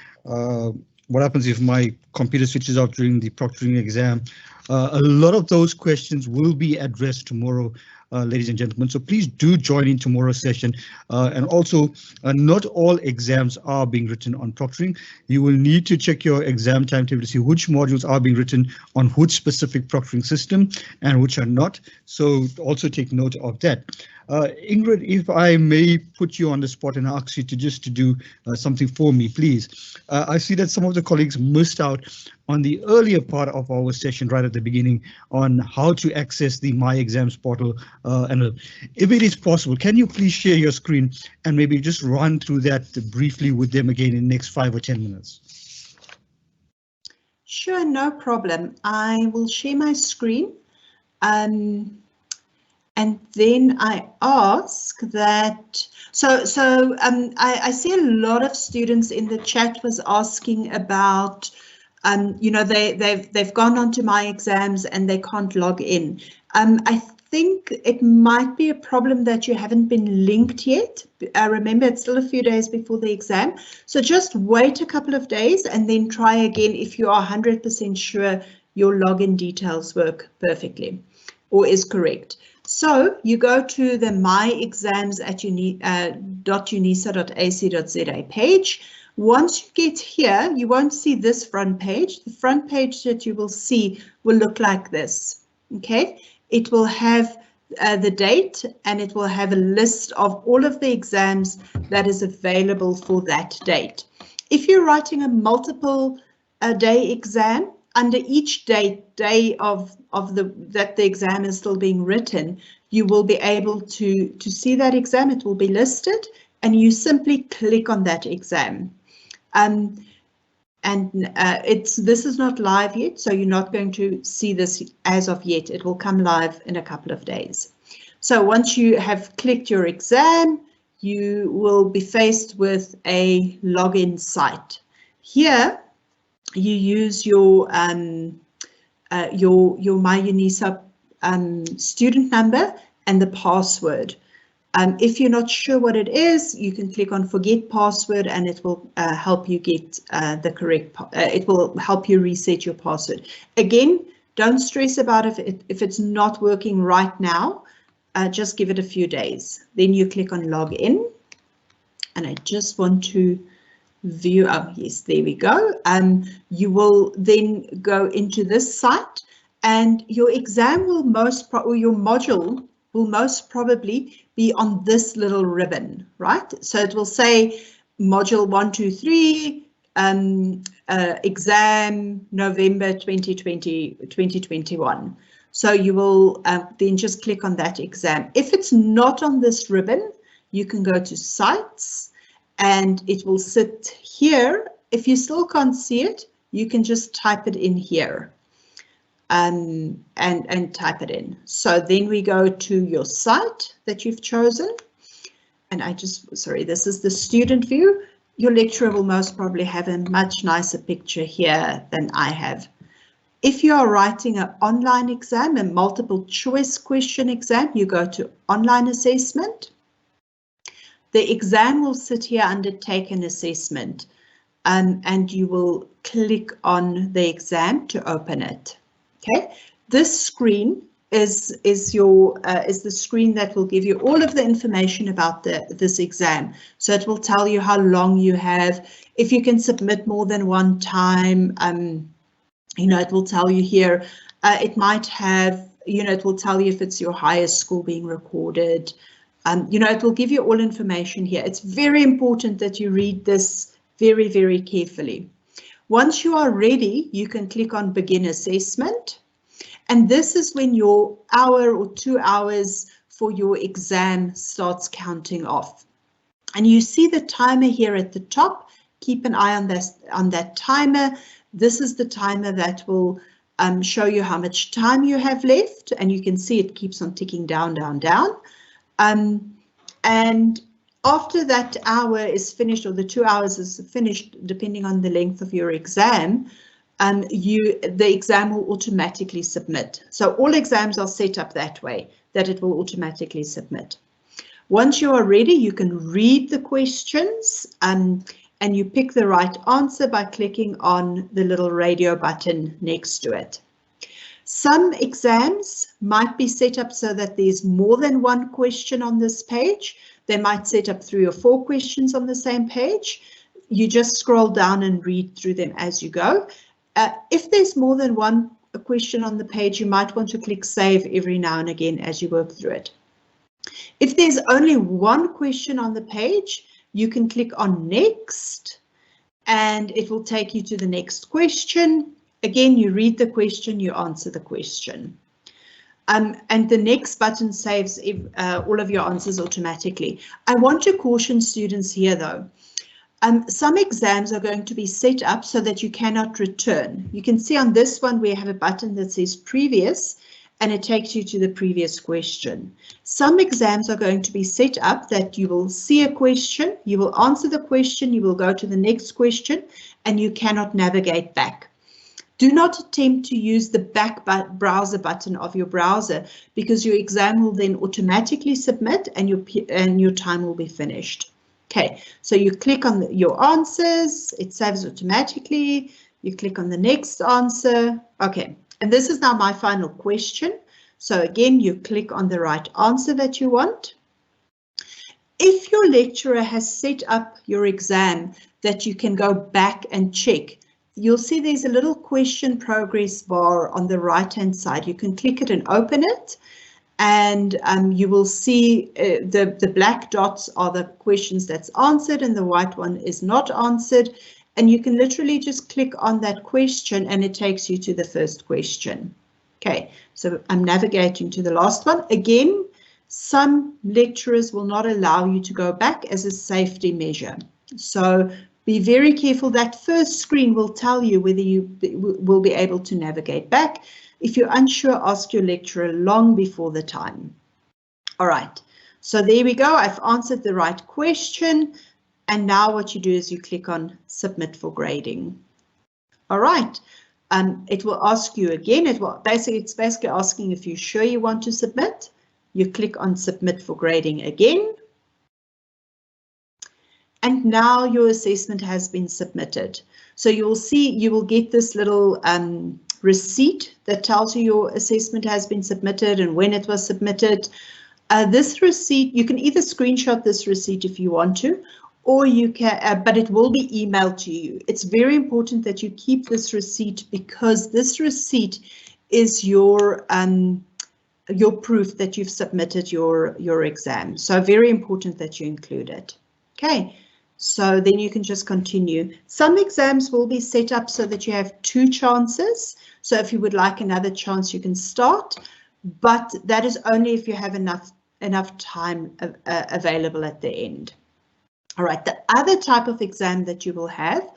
What happens if my computer switches off during the proctoring exam? A lot of those questions will be addressed tomorrow, ladies and gentlemen. So please do join in tomorrow's session. And also, not all exams are being written on proctoring. You will need to check your exam timetable to see which modules are being written on which specific proctoring system and which are not. So also take note of that. Ingrid, if I may put you on the spot and ask you to do something for me, please. I see that some of the colleagues missed out on the earlier part of our session right at the beginning on how to access the My Exams portal. And if it is possible, can you please share your screen and maybe just run through that briefly with them again in the next 5 or 10 minutes? Sure, no problem. I will share my screen. And then I ask that, I see a lot of students in the chat was asking about, you know, they've gone on to My Exams and they can't log in. I think it might be a problem that you haven't been linked yet. Remember, it's still a few days before the exam. So just wait a couple of days and then try again if you are 100% sure your login details work perfectly or is correct. So you go to the My Exams at .unisa.ac.za page. Once you get here, you won't see this front page. The front page that you will see will look like this. Okay, it will have the date and it will have a list of all of the exams that is available for that date. If you're writing a multiple day exam, under each day that the exam is still being written, you will be able to see that exam. It will be listed, and you simply click on that exam. This is not live yet, so you're not going to see this as of yet. It will come live in a couple of days. So once you have clicked your exam, you will be faced with a login site. Here, you use your My UNISA student number and the password. If you're not sure what it is, you can click on Forget Password and it will help you get the correct, it will help you reset your password. Again, don't stress about if it's not working right now, just give it a few days. Then you click on Login, and I just want to view, oh yes, there we go. You will then go into this site and your exam will your module will most probably be on this little ribbon, right? So it will say module 1, 2, 3, exam November 2021. So you will then just click on that exam. If it's not on this ribbon, you can go to sites and it will sit here. If you still can't see it, you can just type it in here and type it in. So then we go to your site that you've chosen. And sorry, this is the student view. your lecturer will most probably have a much nicer picture here than I have. If you are writing an online exam, a multiple choice question exam, you go to online assessment. The exam will sit here under take an assessment, and you will click on the exam to open it. Okay, this screen is the screen that will give you all of the information about this exam. So it will tell you how long you have, if you can submit more than one time. You know, it will tell you here. It might have, you know, it will tell you if it's your highest score being recorded. You know, it will give you all information here. It's very important that you read this very, very carefully. Once you are ready, you can click on begin assessment. And this is when your hour or 2 hours for your exam starts counting off. And you see the timer here at the top. Keep an eye on that timer. This is the timer that will show you how much time you have left. And you can see it keeps on ticking down, down, down. And after that hour is finished, or the 2 hours is finished, depending on the length of your exam, the exam will automatically submit. So all exams are set up that way, that it will automatically submit. Once you are ready, you can read the questions, and you pick the right answer by clicking on the little radio button next to it. Some exams might be set up so that there's more than one question on this page. They might set up 3 or 4 questions on the same page. You just scroll down and read through them as you go. If there's more than one question on the page, you might want to click save every now and again as you work through it. If there's only one question on the page, you can click on next, and it will take you to the next question. Again, you read the question, you answer the question. And the next button saves all of your answers automatically. I want to caution students here though. Some exams are going to be set up so that you cannot return. You can see on this one we have a button that says previous, and it takes you to the previous question. Some exams are going to be set up that you will see a question, you will answer the question, you will go to the next question, and you cannot navigate back. Do not attempt to use the back browser button of your browser, because your exam will then automatically submit and your time will be finished. Okay, so you click on your answers, it saves automatically, you click on the next answer. Okay, and this is now my final question. So again, you click on the right answer that you want. If your lecturer has set up your exam that you can go back and check, you'll see there's a little question progress bar on the right-hand side. You can click it and open it, and you will see the black dots are the questions that's answered and the white one is not answered. And you can literally just click on that question and it takes you to the first question. Okay, so I'm navigating to the last one. Again, some lecturers will not allow you to go back as a safety measure. So be very careful. That first screen will tell you whether you will be able to navigate back. If you're unsure, ask your lecturer long before the time. All right, so there we go. I've answered the right question. And now what you do is you click on submit for grading. All right, it will ask you again. It's basically asking if you're sure you want to submit. You click on submit for grading again. And now your assessment has been submitted. So you will see, you will get this little receipt that tells you your assessment has been submitted and when it was submitted. This receipt, you can either screenshot this receipt if you want to, or you can, but it will be emailed to you. It's very important that you keep this receipt, because this receipt is your proof that you've submitted your exam. So very important that you include it. Okay, so then you can just continue. Some exams will be set up so that you have 2 chances. So if you would like another chance, you can start, but that is only if you have enough time available at the end. All right, the other type of exam that you will have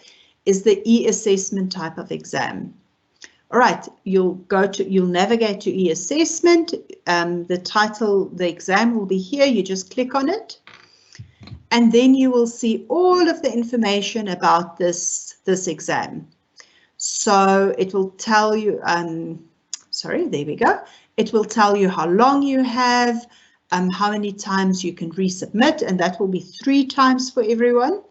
is the e-assessment type of exam. All right, you'll navigate to e-assessment. The title, the exam will be here. You just click on it. and then you will see all of the information about this exam. So it will tell you, sorry, there we go. It will tell you how long you have, how many times you can resubmit, and that will be 3 times for everyone.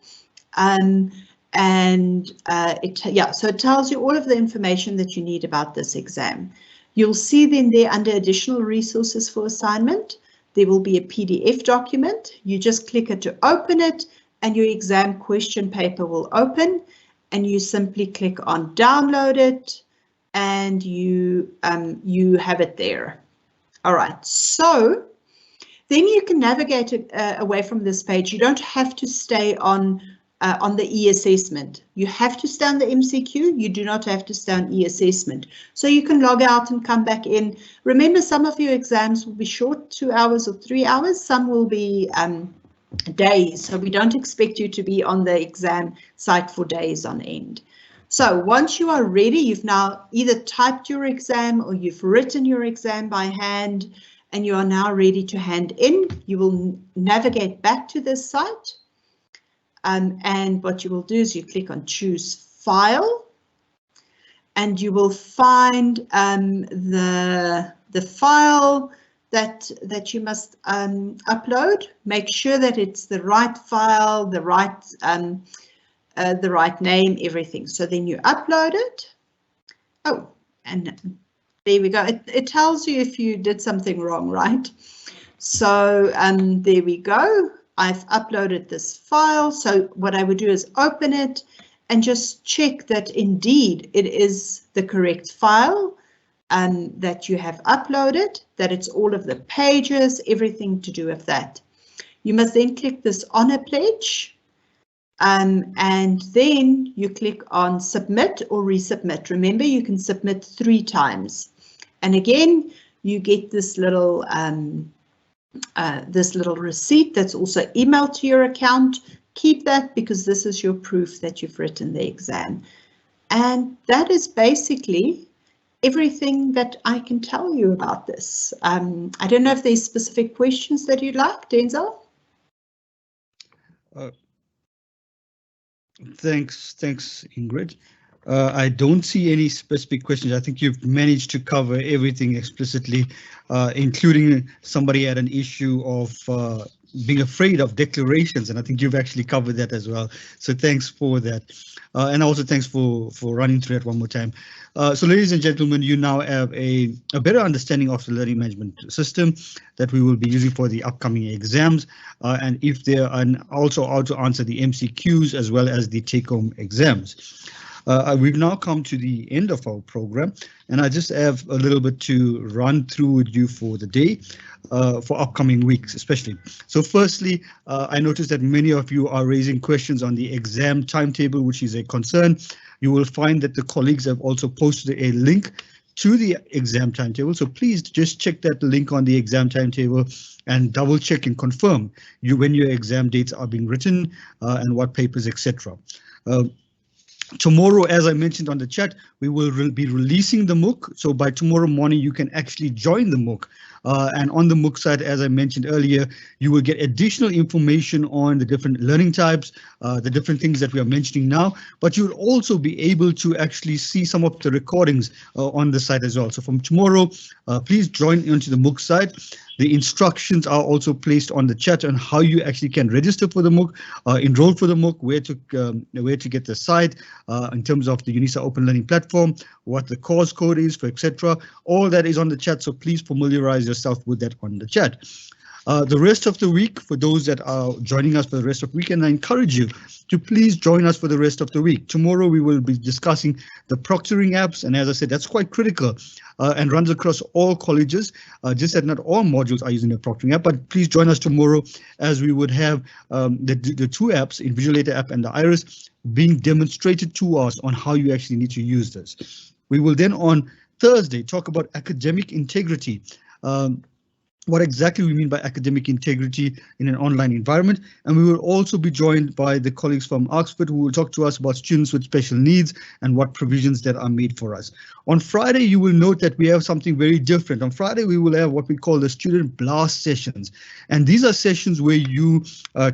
So it tells you all of the information that you need about this exam. You'll see then there under additional resources for assignment, there will be a PDF document. You just click it to open it, and your exam question paper will open, and you simply click on download it, and you have it there. All right, so then you can navigate away from this page. You don't have to stay on the e-assessment. You have to stay on the MCQ. You do not have to stay on e-assessment. So you can log out and come back in. Remember, some of your exams will be short, 2 hours or 3 hours. Some will be days. So we don't expect you to be on the exam site for days on end. So once you are ready, you've now either typed your exam or you've written your exam by hand, and you are now ready to hand in. You will navigate back to this site. And what you will do is you click on choose file, and you will find the file that you must upload. Make sure that it's the right file, the right name, everything. So then you upload it. Oh, and there we go. It tells you if you did something wrong, right? So there we go. I've uploaded this file. So what I would do is open it and just check that indeed it is the correct file that you have uploaded, that it's all of the pages, everything to do with that. You must then click this honor pledge, and then you click on submit or resubmit. Remember, you can submit 3 times. And again, you get this little receipt that's also emailed to your account. Keep that, because this is your proof that you've written the exam. And that is basically everything that I can tell you about this. I don't know if there's specific questions that you'd like, Denzel. Thanks, Ingrid. I don't see any specific questions. I think you've managed to cover everything explicitly, including somebody had an issue of being afraid of declarations, and I think you've actually covered that as well. So thanks for that. And also thanks for running through it one more time. So ladies and gentlemen, you now have a better understanding of the learning management system that we will be using for the upcoming exams, and if there are also how to answer the MCQs as well as the take-home exams. We've now come to the end of our program, and I just have a little bit to run through with you for the day, for upcoming weeks especially. So firstly, I noticed that many of you are raising questions on the exam timetable, which is a concern. You will find that the colleagues have also posted a link to the exam timetable. So please just check that link on the exam timetable and double check and confirm when your exam dates are being written and what papers, etc. Tomorrow, as I mentioned on the chat, we will be releasing the MOOC. So by tomorrow morning, you can actually join the MOOC. And on the MOOC side, as I mentioned earlier, you will get additional information on the different learning types, the different things that we are mentioning now, but you'll also be able to actually see some of the recordings on the site as well. So from tomorrow, please join into the MOOC site. The instructions are also placed on the chat on how you actually can register for the MOOC, enroll for the MOOC, where to get the site in terms of the UNISA Open Learning Platform, what the course code is for, etc. All that is on the chat, so please familiarize yourself with that on the chat. The rest of the week, for those that are joining us for the rest of the week, and I encourage you to please join us for the rest of the week. Tomorrow we will be discussing the proctoring apps, and as I said, that's quite critical and runs across all colleges, just that not all modules are using the proctoring app, but please join us tomorrow as we would have the 2 apps, Invigilator app and the Iris, being demonstrated to us on how you actually need to use this. We will then on Thursday talk about academic integrity. what exactly we mean by academic integrity in an online environment. And we will also be joined by the colleagues from Oxford who will talk to us about students with special needs and what provisions that are made for us. On Friday, you will note that we have something very different. On Friday, we will have what we call the student blast sessions. And these are sessions where you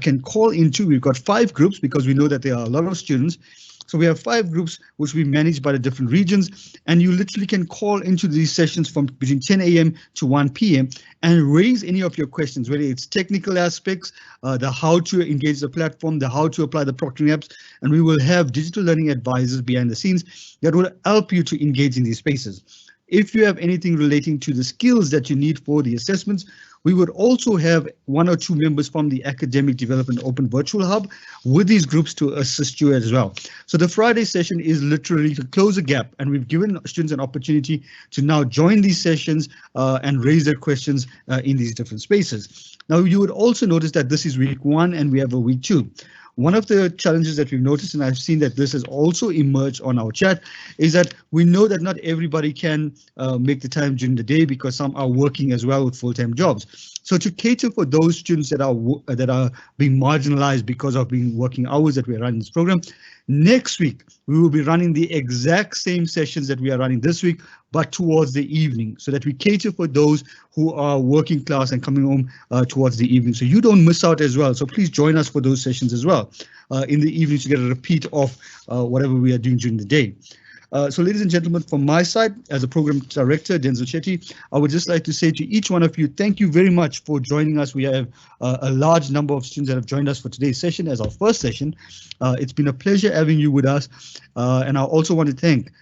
can call into. We've got 5 groups because we know that there are a lot of students. So we have 5 groups which we manage by the different regions, and you literally can call into these sessions from between 10 a.m. to 1 p.m. and raise any of your questions, whether it's technical aspects, the how to engage the platform, the how to apply the proctoring apps, and we will have digital learning advisors behind the scenes that will help you to engage in these spaces. If you have anything relating to the skills that you need for the assessments, we would also have 1 or 2 members from the Academic Development Open Virtual Hub with these groups to assist you as well. So the Friday session is literally to close a gap, and we've given students an opportunity to now join these sessions and raise their questions in these different spaces. Now, you would also notice that this is week 1 and we have a week 2. One of the challenges that we've noticed, and I've seen that this has also emerged on our chat, is that we know that not everybody can make the time during the day because some are working as well with full-time jobs. So to cater for those students that are being marginalized because of being working hours that we are running this program, next week we will be running the exact same sessions that we are running this week, but towards the evening, so that we cater for those who are working class and coming home towards the evening. So you don't miss out as well. So please join us for those sessions as well in the evening to get a repeat of whatever we are doing during the day. So ladies and gentlemen, from my side, as a program director, Denzel Chetty, I would just like to say to each one of you, thank you very much for joining us. We have a large number of students that have joined us for today's session as our first session. It's been a pleasure having you with us. And I also want to thank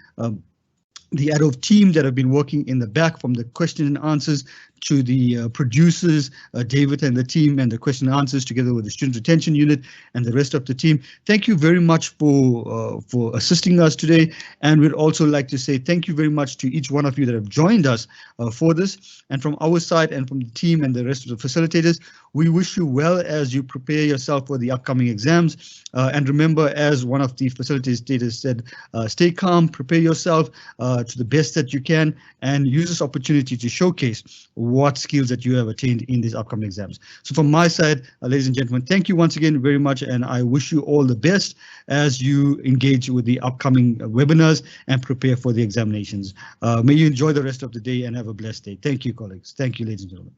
the Adolf team that have been working in the back, from the question and answers to the producers, David and the team, and the question and answers together with the student retention unit and the rest of the team. Thank you very much for assisting us today. And we'd also like to say thank you very much to each one of you that have joined us for this. And from our side and from the team and the rest of the facilitators, we wish you well as you prepare yourself for the upcoming exams. And remember, as one of the facilitators said, stay calm, prepare yourself to the best that you can, and use this opportunity to showcase what skills that you have attained in these upcoming exams. So from my side, ladies and gentlemen, thank you once again very much, and I wish you all the best as you engage with the upcoming webinars and prepare for the examinations. May you enjoy the rest of the day and have a blessed day. Thank you, colleagues. Thank you, ladies and gentlemen.